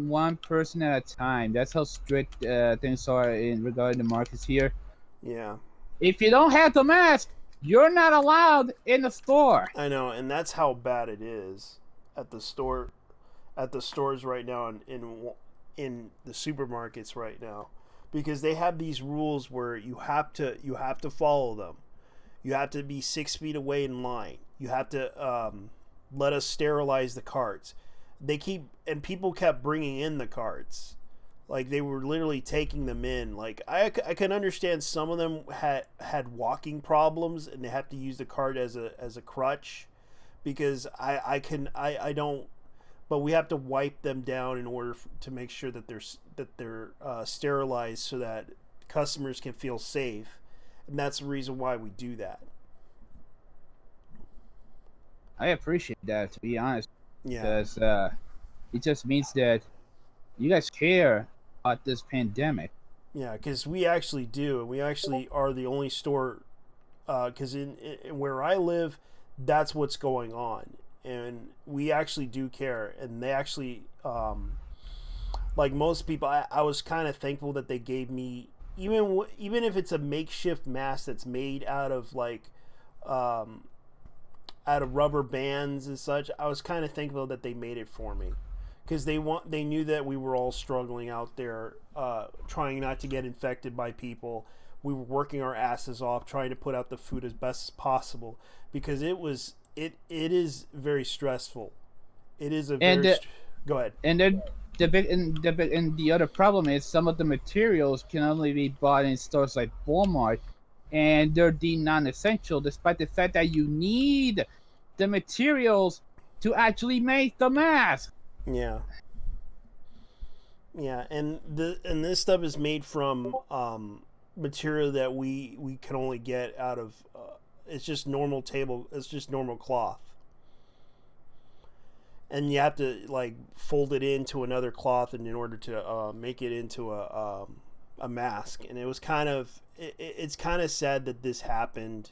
one person at a time. That's how strict things are in regarding the markets here. Yeah. If you don't have the mask, you're not allowed in the store. I know, and that's how bad it is at the stores right now, in the supermarkets right now, because they have these rules where you have to follow them. You have to be 6 feet away in line. You have to let us sterilize the carts. People kept bringing in the carts. Like, they were literally taking them in. Like, I can understand some of them had walking problems and they have to use the cart as a crutch, because I don't, but we have to wipe them down in order to make sure that they're sterilized so that customers can feel safe, and that's the reason why we do that. I appreciate that, to be honest. Yeah. Because it just means that you guys care about this pandemic. Yeah, because we actually do. We actually are the only store, because in where I live, that's what's going on. And we actually do care. And they actually, like most people, I was kind of thankful that they gave me, even if it's a makeshift mask that's made out of like, out of rubber bands and such, I was kind of thankful that they made it for me, because they knew that we were all struggling out there, trying not to get infected by people. We were working our asses off trying to put out the food as best as possible, because it is very stressful. It is a very go ahead. And then the other problem is some of the materials can only be bought in stores like Walmart, and they're deemed non-essential, despite the fact that you need the materials to actually make the mask. Yeah. Yeah, and this stuff is made from material that we can only get out of. It's just normal cloth, and you have to like fold it into another cloth in order to make it into a mask. And it was it's kind of sad that this happened,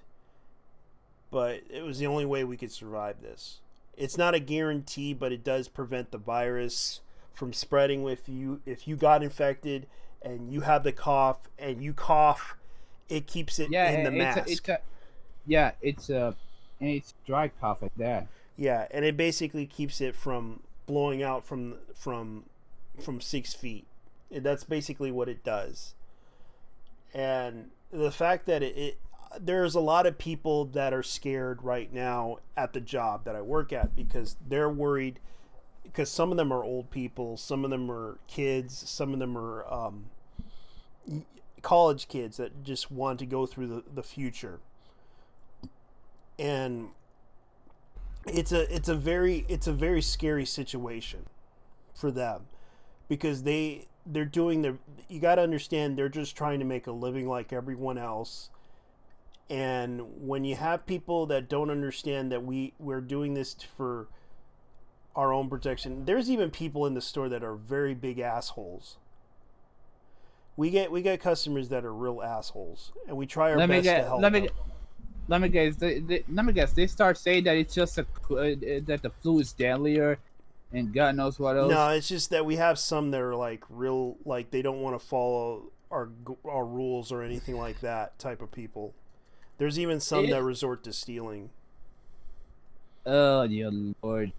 but it was the only way we could survive this. It's not a guarantee, but it does prevent the virus from spreading with you. If you got infected and you have the cough and you cough it keeps it in the mask. It's dry cough like that. Yeah, and it basically keeps it from blowing out from 6 feet. That's basically what it does. And the fact that there's a lot of people that are scared right now at the job that I work at because they're worried, because some of them are old people, some of them are kids, some of them are college kids that just want to go through the future. And it's a very scary situation for them, because they're doing you got to understand, they're just trying to make a living like everyone else. And when you have people that don't understand that we're doing this for our own protection, there's even people in the store that are very big assholes. We get customers that are real assholes, and we try our best to help them. Let me guess. They start saying that it's just that the flu is deadlier, and God knows what else. No, it's just that we have some that are like real, like they don't want to follow our rules or anything like that type of people. There's even some that resort to stealing. Oh dear Lord.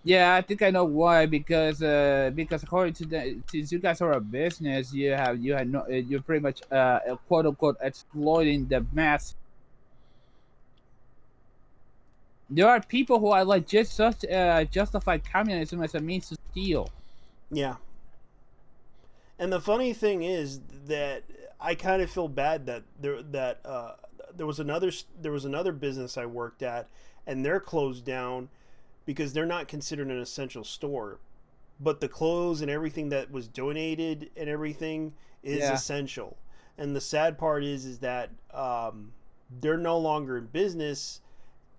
Yeah, I think I know why. Because according to since you guys are a business, you're pretty much quote unquote exploiting the mass. There are people who are like just such justify communism as a means to steal. Yeah. And the funny thing is that I kind of feel bad that there was another business I worked at, and they're closed down because they're not considered an essential store, but the clothes and everything that was donated and everything is essential. And the sad part is that they're no longer in business,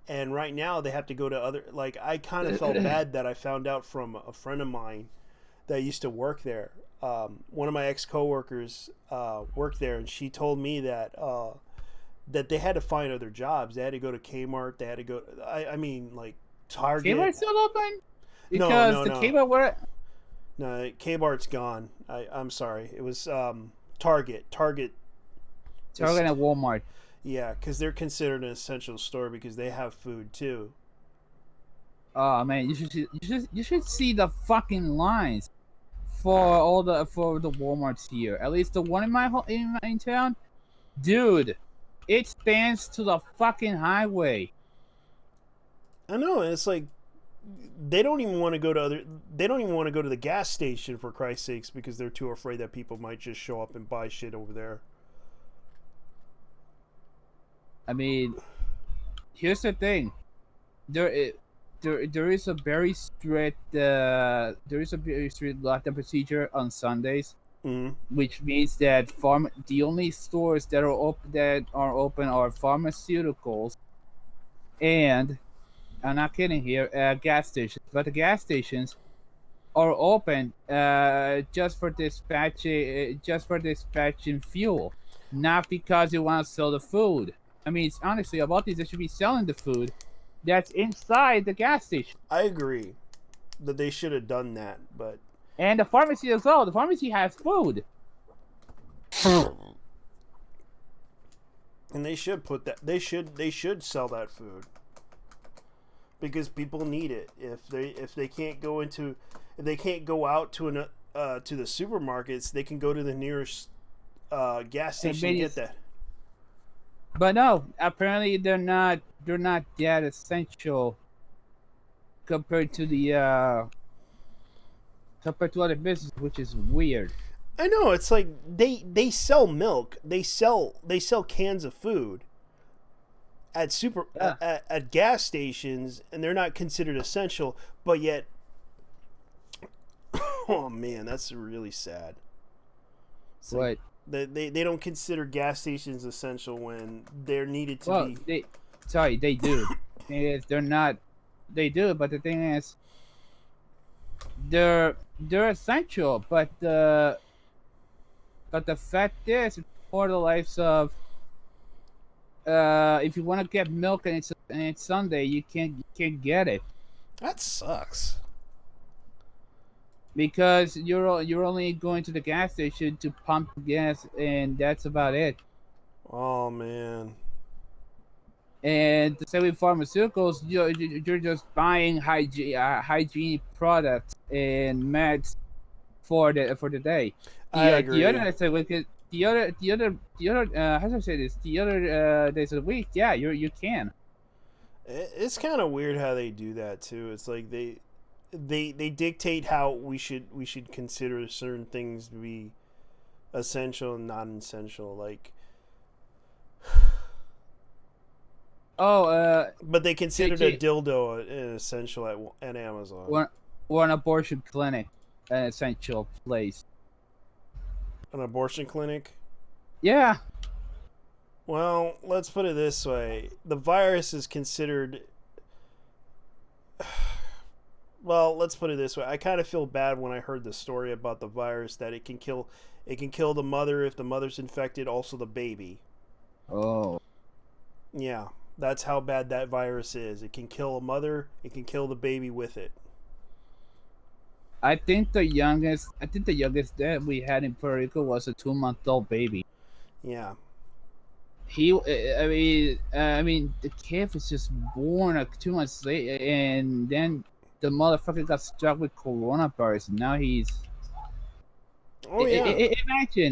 and right now they have to go to other. Like, I kind of felt bad that I found out from a friend of mine that used to work there. One of my ex-coworkers worked there, and she told me that that they had to find other jobs. They had to go to Kmart. They had to go. I mean, like Target. Kmart's still open? Because no. Kmart were. No, Kmart's gone. I'm sorry. It was Target. Target and Walmart. Yeah, because they're considered an essential store because they have food too. Oh man, you should see the fucking lines for the Walmarts here. At least the one in my town, dude. It stands to the fucking highway. I know, and it's like they don't even want to go to the gas station, for Christ's sakes, because they're too afraid that people might just show up and buy shit over there. I mean, here's the thing. There is a very strict lockdown procedure on Sundays, which means that the only stores that are open are pharmaceuticals, and I'm not kidding here, gas stations. But the gas stations are open just for dispatching fuel, not because they want to sell the food. I mean, it's honestly about these. They should be selling the food that's inside the gas station. I agree that they should have done that, but and the pharmacy as well. The pharmacy has food, and they should put that. They should sell that food because people need it. If they can't go out to the supermarkets, they can go to the nearest gas station and get that. But no, apparently they're not that essential compared to other businesses, which is weird. I know, it's like they sell milk, they sell cans of food at at gas stations, and they're not considered essential, but yet oh man, that's really sad. What? They don't consider gas stations essential when they're needed to be. They do. They're not. They do, but the thing is, they're essential. But the fact is, for the lives of, if you want to get milk and it's Sunday, you can't get it. That sucks. Because you're only going to the gas station to pump gas, and that's about it. Oh man. And the same with pharmaceuticals, you're just buying hygiene products and meds for the day. I agree. The other thing, how do I say this? The other days of the week, yeah, you can. It's kind of weird how they do that too. It's like they dictate how we should consider certain things to be essential and non-essential. Like, but they considered a dildo an essential at Amazon. Or an abortion clinic an essential place. An abortion clinic? Yeah. Well, let's put it this way: the virus is considered. Well, let's put it this way. I kind of feel bad when I heard the story about the virus that it can kill the mother if the mother's infected, also the baby. Oh. Yeah, that's how bad that virus is. It can kill a mother, it can kill the baby with it. I think the youngest that we had in Puerto Rico was a 2-month-old baby. Yeah. I mean, the kid was just born like 2 months later, and then the motherfucker got struck with coronavirus, and now he's. Oh yeah.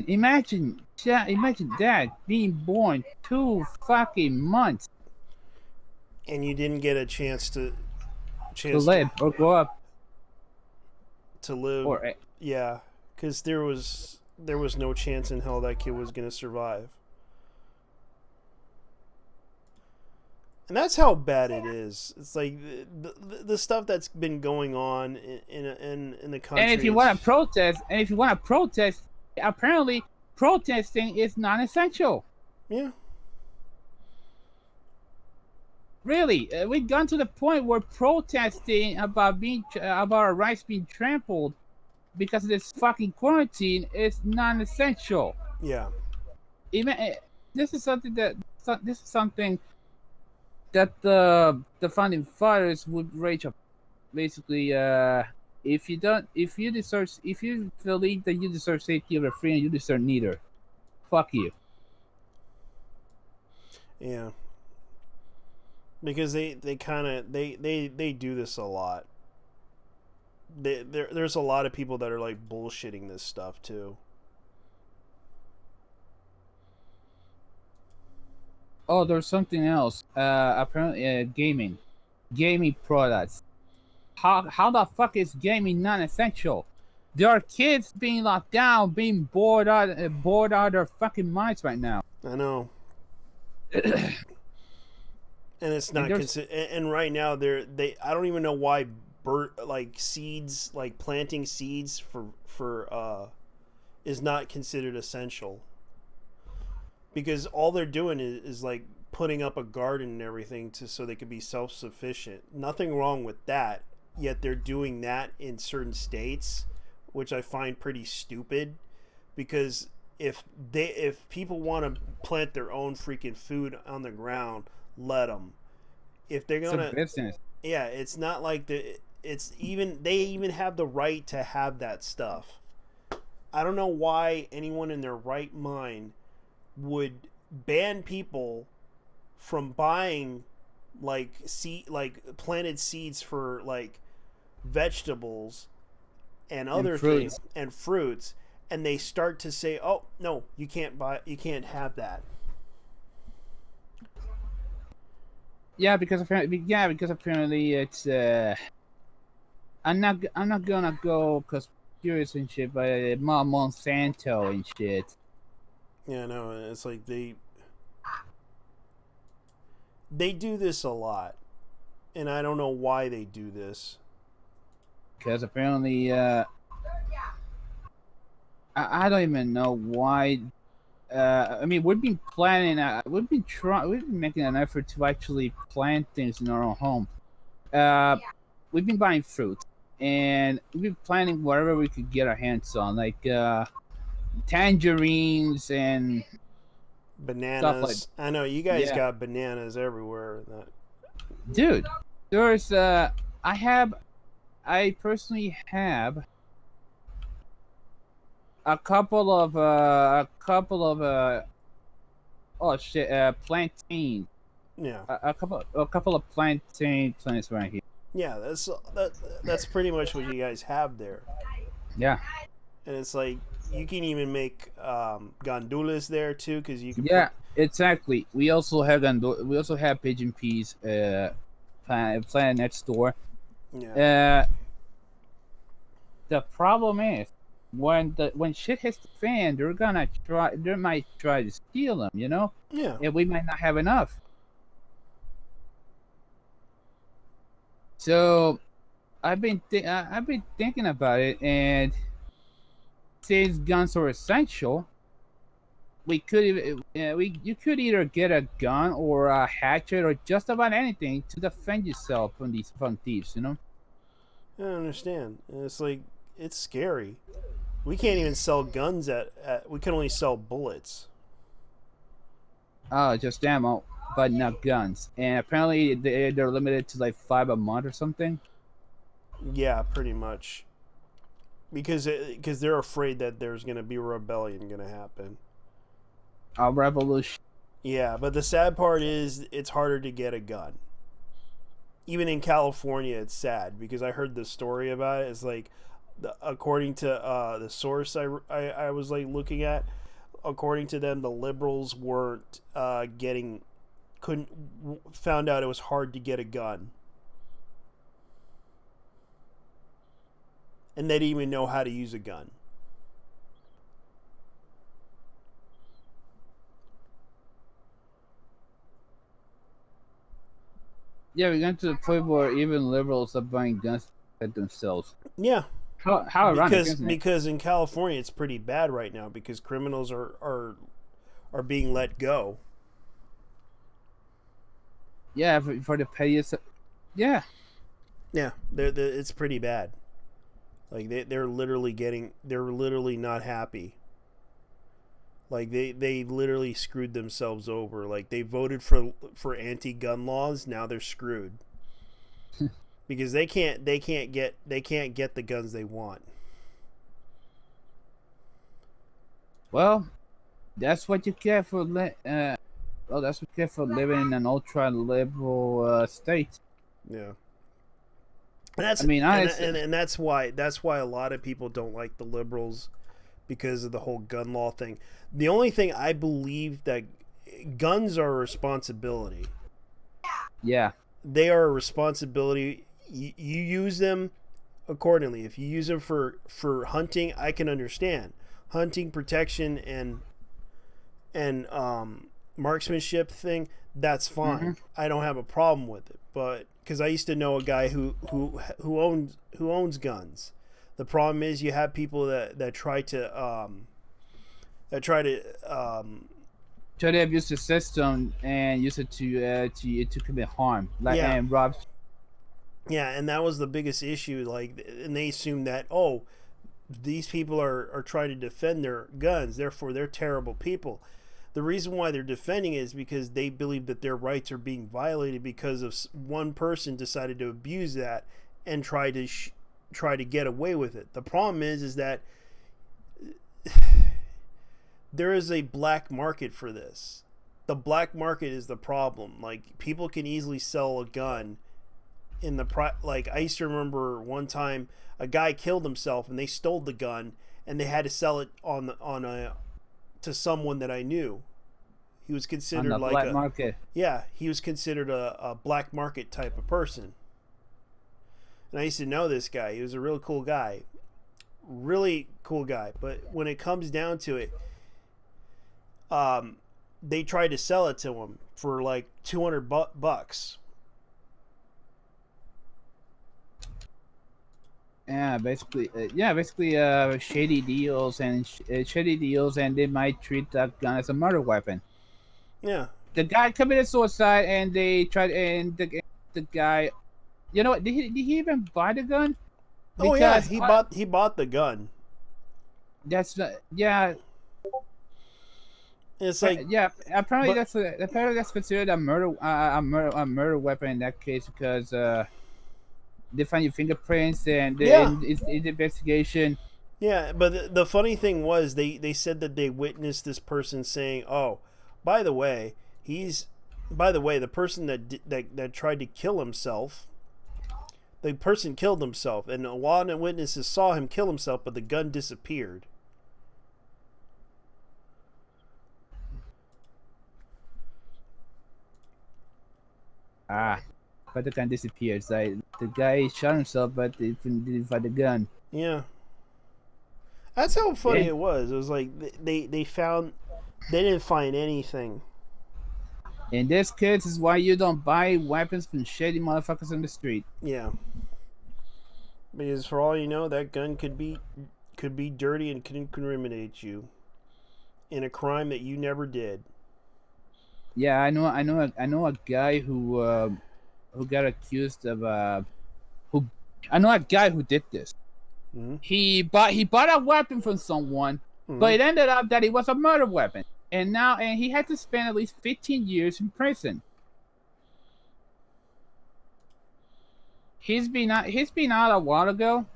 Imagine that being born 2 fucking months, and you didn't get a chance to live or grow up. To live, yeah, because there was no chance in hell that kid was gonna survive. And that's how bad it is. It's like the stuff that's been going on in the country. And if you want to protest, apparently protesting is non-essential. Yeah. Really, we've gone to the point where protesting about our rights being trampled because of this fucking quarantine is non-essential. Yeah. Even this is something that the founding fathers would rage up. Basically, if you believe that you deserve safety over freedom, you deserve neither. Fuck you. Yeah. Because they do this a lot. There's a lot of people that are like bullshitting this stuff too. Oh, there's something else. Apparently, gaming products. How the fuck is gaming non-essential? There are kids being locked down, being bored out of their fucking minds right now. I know. And it's not and right now they I don't even know why seeds, like planting seeds for is not considered essential. Because all they're doing is like putting up a garden and everything so they could be self-sufficient. Nothing wrong with that. Yet they're doing that in certain states, which I find pretty stupid. Because if people want to plant their own freaking food on the ground, let them. If they're gonna, yeah, it's not like they even have the right to have that stuff. I don't know why anyone in their right mind would ban people from buying like planted seeds for like vegetables and other things and fruits, and they start to say, "Oh no, you can't have that." Yeah, because apparently it's I'm not gonna go conspiracy and shit, but Monsanto and shit. Yeah, no, it's like they do this a lot, and I don't know why they do this. Because apparently, I don't even know why. I mean, we've been planning. We've been making an effort to actually plant things in our own home. We've been buying fruit, and we've been planting whatever we could get our hands on, like tangerines and bananas. Stuff like, I know you guys got bananas everywhere. Dude, there's I personally have a couple of Oh shit! Plantain. Yeah. A couple of plantain plants right here. Yeah, that's pretty much what you guys have there. Yeah. And it's like you can even make gandules there too, because you can. Yeah, exactly. We also have pigeon peas. Plant next door. Yeah. The problem is when shit hits the fan, they might try to steal them. You know. Yeah. And we might not have enough. So, I've been thinking about it, and since guns are essential, you could either get a gun or a hatchet or just about anything to defend yourself from thieves. You know. I understand. And it's like it's scary. We can't even sell guns we can only sell bullets. Oh, just ammo, but not guns. And apparently they're limited to like 5 a month or something. Yeah, pretty much. Because they're afraid that there's going to be a rebellion going to happen. A revolution. Yeah, but the sad part is it's harder to get a gun. Even in California, it's sad because I heard the story about it. It's like, according to the source I was like looking at, according to them, the liberals weren't found out it was hard to get a gun. And they didn't even know how to use a gun. Yeah, we're going to the point where even liberals are buying guns at themselves. Yeah. How ironic, because in California it's pretty bad right now because criminals are being let go. Yeah, for the pettiest. Yeah. Yeah, it's pretty bad. Like they're literally not happy. Like they literally screwed themselves over. Like they voted for anti-gun laws, now they're screwed. Because they can't get the guns they want. Well, that's what you get for living in an ultra liberal state. Yeah. That's and that's why a lot of people don't like the liberals, because of the whole gun law thing. The only thing I believe that guns are a responsibility. Yeah. They are a responsibility. You use them accordingly. If you use them for hunting, I can understand. Hunting, protection, and marksmanship thing, that's fine. Mm-hmm. I don't have a problem with it. But because I used to know a guy who owns guns. The problem is you have people that try to abuse the system and use it to commit harm, and rob. Yeah, and that was the biggest issue. Like, and they assume that these people are trying to defend their guns, therefore they're terrible people. The reason why they're defending it is because they believe that their rights are being violated because of one person decided to abuse that and try to get away with it. The problem is that there is a black market for this. The black market is the problem. Like, people can easily sell a gun in the like, I used to remember one time a guy killed himself and they stole the gun and they had to sell it to someone that I knew. He was considered like black market. Yeah, he was considered a black market type of person. And I used to know this guy. He was a real cool guy. Really cool guy. But when it comes down to it, they tried to sell it to him for like $200. Basically shady deals, and they might treat that gun as a murder weapon. Yeah. The guy committed suicide, and they tried, and the guy, you know what? Did he even buy the gun? Because he bought the gun. That's yeah. It's like apparently that's considered a murder weapon in that case, because they find your fingerprints and in the investigation. Yeah, but the funny thing was they said that they witnessed this person saying, By the way, the person that tried to kill himself, the person killed himself, and a lot of witnesses saw him kill himself, but the gun disappeared. But the gun disappeared. So the guy shot himself, but he didn't find the gun. Yeah. That's how funny it was. It was like they didn't find anything. And this, kids, is why you don't buy weapons from shady motherfuckers on the street. Yeah. Because for all you know, that gun could be dirty and could incriminate you in a crime that you never did. Yeah, I know a guy who got accused of I know a guy who did this. Mm-hmm. He bought a weapon from someone, but it ended up that it was a murder weapon. And he had to spend at least 15 years in prison. He's been out a while ago,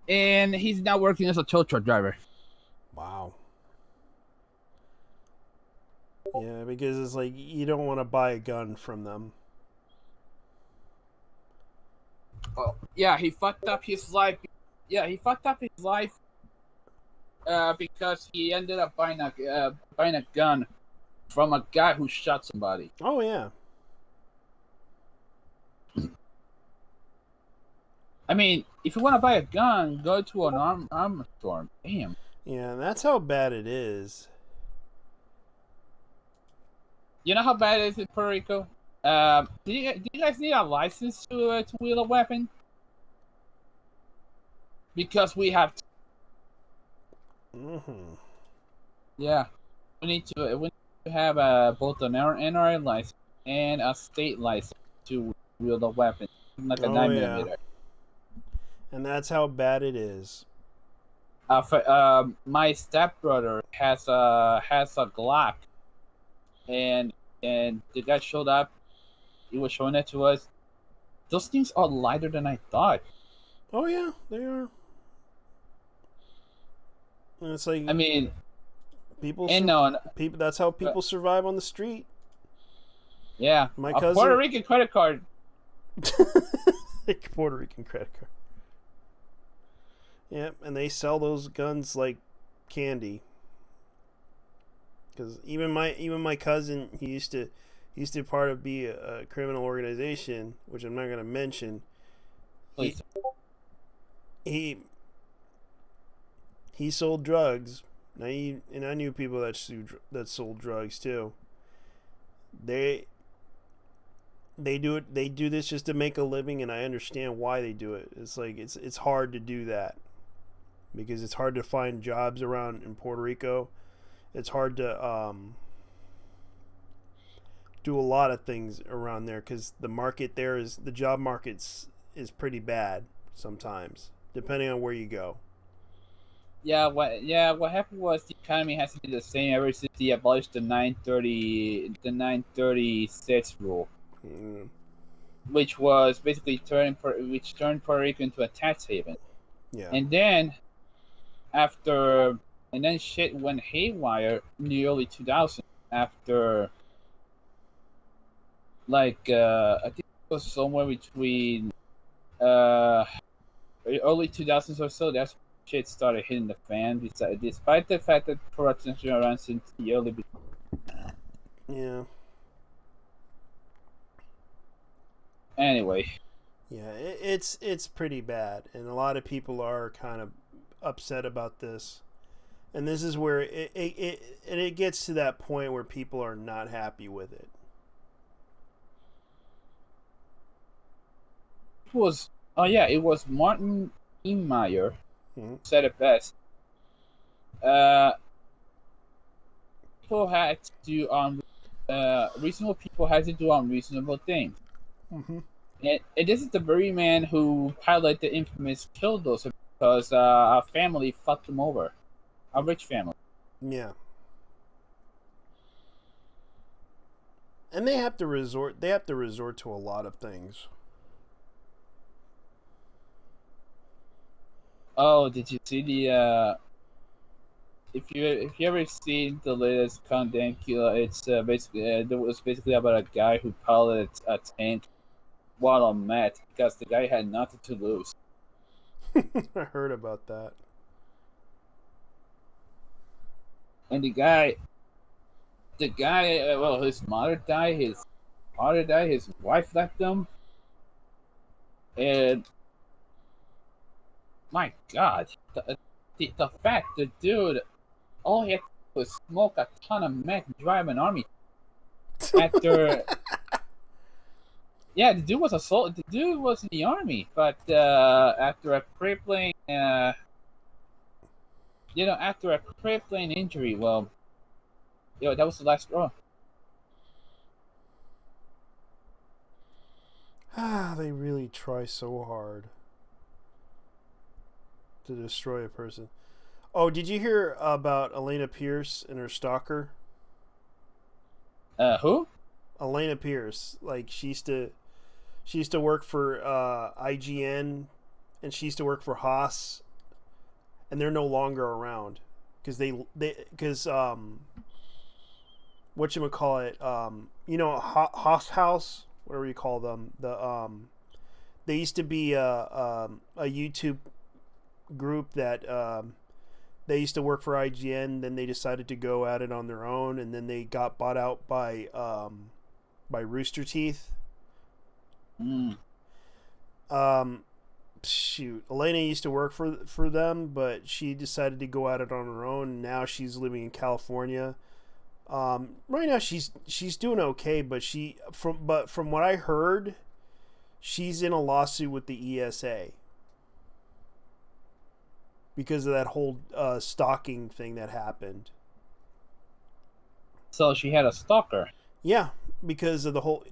and he's now working as a tow truck driver. Wow. Yeah, because it's like you don't want to buy a gun from them. Well, yeah, he fucked up his life. Yeah, he fucked up his life because he ended up buying a gun from a guy who shot somebody. Oh yeah. I mean, if you want to buy a gun, go to an armor store. Damn. Yeah, that's how bad it is. You know how bad it is in Puerto Rico? Do you guys need a license to wield a weapon? Because we have to. Mm-hmm. Yeah, we need to have both an NRA license and a state license to wield a weapon, like a 9mm. And that's how bad it is. My stepbrother has a Glock, and the guy showed up. He was showing it to us. Those things are lighter than I thought. Oh yeah, they are. And it's like, I mean, people. people. That's how people survive on the street. Yeah, my cousin. Puerto Rican credit card. Puerto Rican credit card. Yep, and they sell those guns like candy. Because even my cousin, he used to be a criminal organization, which I'm not going to mention. Please. He sold drugs. And I knew people that sold drugs too. They do this just to make a living, and I understand why they do it. It's like it's hard to do that because it's hard to find jobs around in Puerto Rico. It's hard to do a lot of things around there because the job market is pretty bad sometimes, depending on where you go. What happened was the economy has to be the same ever since they abolished the 936 rule, which was basically turned Puerto Rico into a tax haven. Yeah. And then shit went haywire in the early 2000s after, I think it was somewhere between early 2000s or so. That's when shit started hitting the fan. Despite the fact that corruption has been around since the early beginning. Yeah. Anyway. Yeah, it's pretty bad, and a lot of people are kind of upset about this. And this is where it gets to that point where people are not happy with it. It was Martin Niemeyer said it best. People had to do reasonable people had to do unreasonable things. Mm-hmm. And this is the very man who piloted the infamous Killdozer because a family fucked him over. A rich family. Yeah. And they have to resort to a lot of things. Oh, did you see if you ever seen the latest Condancula, it's basically it was basically about a guy who piloted a tank while on meth because the guy had nothing to lose. I heard about that. And the guy, well, his mother died, his father died, his wife left him, and my God, the fact the dude, all he had to do was smoke a ton of meth and drive an army. After, yeah, the dude was assaulted. The dude was in the army, but after a crippling, after a crippling injury, well, that was the last straw. They really try so hard to destroy a person. Oh, did you hear about Elena Pierce and her stalker? Who? Elena Pierce. Like, she used to work for IGN, and she used to work for Haas, and they're no longer around because whatchamacallit, Haas House, whatever you call them, they used to be a YouTube group that they used to work for IGN, then they decided to go at it on their own, and then they got bought out by Rooster Teeth. Shoot, Elena used to work for them, but she decided to go at it on her own. Now she's living in California. Right now she's doing okay, but from what I heard, she's in a lawsuit with the ESA because of that whole stalking thing that happened. So she had a stalker. Yeah, because of the whole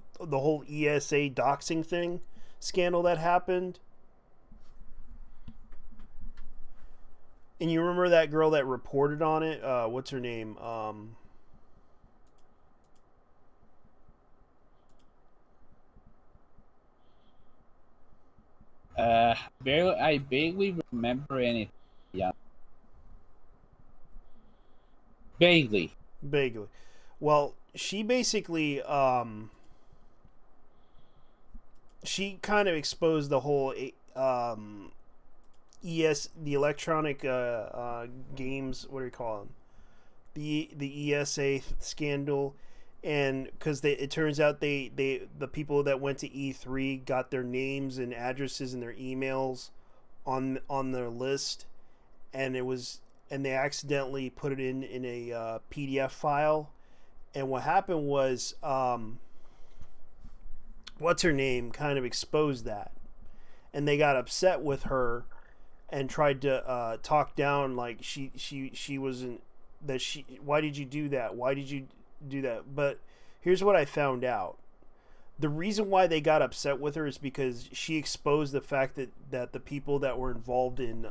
ESA doxing thing scandal that happened. And you remember that girl that reported on it? What's her name? I vaguely remember anything. Yeah. Vaguely. Well, she basically she kind of exposed the whole the electronic games, what do you call them? The ESA scandal, and because it turns out the people that went to E3 got their names and addresses and their emails on their list, and they accidentally put it in a PDF file, and what happened was what's her name kind of exposed that, and they got upset with her and tried to talk down, like she wasn't, that she, why did you do that? But here's what I found out. The reason why they got upset with her is because she exposed the fact that the people that were involved in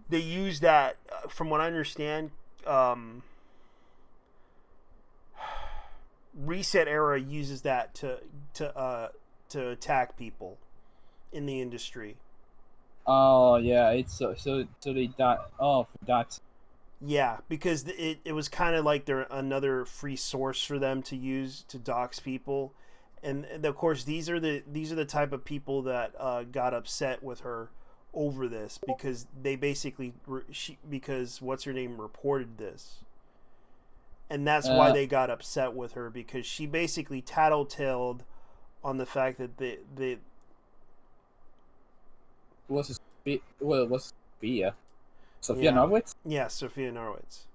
they use that, from what I understand, Reset Era uses that to attack people in the industry. Oh yeah, it's so they dot. Oh, for dots. Yeah, because it was kind of like they're another free source for them to use to dox people, and of course these are the type of people that got upset with her over this, because they basically because what's her name reported this, and that's why they got upset with her, because she basically tattletaled on the fact that they what's Sophia? Sophia Norwitz? Yeah, Sophia Norwitz.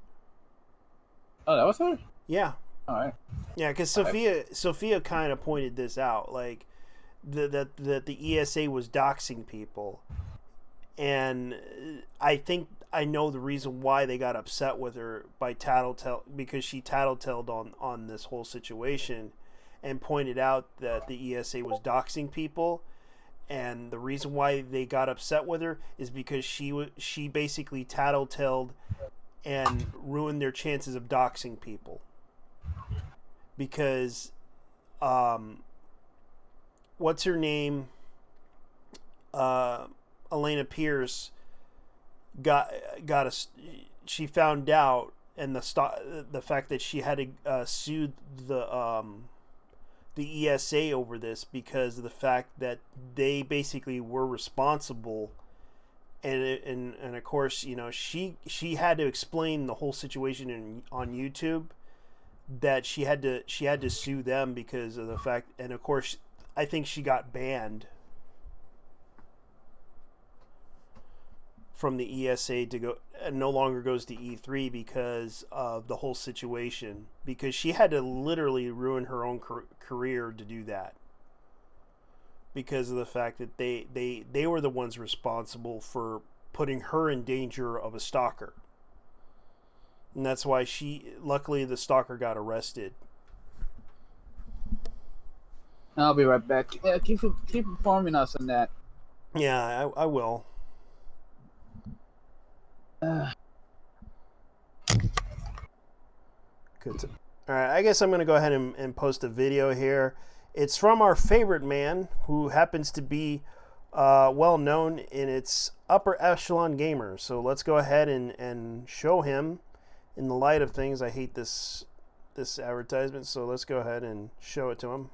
Oh, that was her? Yeah. All right. Yeah, because Sophia kind of pointed this out, like that the ESA was doxing people, and I think I know the reason why they got upset with her because she tattletaled on this whole situation, and pointed out that the ESA was doxing people. And the reason why they got upset with her is because she basically tattletaled and ruined their chances of doxing people. Because, what's her name? Elena Pierce. she found out, and the fact that she had to sue the ESA over this because of the fact that they basically were responsible, and of course, you know, she had to explain the whole situation on YouTube, that she had to sue them because of the fact, and of course I think she got banned from the ESA to go, no longer goes to E3 because of the whole situation, because she had to literally ruin her own career to do that, because of the fact that they were the ones responsible for putting her in danger of a stalker. And that's why luckily the stalker got arrested. I'll be right back. Keep informing us on that. Yeah, I will. Good. All right, I guess I'm going to go ahead and post a video here. It's from our favorite man, who happens to be well known in its upper echelon gamer. So let's go ahead and show him in the light of things. I hate this advertisement, so let's go ahead and show it to him.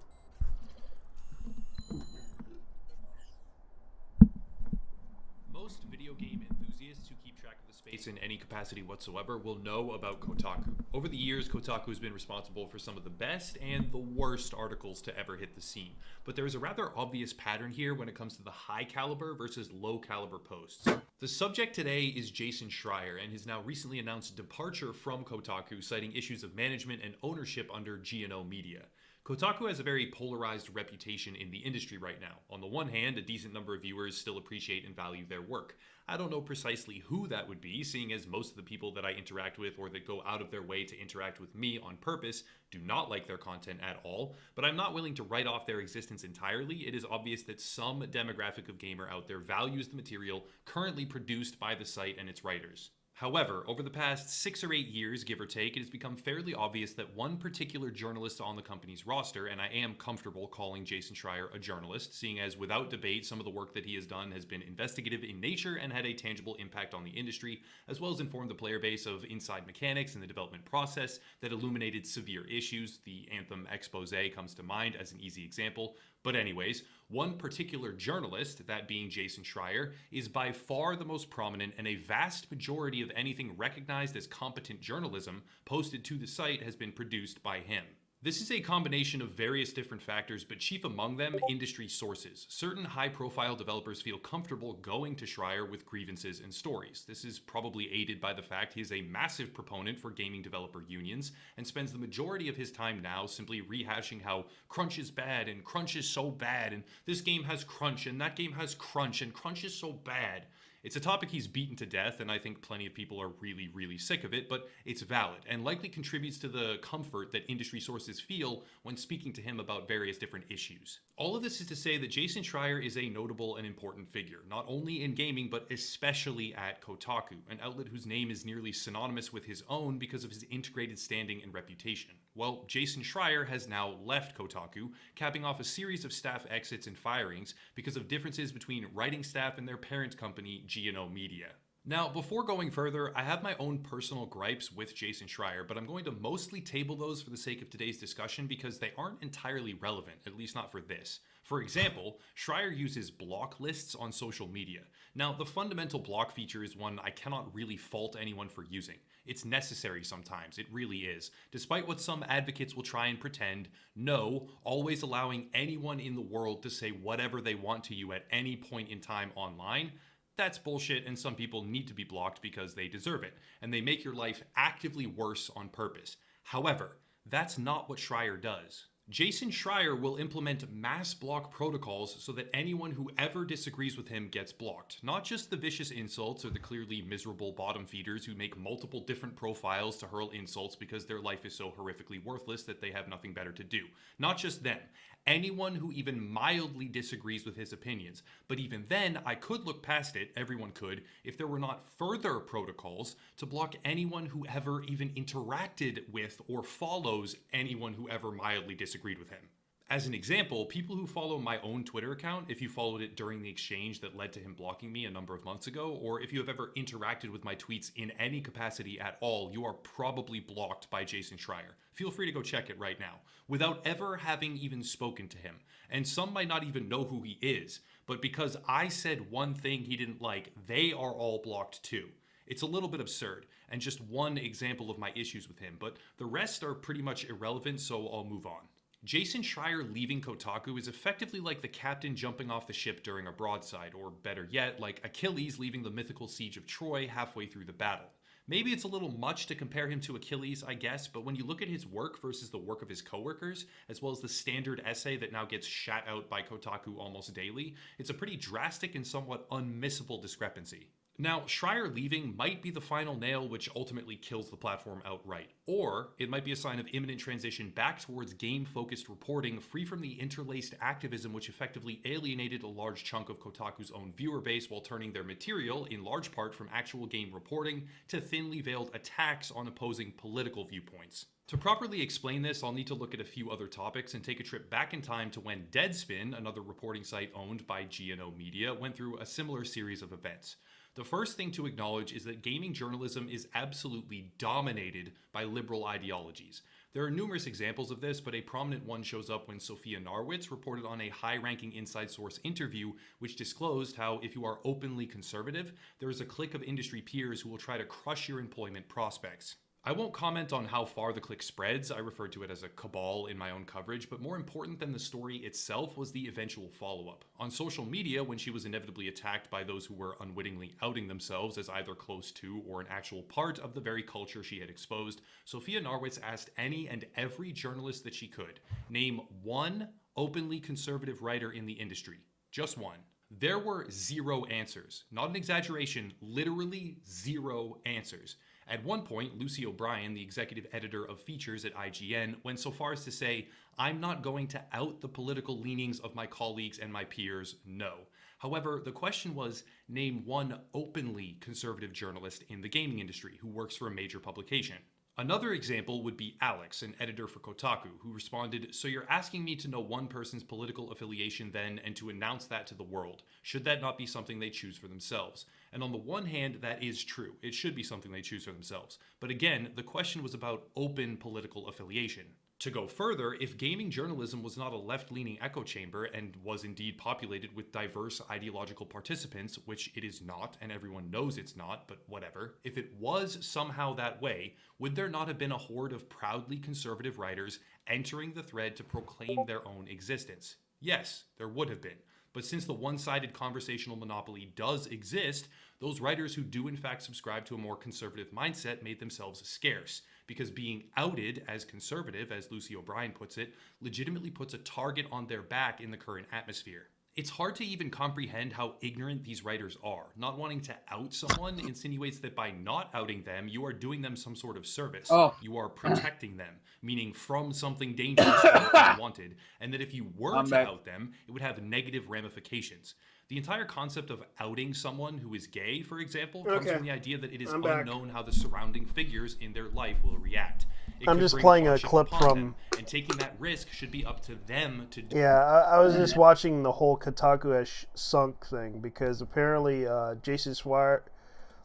Most video game enthusiasts who keep track of the space in any capacity whatsoever will know about Kotaku. Over the years, Kotaku has been responsible for some of the best and the worst articles to ever hit the scene. But there is a rather obvious pattern here when it comes to the high caliber versus low caliber posts. The subject today is Jason Schreier and his now recently announced departure from Kotaku, citing issues of management and ownership under G&O Media. Kotaku has a very polarized reputation in the industry right now. On the one hand, a decent number of viewers still appreciate and value their work. I don't know precisely who that would be, seeing as most of the people that I interact with or that go out of their way to interact with me on purpose do not like their content at all, but I'm not willing to write off their existence entirely. It is obvious that some demographic of gamer out there values the material currently produced by the site and its writers. However, over the past 6 or 8 years, give or take, it has become fairly obvious that one particular journalist on the company's roster, and I am comfortable calling Jason Schreier a journalist, seeing as without debate some of the work that he has done has been investigative in nature and had a tangible impact on the industry, as well as informed the player base of inside mechanics in the development process that illuminated severe issues. The Anthem expose comes to mind as an easy example. But anyways, one particular journalist, that being Jason Schreier, is by far the most prominent, and a vast majority of anything recognized as competent journalism posted to the site has been produced by him. This is a combination of various different factors, but chief among them, industry sources. Certain high-profile developers feel comfortable going to Schreier with grievances and stories. This is probably aided by the fact he is a massive proponent for gaming developer unions and spends the majority of his time now simply rehashing how crunch is bad and crunch is so bad and this game has crunch and that game has crunch and crunch is so bad. It's a topic he's beaten to death, and I think plenty of people are really, really sick of it, but it's valid and likely contributes to the comfort that industry sources feel when speaking to him about various different issues. All of this is to say that Jason Schreier is a notable and important figure, not only in gaming, but especially at Kotaku, an outlet whose name is nearly synonymous with his own because of his integrated standing and reputation. Well, Jason Schreier has now left Kotaku, capping off a series of staff exits and firings because of differences between writing staff and their parent company, G&O Media. Now, before going further, I have my own personal gripes with Jason Schreier, but I'm going to mostly table those for the sake of today's discussion because they aren't entirely relevant, at least not for this. For example, Schreier uses block lists on social media. Now, the fundamental block feature is one I cannot really fault anyone for using. It's necessary sometimes, it really is. Despite what some advocates will try and pretend, no, always allowing anyone in the world to say whatever they want to you at any point in time online, that's bullshit, and some people need to be blocked because they deserve it, and they make your life actively worse on purpose. However, that's not what Schreier does. Jason Schreier will implement mass block protocols so that anyone who ever disagrees with him gets blocked. Not just the vicious insults or the clearly miserable bottom feeders who make multiple different profiles to hurl insults because their life is so horrifically worthless that they have nothing better to do. Not just them. Anyone who even mildly disagrees with his opinions. But even then, I could look past it, everyone could, if there were not further protocols to block anyone who ever even interacted with or follows anyone who ever mildly disagreed with him. As an example, people who follow my own Twitter account, if you followed it during the exchange that led to him blocking me a number of months ago, or if you have ever interacted with my tweets in any capacity at all, you are probably blocked by Jason Schreier. Feel free to go check it right now, without ever having even spoken to him. And some might not even know who he is, but because I said one thing he didn't like, they are all blocked too. It's a little bit absurd, and just one example of my issues with him, but the rest are pretty much irrelevant, so I'll move on. Jason Schreier leaving Kotaku is effectively like the captain jumping off the ship during a broadside, or better yet, like Achilles leaving the mythical siege of Troy halfway through the battle. Maybe it's a little much to compare him to Achilles, I guess, but when you look at his work versus the work of his coworkers, as well as the standard essay that now gets shat out by Kotaku almost daily, it's a pretty drastic and somewhat unmissable discrepancy. Now, Schreier leaving might be the final nail which ultimately kills the platform outright, or it might be a sign of imminent transition back towards game-focused reporting free from the interlaced activism which effectively alienated a large chunk of Kotaku's own viewer base while turning their material, in large part from actual game reporting, to thinly veiled attacks on opposing political viewpoints. To properly explain this, I'll need to look at a few other topics and take a trip back in time to when Deadspin, another reporting site owned by GNO Media, went through a similar series of events. The first thing to acknowledge is that gaming journalism is absolutely dominated by liberal ideologies. There are numerous examples of this, but a prominent one shows up when Sophia Narwitz reported on a high-ranking inside source interview which disclosed how if you are openly conservative, there is a clique of industry peers who will try to crush your employment prospects. I won't comment on how far the clique spreads, I referred to it as a cabal in my own coverage, but more important than the story itself was the eventual follow-up. On social media, when she was inevitably attacked by those who were unwittingly outing themselves as either close to or an actual part of the very culture she had exposed, Sophia Narwitz asked any and every journalist that she could, name one openly conservative writer in the industry. Just one. There were 0 answers. Not an exaggeration, literally 0 answers. At one point, Lucy O'Brien, the executive editor of features at IGN, went so far as to say, "I'm not going to out the political leanings of my colleagues and my peers, no." However, the question was, name one openly conservative journalist in the gaming industry who works for a major publication. Another example would be Alex, an editor for Kotaku, who responded, "So you're asking me to know one person's political affiliation then and to announce that to the world. Should that not be something they choose for themselves?" And on the one hand, that is true. It should be something they choose for themselves. But again, the question was about open political affiliation. To go further, if gaming journalism was not a left-leaning echo chamber and was indeed populated with diverse ideological participants, which it is not, and everyone knows it's not, but whatever, if it was somehow that way, would there not have been a horde of proudly conservative writers entering the thread to proclaim their own existence? Yes, there would have been. But since the one-sided conversational monopoly does exist, those writers who do in fact subscribe to a more conservative mindset made themselves scarce, because being outed as conservative, as Lucy O'Brien puts it, legitimately puts a target on their back in the current atmosphere. It's hard to even comprehend how ignorant these writers are. Not wanting to out someone insinuates that by not outing them, you are doing them some sort of service. Oh. You are protecting them, meaning from something dangerous or unwanted, and that if you were to out them, it would have negative ramifications. The entire concept of outing someone who is gay, for example, comes from the idea that it is unknown how the surrounding figures in their life will react. I'm just playing a clip from... And taking that risk should be up to them to do. Yeah, I was just watching the whole Kotaku has sunk thing, because apparently Jason Schreier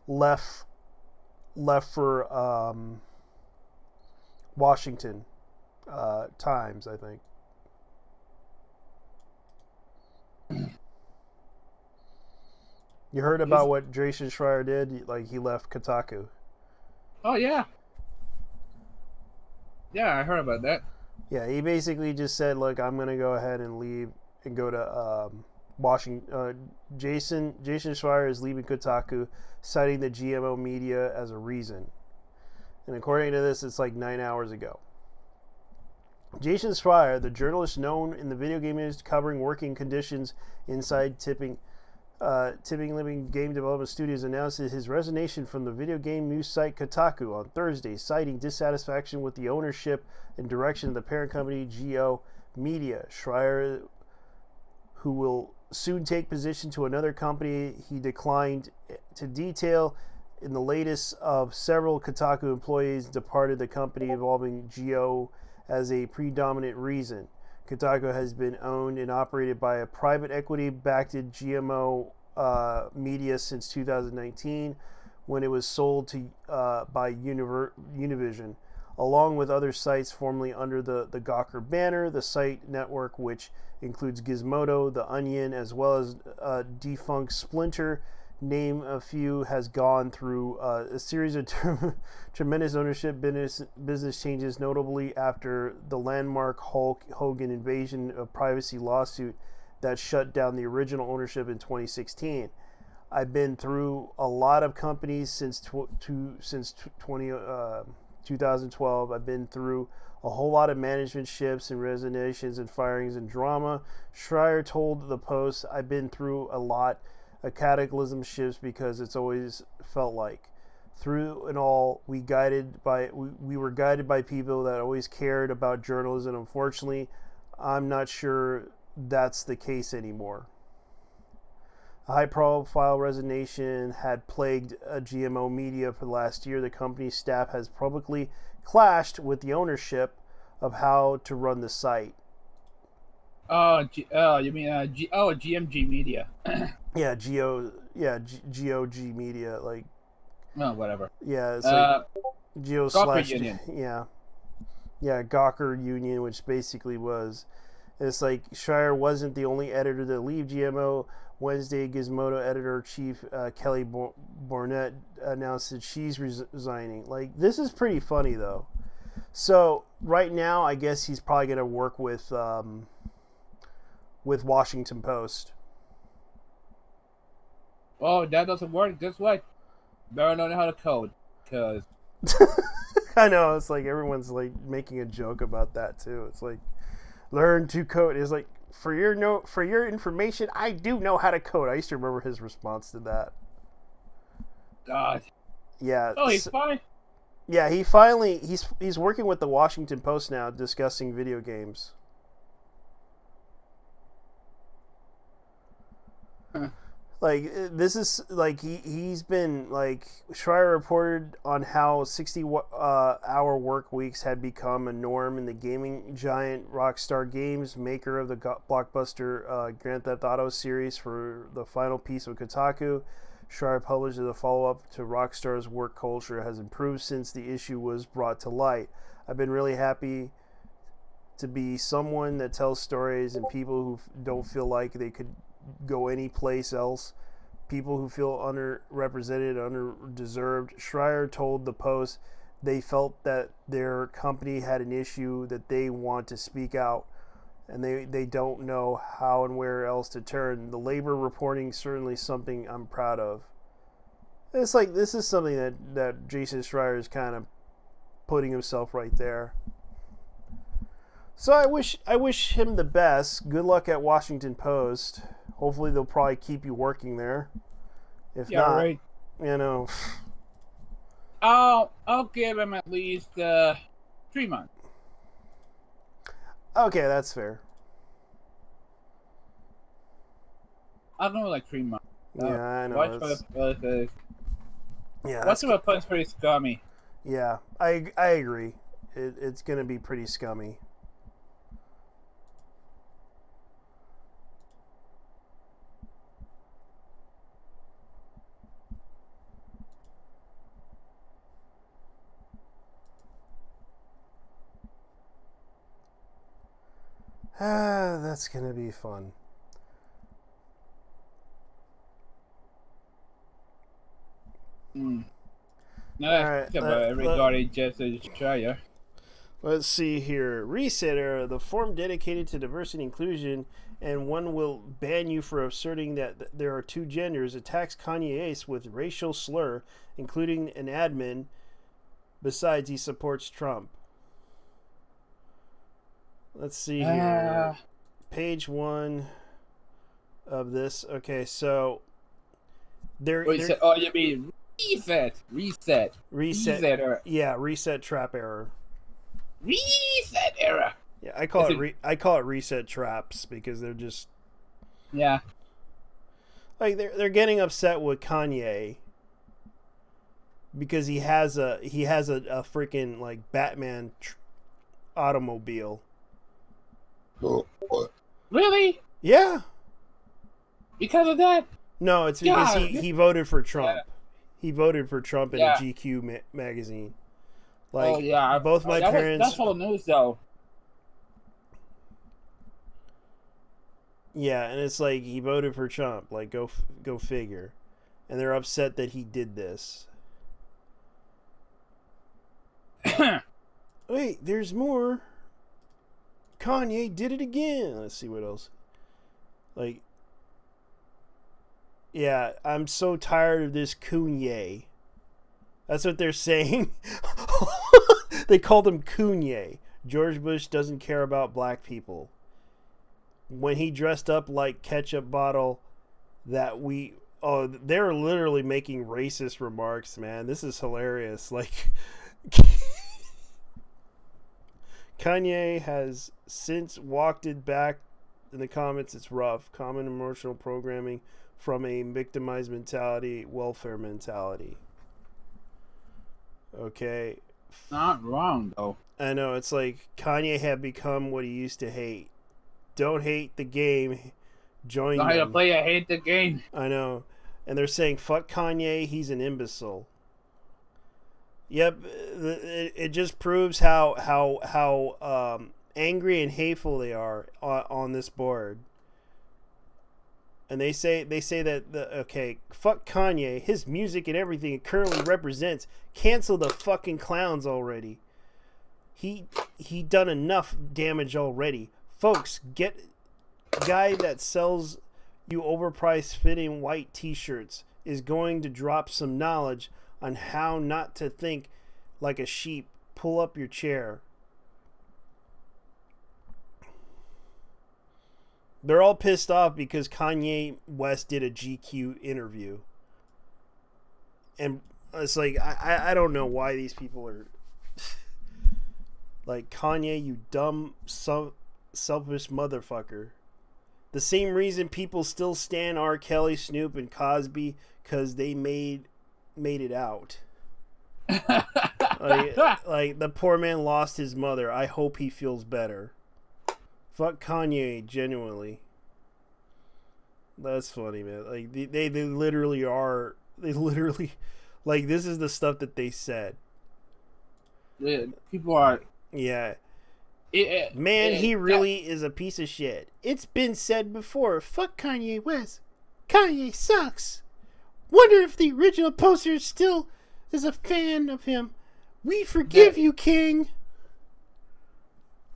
left for Washington Times, I think. You heard about what Jason Schreier did? Like, he left Kotaku. Oh, yeah. Yeah, I heard about that. Yeah, he basically just said, look, I'm going to go ahead and leave and go to Washington. Jason Schreier is leaving Kotaku, citing the GMO media as a reason. And according to this, it's like 9 hours ago. Jason Schreier, the journalist known in the video game industry covering working conditions inside Tipping Living Game Development Studios, announced his resignation from the video game news site Kotaku on Thursday, citing dissatisfaction with the ownership and direction of the parent company GO Media. Schreier, who will soon take position to another company, he declined to detail in the latest of several Kotaku employees departed the company involving GO as a predominant reason. Kotaku has been owned and operated by a private equity-backed GMO media since 2019, when it was sold to by Univision, along with other sites formerly under the Gawker banner. The site network, which includes Gizmodo, The Onion, as well as defunct Splinter, name a few, has gone through a series of tremendous ownership business changes, notably after the landmark Hulk Hogan invasion of privacy lawsuit that shut down the original ownership in 2016. I've been through a lot of companies since 2012. I've been through a whole lot of management shifts and resignations and firings and drama. Schreier told the Post, I've been through a lot of cataclysm shifts because it's always felt like. Through it all, we were guided by people that always cared about journalism. Unfortunately, I'm not sure that's the case anymore. A high-profile resignation had plagued GMO Media for the last year. The company's staff has publicly clashed with the ownership of how to run the site. You mean GMG Media? Yeah, GOG Media, like. No, whatever. Yeah, it's like Geo Gawker Union. Yeah, Gawker Union, which basically was. It's like Schreier wasn't the only editor to leave GMO. Wednesday, Gizmodo editor-in-chief Kelly Barnett announced that she's resigning. Like, this is pretty funny, though. So, right now, I guess he's probably going to work with Washington Post. Oh, that doesn't work. Guess what? Better know how to code, because... I know, it's like everyone's, like, making a joke about that, too. It's like, learn to code. It's like, for your information, I do know how to code. I used to remember his response to that. God. Yeah. Oh, he's fine. Yeah, he's working with the Washington Post now, discussing video games. Huh. Like, this is like he's been like, Schreier reported on how 60-hour work weeks had become a norm in the gaming giant Rockstar Games, maker of the blockbuster Grand Theft Auto series. For the final piece of Kotaku, Schreier published the follow-up to Rockstar's work culture has improved since the issue was brought to light. I've been really happy to be someone that tells stories and people who don't feel like they could go any place else, people who feel underrepresented, underdeserved. Schreier told the Post they felt that their company had an issue that they want to speak out, and they don't know how and where else to turn. The labor reporting certainly something I'm proud of. It's like, this is something that Jason Schreier is kind of putting himself right there. So I wish him the best. Good luck at Washington Post. Hopefully they'll probably keep you working there. If not, right. You know. I'll give him at least 3 months. Okay, that's fair. I don't know, like 3 months. Yeah, I know. What's about Punch pretty scummy? Yeah, I agree. It's going to be pretty scummy. That's gonna be fun. Now that's about regarding Jason Schreier. Let's see here. Reset Era, the forum dedicated to diversity and inclusion, and one will ban you for asserting that there are two genders, attacks Kanye West with racial slur, including an admin. Besides, he supports Trump. Let's see here. Page 1 of this. Okay, so you mean reset? Yeah, reset trap error. Reset error. Yeah, I call it reset traps because they're just like they're getting upset with Kanye because he has a freaking like Batman automobile. Really? Yeah. Because of that? No, it's because he voted for Trump. Yeah. He voted for Trump in a GQ magazine. Like, both my parents. That's all news, though. Yeah, and it's like he voted for Trump. Like, go figure. And they're upset that he did this. Wait, there's more. Kanye did it again. Let's see what else. Like, yeah, I'm so tired of this Kanye. That's what they're saying. They called him Kanye. George Bush doesn't care about black people. When he dressed up like ketchup bottle, they're literally making racist remarks, man. This is hilarious. Like, Kanye has since walked it back in the comments. It's rough. Common emotional programming from a victimized mentality, welfare mentality. Okay. Not wrong, though. I know. It's like Kanye had become what he used to hate. Don't hate the game. Join them. Know how to play, I hate the game. I know. And they're saying, fuck Kanye, he's an imbecile. Yep, it just proves how angry and hateful they are on this board. And they say that fuck Kanye, his music and everything it currently represents. Cancel the fucking clowns already. He done enough damage already. Folks, get guy that sells you overpriced fitting white t-shirts is going to drop some knowledge on how not to think like a sheep. Pull up your chair. They're all pissed off because Kanye West did a GQ interview. And it's like, I don't know why these people are like, Kanye, you dumb, selfish motherfucker. The same reason people still stan R. Kelly, Snoop, and Cosby, because they made it out. like the poor man lost his mother. I hope he feels better. Fuck Kanye, genuinely. That's funny, man. Like they literally are. They literally, like, this is the stuff that they said. Yeah, people are. Yeah. He really is a piece of shit. It's been said before. Fuck Kanye West. Kanye sucks. Wonder if the original poster still is a fan of him. We forgive you, King.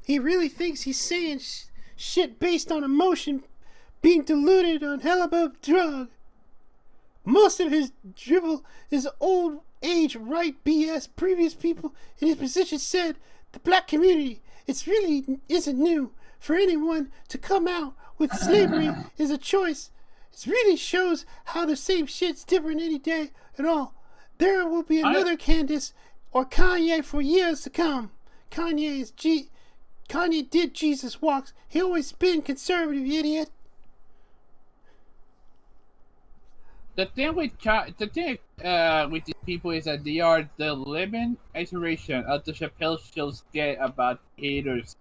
He really thinks he's saying shit based on emotion, being diluted on hell of a drug. Most of his dribble is old age right BS. Previous people in his position said the black community, it really isn't new for anyone to come out with slavery is a choice. It really shows how the same shit's different any day and all. There will be another Candace or Kanye for years to come. Kanye did Jesus walks. He always been conservative, idiot. The thing with these people is that they are the living iteration of the Chappelle Show skit about haters.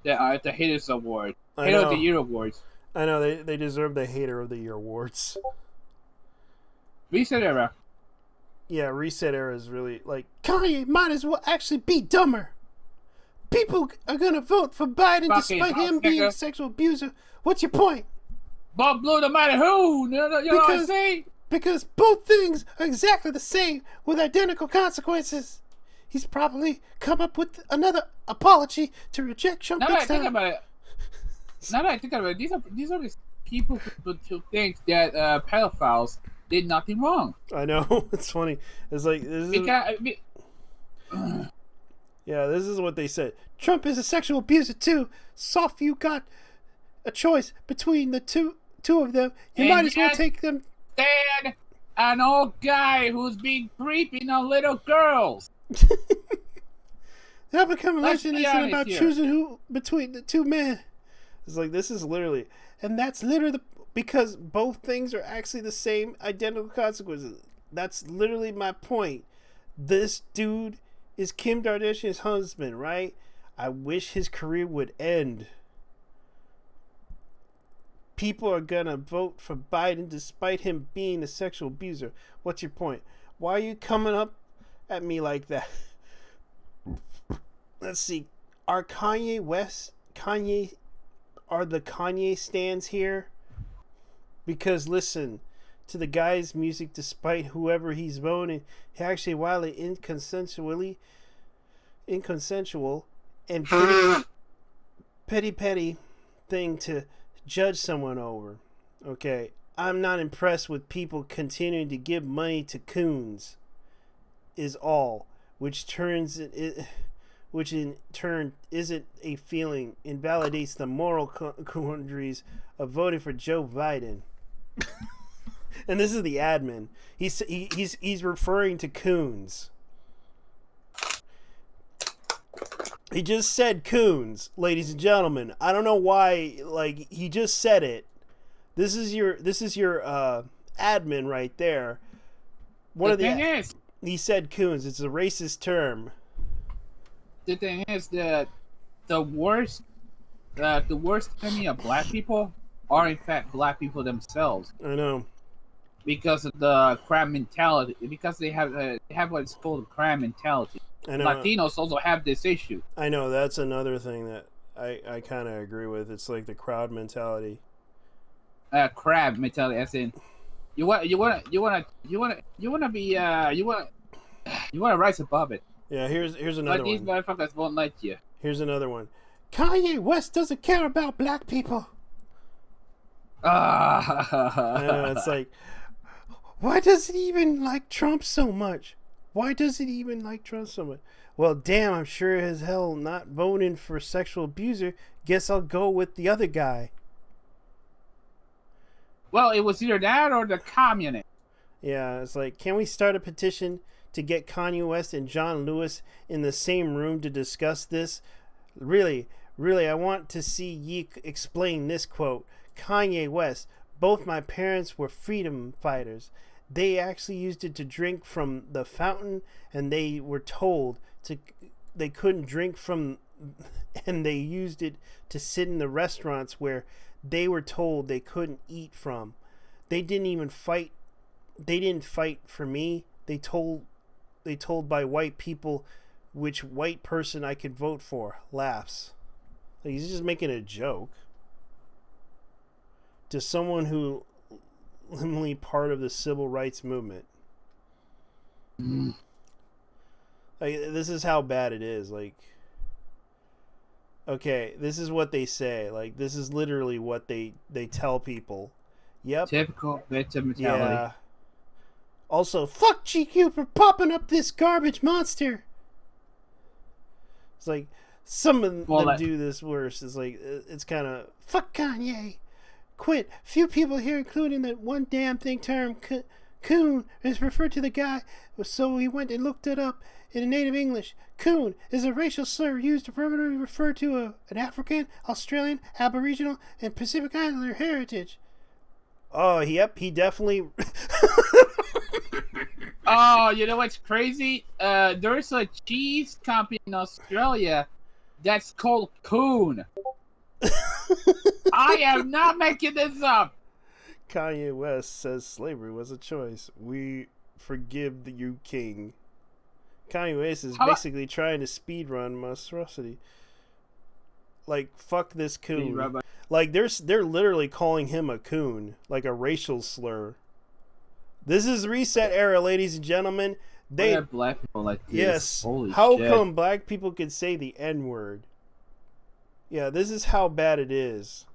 The Haters Award. Hater of the Year Awards. I know, they deserve the Hater of the Year Awards. Reset Era. Yeah, Reset Era is really, like, Kanye might as well actually be dumber. People are gonna vote for Biden despite him being a sexual abuser. What's your point? Bob Blue, no matter who. You know what I'm saying? Because both things are exactly the same with identical consequences. He's probably come up with another apology to reject Trump next time. Now that I think about it, these are the people who think that pedophiles did nothing wrong. I know. It's funny. It's like yeah, this is what they said. Trump is a sexual abuser too. Soft, you got a choice between the two of them. You might as well take them. Stand an old guy who's been creeping on little girls. That become a legend isn't about choosing who between the two men. It's like, this is literally, and that's literally because both things are actually the same identical consequences. That's literally my point. This dude is Kim Kardashian's husband, right? I wish his career would end. people are gonna vote for Biden despite him being a sexual abuser. What's your point? Why are you coming up at me like that? Let's see. Are the Kanye stands here? Because listen to the guy's music, despite whoever he's voting, he actually wildly inconsensual and petty thing to judge someone over. Okay, I'm not impressed with people continuing to give money to coons. Is all, which in turn isn't a feeling, invalidates the moral quandaries of voting for Joe Biden. And this is the admin. He's referring to coons. He just said coons, ladies and gentlemen. I don't know why. Like, he just said it. This is your admin right there. He said coons. It's a racist term. The thing is that the worst enemy of black people are in fact black people themselves. I know. Because of the crab mentality. Because they have what's called a crab mentality. I know. Latinos also have this issue. I know, that's another thing that I kind of agree with. It's like the crowd mentality. Crab mentality, as in you want to rise above it. Yeah, here's another one. But these motherfuckers won't let you. Here's another one. Kanye West doesn't care about black people. I know, it's like, why does he even like Trump so much? Why does it even like Trump so much? Well, damn, I'm sure as hell not voting for sexual abuser. Guess I'll go with the other guy. Well, it was either that or the communist. Yeah, it's like, can we start a petition to get Kanye West and John Lewis in the same room to discuss this? Really, I want to see ye explain this quote. Kanye West, both my parents were freedom fighters. They actually used it to drink from the fountain, and they were told they couldn't drink from, and they used it to sit in the restaurants where they were told they couldn't eat from. They didn't even fight. They didn't fight for me. They told by white people which white person I could vote for. Laughs. Like, he's just making a joke to someone who literally part of the civil rights movement. Like, this is how bad it is. Like, okay, this is what they say. Like, this is literally what they tell people. Yep. Typical victim mentality. Yeah. Also, fuck GQ for popping up this garbage monster. It's like, some of them do this worse. It's like, it's kind of, fuck Kanye. Quit. Few people here, including that one damn thing term, coon, is referred to the guy, so he went and looked it up in native English. Coon is a racial slur used to permanently refer to an African, Australian, Aboriginal, and Pacific Islander heritage. Oh, yep, he definitely... Oh, you know what's crazy? There's a cheese company in Australia that's called Coon. I am not making this up. Kanye West says slavery was a choice. We forgive you, king. Kanye West is basically trying to speedrun monstrosity. Like, fuck this coon. Like, they're literally calling him a coon, like a racial slur. This is Reset Era, ladies and gentlemen. They have black people like this. Yes. Holy how shit. Come black people could say the N-word? Yeah, this is how bad it is.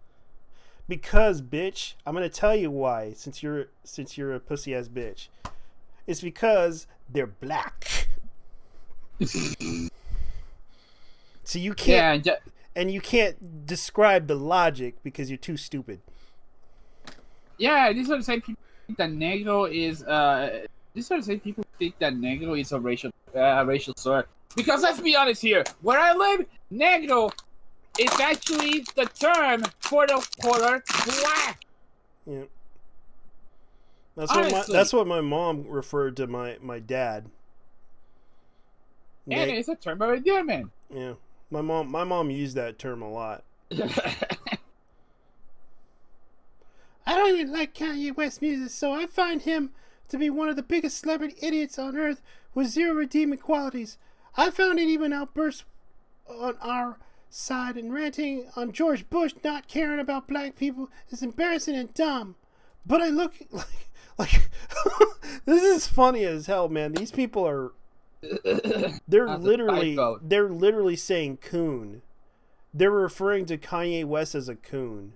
Because, bitch, I'm gonna tell you why. Since you're a pussy ass bitch, it's because they're black. So you can't, and you can't describe the logic because you're too stupid. Yeah, these are the same people think that negro is. These are the same people think that negro is a racial slur. Because let's be honest here, where I live, negro. It's actually the term for the color black. Yeah. That's what my mom referred to my dad. And it's a term of endearment. Yeah. My mom used that term a lot. I don't even like Kanye West music, so I find him to be one of the biggest celebrity idiots on earth with zero redeeming qualities. I found it even outbursts on our side and ranting on George Bush not caring about black people is embarrassing and dumb. But I look like this is funny as hell, man. These people are they're literally saying coon. They're referring to Kanye West as a coon.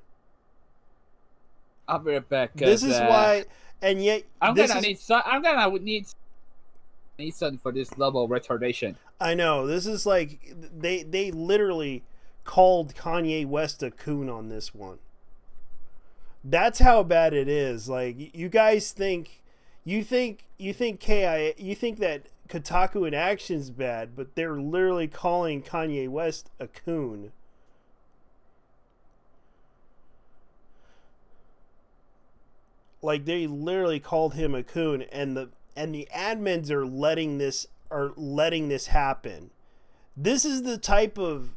I'll be right back. This is why, and yet I'm gonna need something for this level of retardation. I know, this is like they literally called Kanye West a coon on this one. That's how bad it is. Like, you guys think that Kotaku in action's bad, but they're literally calling Kanye West a coon. Like, they literally called him a coon, and the admins are letting this happen. This is the type of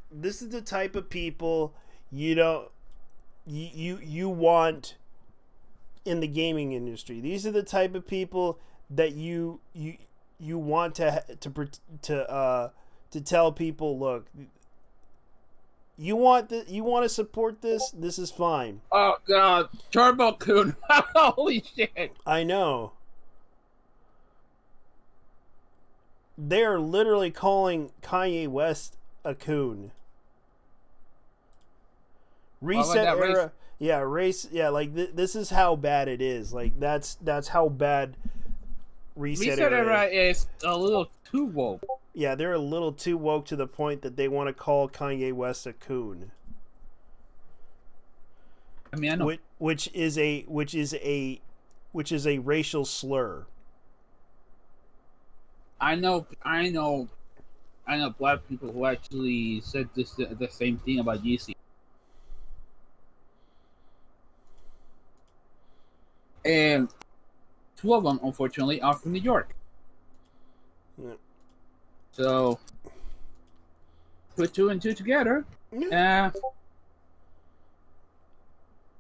people you want in the gaming industry. These are the type of people that you want to tell people, look, you want to support this. This is fine. Oh God, Turbo Coon! Holy shit! I know. They're literally calling Kanye West a coon. Reset era. Yeah, race. Yeah, like this is how bad it is. Like that's how bad Reset era is a little too woke. Yeah, they're a little too woke to the point that they want to call Kanye West a coon. I mean, I know. Which is a racial slur. I know black people who actually said the same thing about Yeezy. And two of them, unfortunately, are from New York. Yeah. So, put two and two together. Yeah.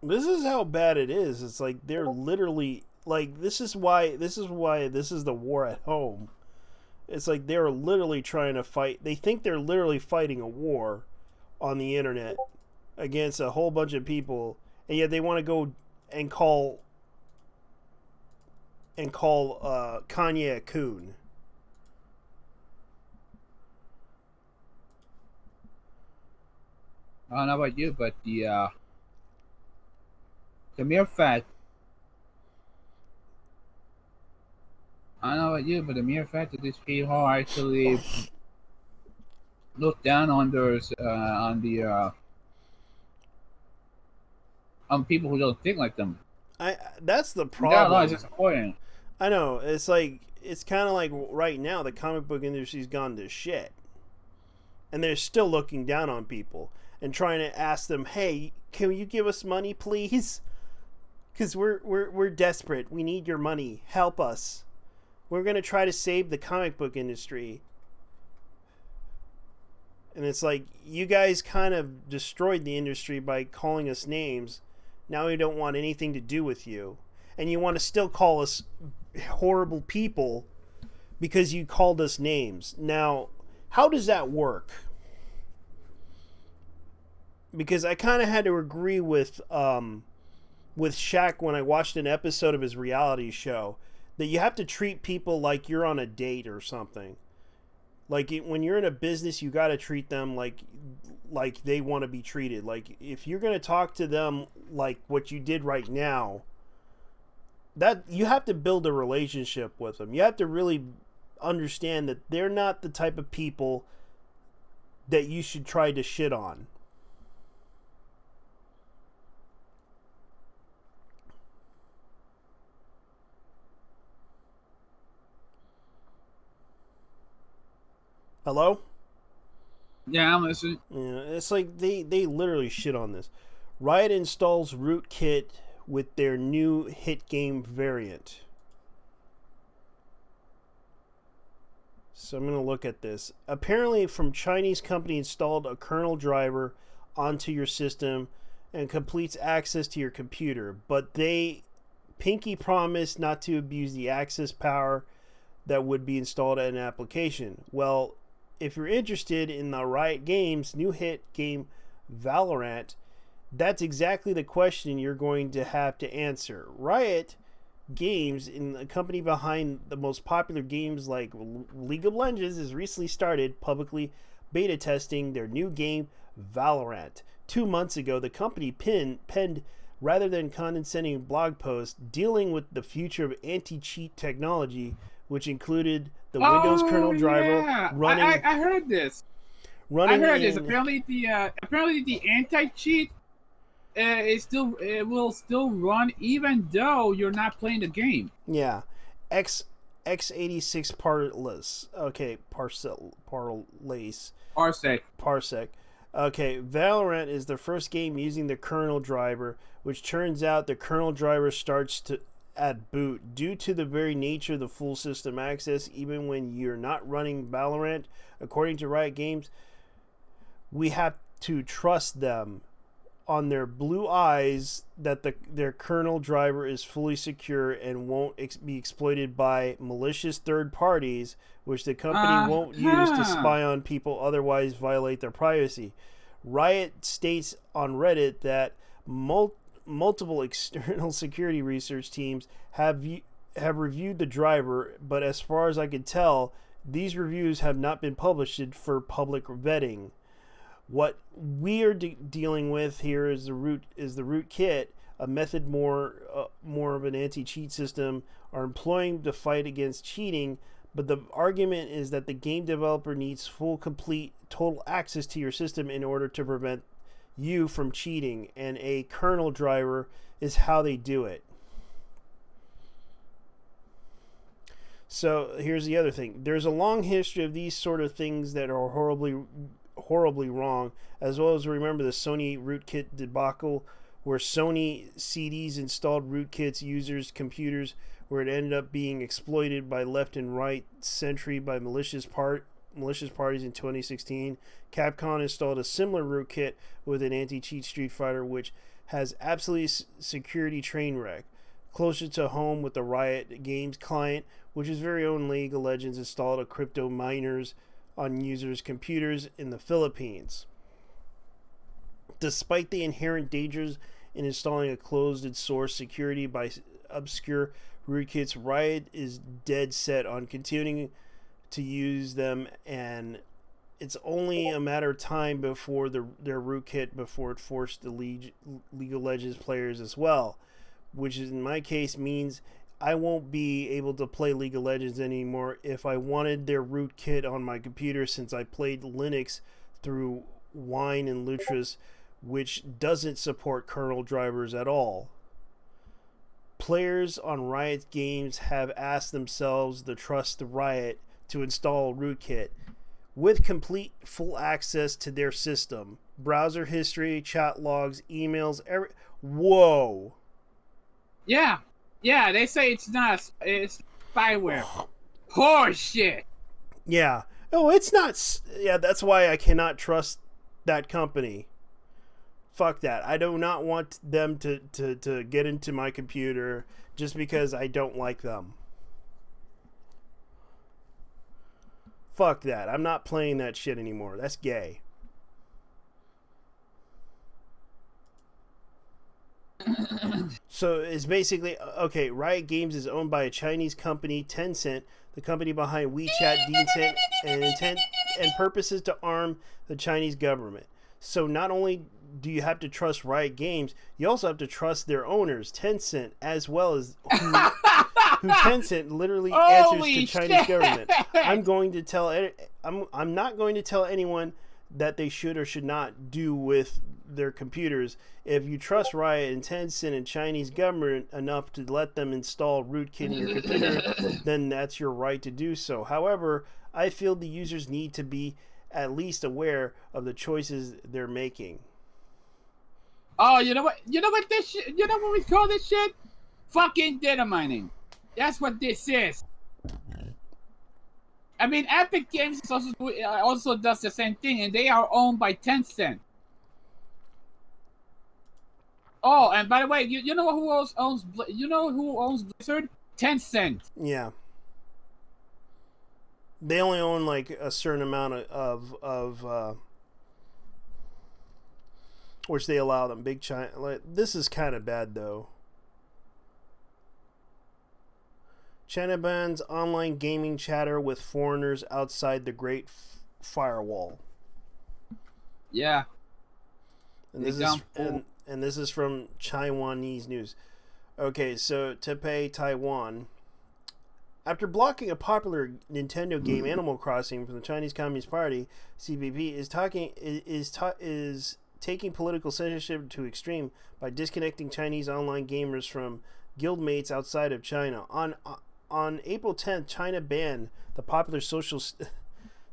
This is how bad it is. It's like they're literally like this is why this is the war at home. It's like they're literally trying to fight. They think they're literally fighting a war on the internet against a whole bunch of people, and yet they want to go and call Kanye a coon. I don't know about you, but the mere fact. I don't know about you, but the mere fact that these people actually look down on people who don't think like them. That's the problem. Yeah, it's disappointing. I know. It's like it's kind of like right now the comic book industry's gone to shit, and they're still looking down on people and trying to ask them, "Hey, can you give us money, please? Because we're desperate. We need your money. Help us. We're gonna try to save the comic book industry." And it's like, you guys kind of destroyed the industry by calling us names. Now we don't want anything to do with you. And you want to still call us horrible people because you called us names. Now, how does that work? Because I kind of had to agree with Shaq when I watched an episode of his reality show that you have to treat people like you're on a date or something. Like, when you're in a business, you got to treat them like they want to be treated. Like, if you're going to talk to them like what you did right now, that you have to build a relationship with them. You have to really understand that they're not the type of people that you should try to shit on. Hello? Yeah, I'm listening. Yeah, it's like they literally shit on this. Riot installs rootkit with their new hit game variant. So I'm going to look at this. Apparently, from Chinese company installed a kernel driver onto your system and completes access to your computer, but they pinky promise not to abuse the access power that would be installed in an application. Well, if you're interested in the Riot Games' new hit game Valorant, that's exactly the question you're going to have to answer. Riot Games, in the company behind the most popular games like League of Legends, has recently started publicly beta testing their new game Valorant. 2 months ago, the company penned rather than condescending blog post dealing with the future of anti-cheat technology, which included the Windows kernel driver running. I heard this. Apparently, the anti-cheat will still run even though you're not playing the game. Yeah, x86 parless. Okay, parsec. Okay, Valorant is the first game using the kernel driver, which turns out the kernel driver starts to at boot due to the very nature of the full system access. Even when you're not running Valorant, according to Riot Games, we have to trust them on their blue eyes that their kernel driver is fully secure and won't be exploited by malicious third parties, which the company won't use to spy on people, otherwise violate their privacy. Riot states on Reddit that multiple external security research teams have reviewed the driver, but as far as I can tell, these reviews have not been published for public vetting. What we are dealing with here is the rootkit, a method more of an anti-cheat system, are employing to fight against cheating. But the argument is that the game developer needs full, complete, total access to your system in order to prevent you from cheating, and a kernel driver is how they do it. So here's the other thing. There's a long history of these sort of things that are horribly wrong, as well as remember the Sony rootkit debacle, where Sony CDs installed rootkits users' computers, where it ended up being exploited by left and right century by malicious parties in 2016. Capcom installed a similar rootkit with an anti-cheat Street Fighter, which has absolutely security train wreck. Closer to home with the Riot Games client, which is very own League of Legends, installed a crypto miners on users' computers in the Philippines. Despite the inherent dangers in installing a closed source security by obscure rootkits, Riot is dead set on continuing to use them, and it's only a matter of time before their rootkit before it forced the League of Legends players as well, which in my case means I won't be able to play League of Legends anymore if I wanted their rootkit on my computer, since I played Linux through Wine and Lutris, which doesn't support kernel drivers at all. Players on Riot Games have asked themselves to trust the Riot to install rootkit with complete full access to their system, browser history, chat logs, emails, whoa. Yeah, they say it's spyware. Horseshit. Yeah. Oh, it's not. Yeah, that's why I cannot trust that company. Fuck that. I do not want them to get into my computer just because I don't like them. Fuck that. I'm not playing that shit anymore. That's gay. So it's basically, okay, Riot Games is owned by a Chinese company, Tencent, the company behind WeChat, Tencent, and purposes to arm the Chinese government. So not only do you have to trust Riot Games, you also have to trust their owners, Tencent, as well as who Tencent literally answers to Chinese government. I'm not going to tell anyone that they should or should not do with their computers. If you trust Riot and Tencent and Chinese government enough to let them install rootkit in your computer, then that's your right to do so. However, I feel the users need to be at least aware of the choices they're making. Oh, you know what this shit, you know what we call this shit? Fucking data mining. That's what this is. I mean, Epic Games also does the same thing, and they are owned by Tencent. Oh, and by the way, you know who owns Blizzard? Tencent. Yeah. They only own like a certain amount of which they allow them. Big China. Like, this is kind of bad though. China bans online gaming chatter with foreigners outside the Great Firewall. Yeah. And this is from Taiwanese news. Okay, so Taipei, Taiwan. After blocking a popular Nintendo game, Animal Crossing, from the Chinese Communist Party, CPP is taking political censorship to extreme by disconnecting Chinese online gamers from guildmates outside of China. On April 10th, China banned the popular social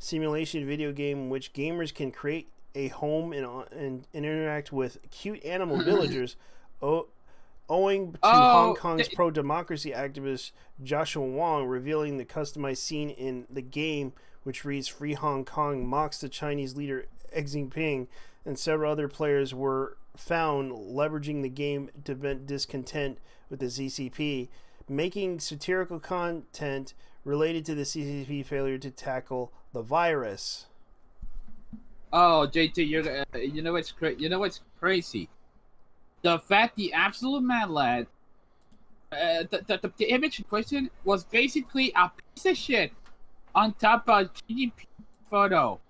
simulation video game in which gamers can create a home and interact with cute animal villagers, owing to Hong Kong's pro-democracy activist Joshua Wong revealing the customized scene in the game, which reads "Free Hong Kong," mocks the Chinese leader Xi Jinping, and several other players were found leveraging the game to vent discontent with the CCP, making satirical content related to the CCP failure to tackle the virus. Oh, JT, you know what's crazy? The fact the absolute mad lad, the image in question was basically a piece of shit on top of GDP photo.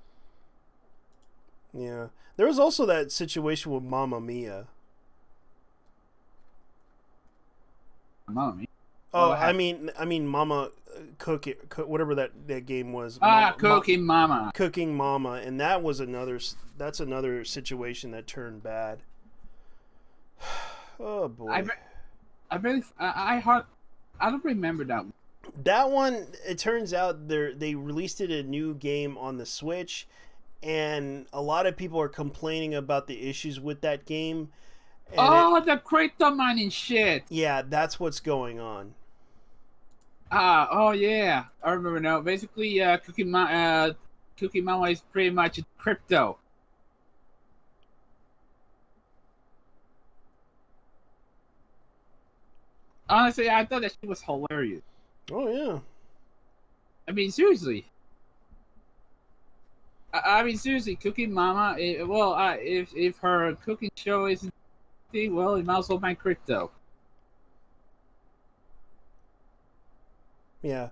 Yeah, there was also that situation with Mamma Mia. Mamma Mia. Oh, I mean, Mama Cook, whatever that game was. Cooking Mama. Cooking Mama, and that's another situation that turned bad. Oh boy. I don't remember that one. That one, it turns out they released a new game on the Switch, and a lot of people are complaining about the issues with that game. The crypto mining shit. Yeah, that's what's going on. Oh yeah, I remember now. Basically, Cooking Mama is pretty much crypto. Honestly, I thought that shit was hilarious. Oh yeah. I mean, seriously. Seriously, Cooking Mama. If her cooking show isn't, well, it might as well buy crypto. Yeah,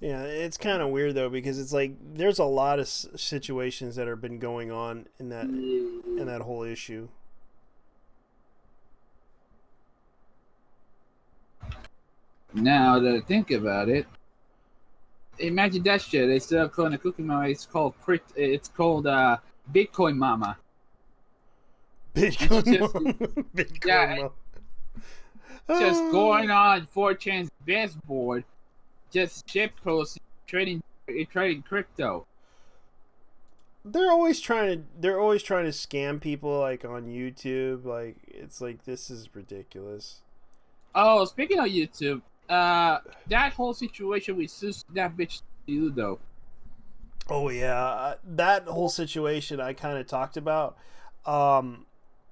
it's kind of weird though, because it's like there's a lot of situations that have been going on in that whole issue. Now to think about it, imagine that shit. Instead of calling a Cooking Mama, it's called Bitcoin Mama. Bitcoin Mama. Just going on 4chan's best board. Just shit posting, trading crypto. They're always trying to scam people, like on YouTube. Like, it's like, this is ridiculous. Oh, speaking of YouTube, that whole situation with that bitch you though. Oh yeah, that whole situation I kind of talked about.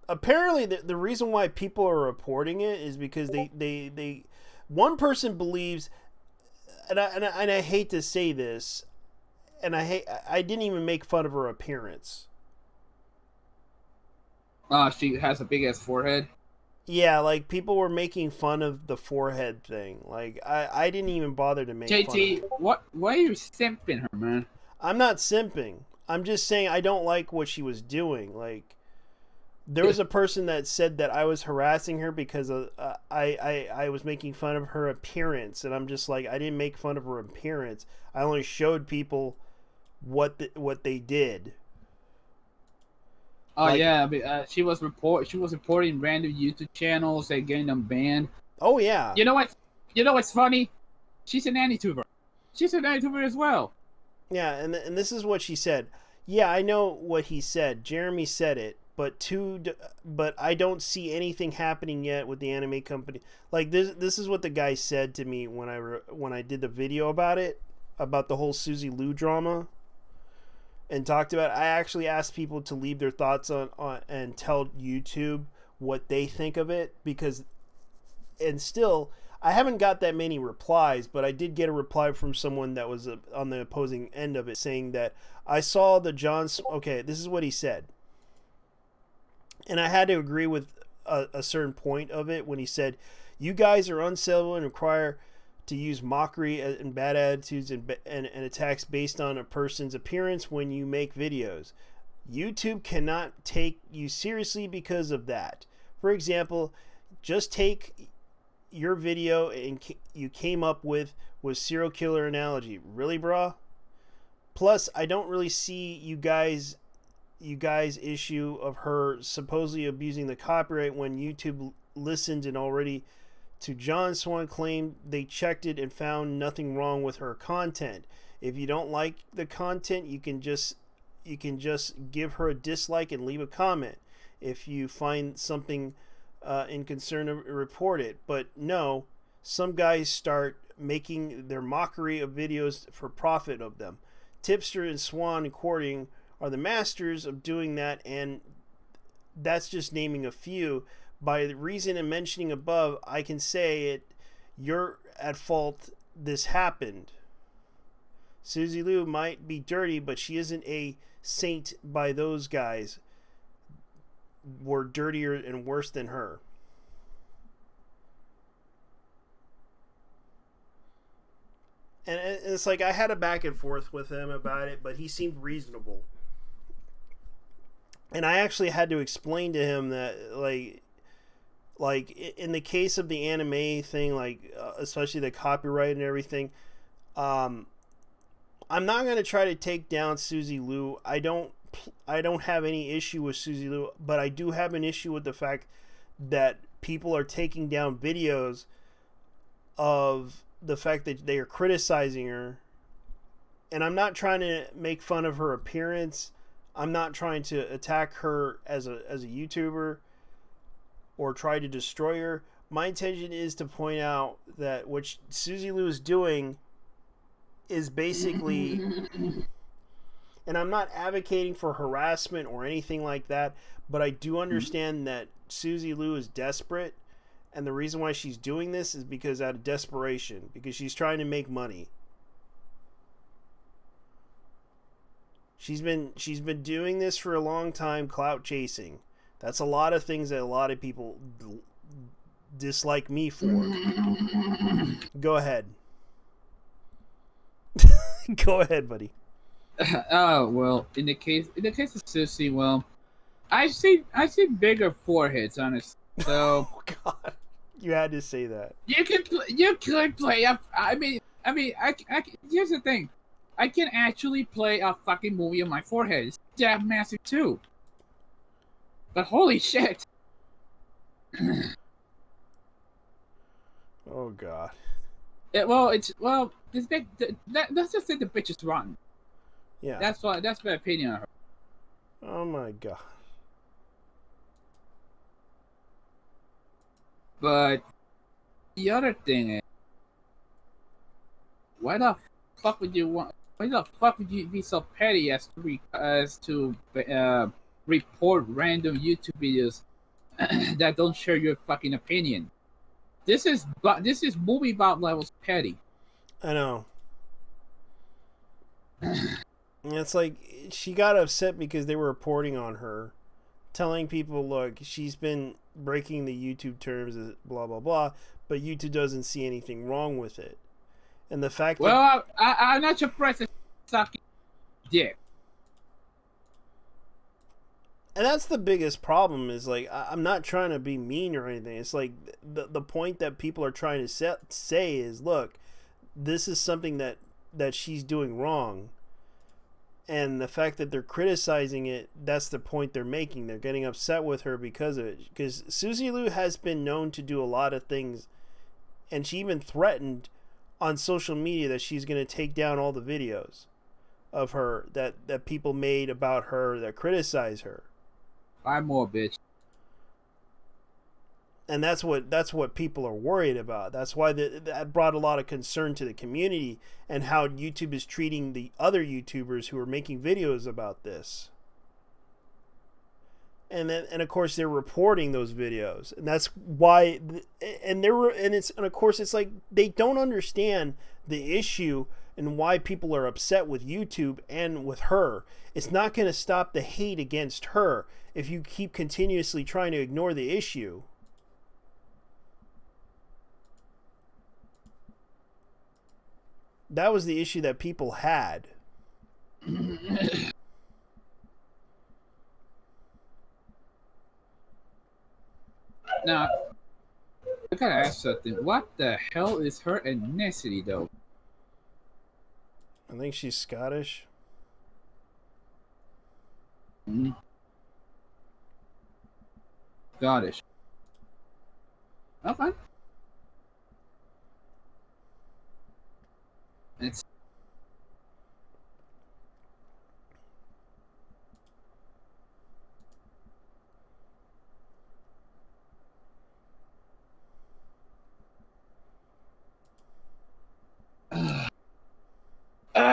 Apparently, the reason why people are reporting it is because they one person believes. And I hate to say this, and I didn't even make fun of her appearance. She has a big ass forehead. Yeah, like people were making fun of the forehead thing. Like I didn't even bother to make fun of JT, why are you simping her, man? I'm not simping. I'm just saying I don't like what she was doing. Like, there was a person that said that I was harassing her because I was making fun of her appearance, and I'm just like, I didn't make fun of her appearance. I only showed people what they did. Oh yeah, but she was reporting random YouTube channels and getting them banned. Oh yeah. You know what's funny? She's an AniTuber. She's an AniTuber as well. Yeah, and this is what she said. Yeah, I know what he said. Jeremy said it. But I don't see anything happening yet with the anime company. Like, this is what the guy said to me when I did the video about it, about the whole Suzy Liu drama, and talked about it. I actually asked people to leave their thoughts on and tell YouTube what they think of it, because, and still, I haven't got that many replies, but I did get a reply from someone that was on the opposing end of it, saying that I saw the okay, this is what he said. And I had to agree with a certain point of it when he said, you guys are uncivil and require to use mockery and bad attitudes and attacks based on a person's appearance when you make videos. YouTube cannot take you seriously because of that. For example, just take your video and you came up with serial killer analogy. Really, brah? Plus, I don't really see you guys issue of her supposedly abusing the copyright when YouTube listened and already to John Swan claimed they checked it and found nothing wrong with her content. If you don't like the content, you can just give her a dislike and leave a comment. If you find something in concern, report it. But no, some guys start making their mockery of videos for profit of them. Tipster and Swan Recording are the masters of doing that, and that's just naming a few. By the reason and mentioning above, I can say it. You're at fault. This happened. Susie Liu might be dirty, but she isn't a saint by those guys. Were dirtier and worse than her. And it's like I had a back and forth with him about it, but he seemed reasonable. And I actually had to explain to him that, like in the case of the anime thing, like especially the copyright and everything, I'm not going to try to take down Susie Liu. I don't have any issue with Susie Liu, but I do have an issue with the fact that people are taking down videos of the fact that they are criticizing her. And I'm not trying to make fun of her appearance. I'm not trying to attack her as a YouTuber or try to destroy her. My intention is to point out that what Susie Liu is doing is basically, and I'm not advocating for harassment or anything like that, but I do understand that Susie Liu is desperate, and the reason why she's doing this is because out of desperation, because she's trying to make money. She's been doing this for a long time, clout chasing. That's a lot of things that a lot of people dislike me for. Go ahead. Go ahead, buddy. Oh well, in the case of Sissy, well, I see bigger foreheads, honestly. So, oh God, you had to say that. You could play up. I mean, here's the thing. I can actually play a fucking movie on my forehead. It's damn massive too. But holy shit! Oh God. Let's just say the bitch is rotten. Yeah. That's my opinion on her. Oh my God. But the other thing is, why the fuck would you be so petty as to report random YouTube videos that don't share your fucking opinion? This is movie Bob levels petty. I know. It's like she got upset because they were reporting on her, telling people, look, she's been breaking the YouTube terms, blah blah blah, but YouTube doesn't see anything wrong with it. And the fact that I'm not surprised it's sucking dick. And that's the biggest problem is, like, I'm not trying to be mean or anything. It's like the point that people are trying to say is, look, this is something that she's doing wrong. And the fact that they're criticizing it, that's the point they're making. They're getting upset with her because of it. Because Susie Liu has been known to do a lot of things. And she even threatened on social media that she's going to take down all the videos of her that people made about her that criticize her. 5 more, bitch. And that's what people are worried about. That's why that brought a lot of concern to the community and how YouTube is treating the other YouTubers who are making videos about this. and of course they're reporting those videos, and that's why. And of course it's like they don't understand the issue and why people are upset with YouTube and with her. It's not going to stop the hate against her if you keep continuously trying to ignore the issue. That was the issue that people had. Now, I gotta ask something. What the hell is her ethnicity, though? I think she's Scottish. Mm-hmm. Scottish. Okay. It's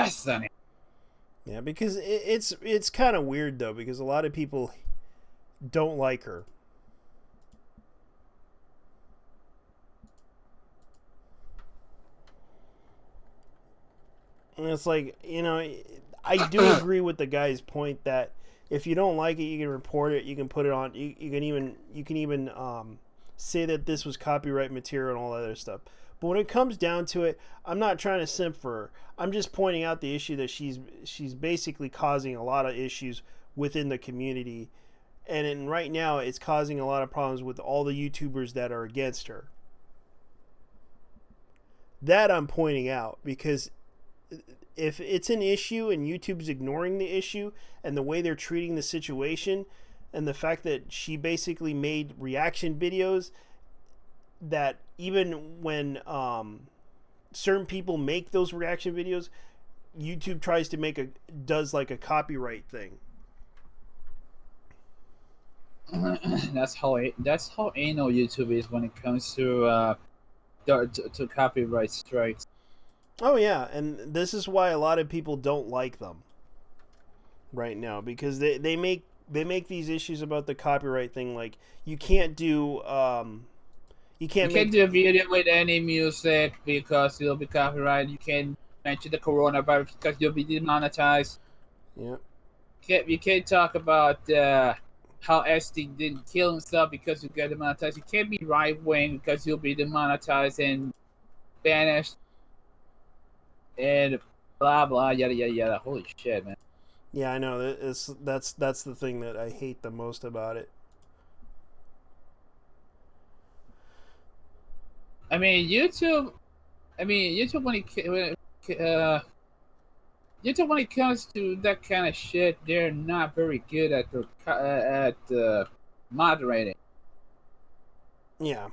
Sunny. Yeah, because it's kind of weird though, because a lot of people don't like her. And it's like, you know, I do agree with the guy's point that if you don't like it, you can report it. You can put it on. You can even say that this was copyright material and all that other stuff. But when it comes down to it, I'm not trying to simp for her. I'm just pointing out the issue that she's basically causing a lot of issues within the community, and right now it's causing a lot of problems with all the YouTubers that are against her. That I'm pointing out, because if it's an issue and YouTube's ignoring the issue and the way they're treating the situation, and the fact that she basically made reaction videos that even when certain people make those reaction videos, YouTube tries to does like a copyright thing. That's how anal YouTube is when it comes to copyright strikes. Oh yeah, and this is why a lot of people don't like them right now, because they make these issues about the copyright thing, like you can't do you can't do a video with any music because it'll be copyrighted. You can't mention the coronavirus because you'll be demonetized. Yeah. You can't talk about how Esti didn't kill himself because you get demonetized. You can't be right wing because you'll be demonetized and banished. And blah blah yada yada yada. Holy shit, man. Yeah, I know. That's the thing that I hate the most about it. I mean, YouTube when it comes to that kind of shit, they're not very good at moderating. Yeah.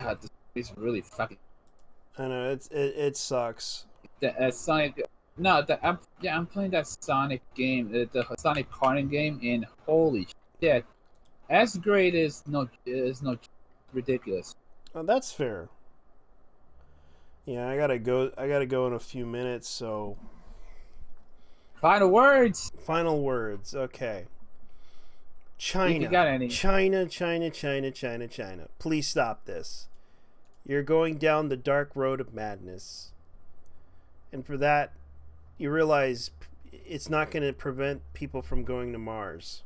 God, this is really fucking. I know it sucks. The Sonic. No, I'm playing that Sonic game, the Sonic karting game, and holy shit, as great is no ridiculous. Oh, that's fair. Yeah, I gotta go in a few minutes, so. Final words. Final words. Okay. China. If you got any. China. Please stop this. You're going down the dark road of madness. And for that, you realize it's not going to prevent people from going to Mars.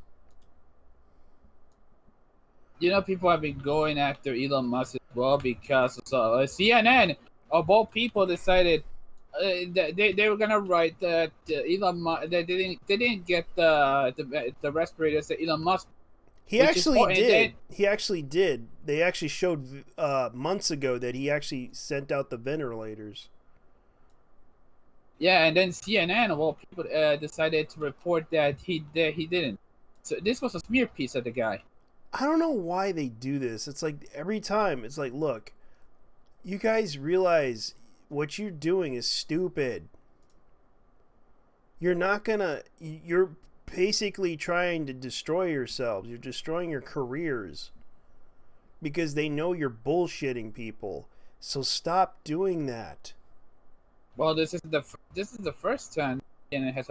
You know, people have been going after Elon Musk as well because CNN, of all people, decided that they were gonna write that Elon Musk that they didn't get the respirators that Elon Musk. He actually did. He actually did. They actually showed months ago that he actually sent out the ventilators. Yeah, and then CNN, of all people, decided to report that he didn't. So this was a smear piece of the guy. I don't know why they do this. It's like every time, it's like, look, you guys realize what you're doing is stupid. You're basically trying to destroy yourselves. You're destroying your careers because they know you're bullshitting people. So stop doing that. Well, this is the first time CNN has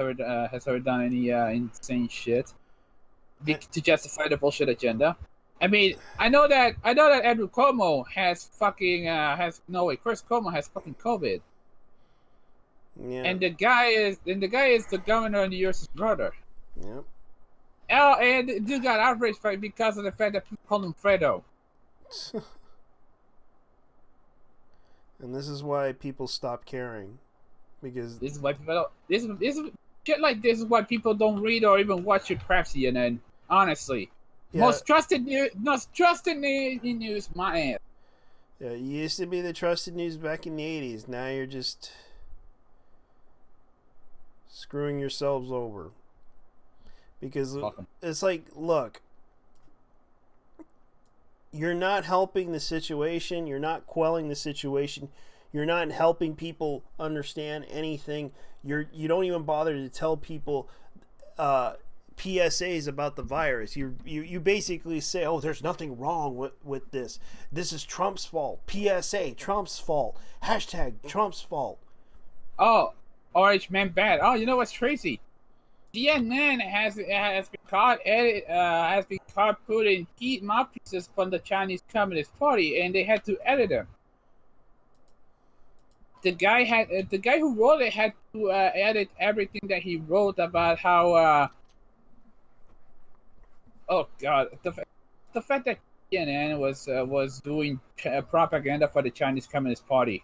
ever done any insane shit to justify the bullshit agenda. I mean, I know that Andrew Cuomo has Chris Cuomo has fucking COVID. Yeah. And the guy is the governor of New York's brother. Yep. Oh, and the dude got outraged because of the fact that people called him Fredo. And this is why people stop caring, because this is why people don't, this is shit like this is why people don't read or even watch your crap CNN. Honestly, yeah. most trusted news, my ass. Yeah, you used to be the trusted news back in the 80s. Now you're just screwing yourselves over. Because it's like, look, you're not helping the situation. You're not quelling the situation. You're not helping people understand anything. You don't even bother to tell people PSAs about the virus. You basically say, oh, there's nothing wrong with this. This is Trump's fault. PSA, Trump's fault. Hashtag Trump's fault. Oh, RH man bad. Oh, you know what's crazy? CNN has been caught putting key mouthpieces from the Chinese Communist Party, and they had to edit them. The guy who wrote it had to edit everything that he wrote about how. Oh God, the fact that CNN was doing propaganda for the Chinese Communist Party.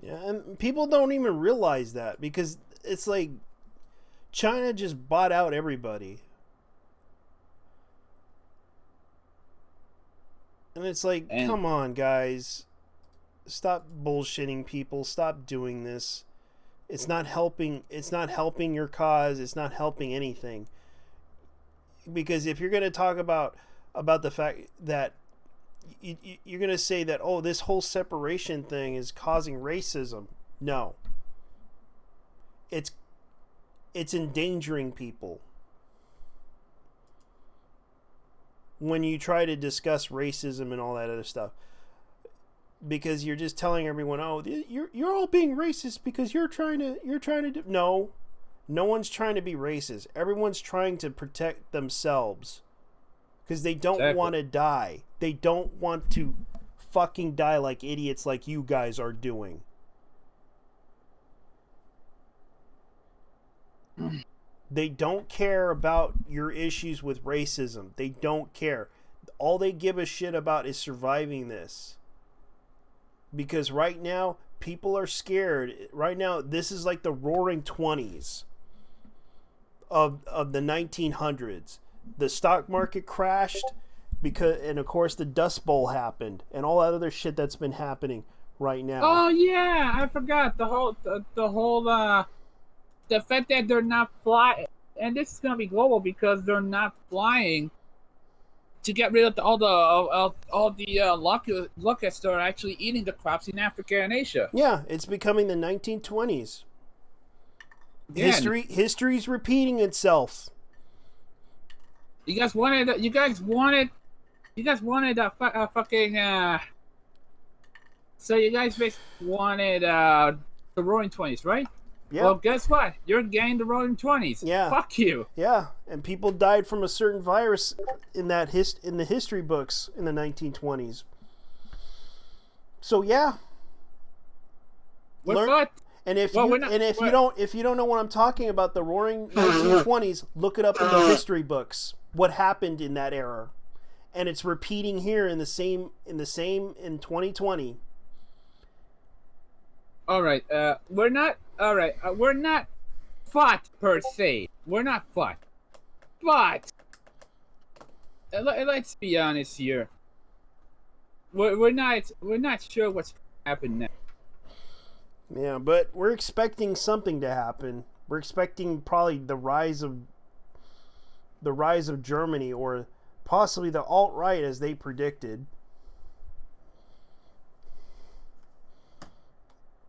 Yeah, and people don't even realize that, because it's like China just bought out everybody. And it's like, come on, guys. Stop bullshitting people. Stop doing this. It's not helping your cause. It's not helping anything. Because if you're going to talk about the fact that you're going to say that, oh, this whole separation thing is causing racism. No. It's endangering people. When you try to discuss racism and all that other stuff. Because you're just telling everyone, oh, you're all being racist because you're trying to do. No. No one's trying to be racist. Everyone's trying to protect themselves. Because they don't want to die. They don't want to fucking die like idiots like you guys are doing. They don't care about your issues with racism. They don't care. All they give a shit about is surviving this. Because right now, people are scared. Right now, this is like the roaring 20s of the 1900s. The stock market crashed and of course the Dust Bowl happened and all that other shit that's been happening right now. Oh yeah, I forgot the fact that they're not flying, and this is gonna be global because they're not flying to get rid of all the locusts that are actually eating the crops in Africa and Asia. Yeah, it's becoming the 1920s. History's repeating itself. You guys wanted a fucking. So you guys basically wanted the Roaring 20s, right? Yeah. Well, guess what? You're getting the Roaring 20s. Yeah. Fuck you. Yeah, and people died from a certain virus in the history books in the 1920s. So yeah. What? And if you don't know what I'm talking about, the Roaring 1920s, look it up in the history books. What happened in that era, and it's repeating here in 2020. All right, we're not fought per se. We're not fought, but let's be honest here. We're not sure what's going to happen next. Yeah, but we're expecting something to happen. We're expecting probably the rise of Germany, or possibly the alt-right as they predicted.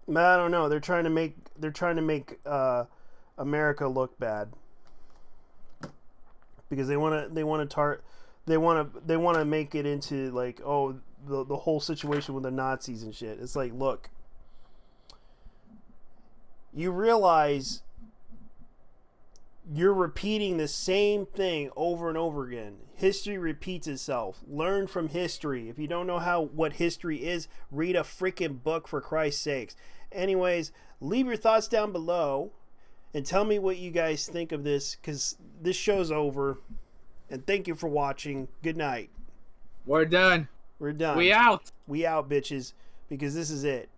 But I don't know. They're trying to make America look bad because they want to make it into like, oh, the whole situation with the Nazis and shit. It's like, look, you realize you're repeating the same thing over and over again. History repeats itself. Learn from history. If you don't know what history is, read a freaking book, for Christ's sakes. Anyways, leave your thoughts down below and tell me what you guys think of this, because this show's over. And thank you for watching. Good night. We're done. We're done. We out. We out, bitches, because this is it.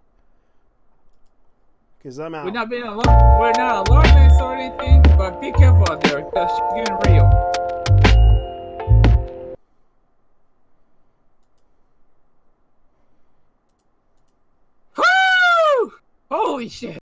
Because I'm out. We're not alarmists or anything, but be careful out there, because she's getting real. Woo! Holy shit.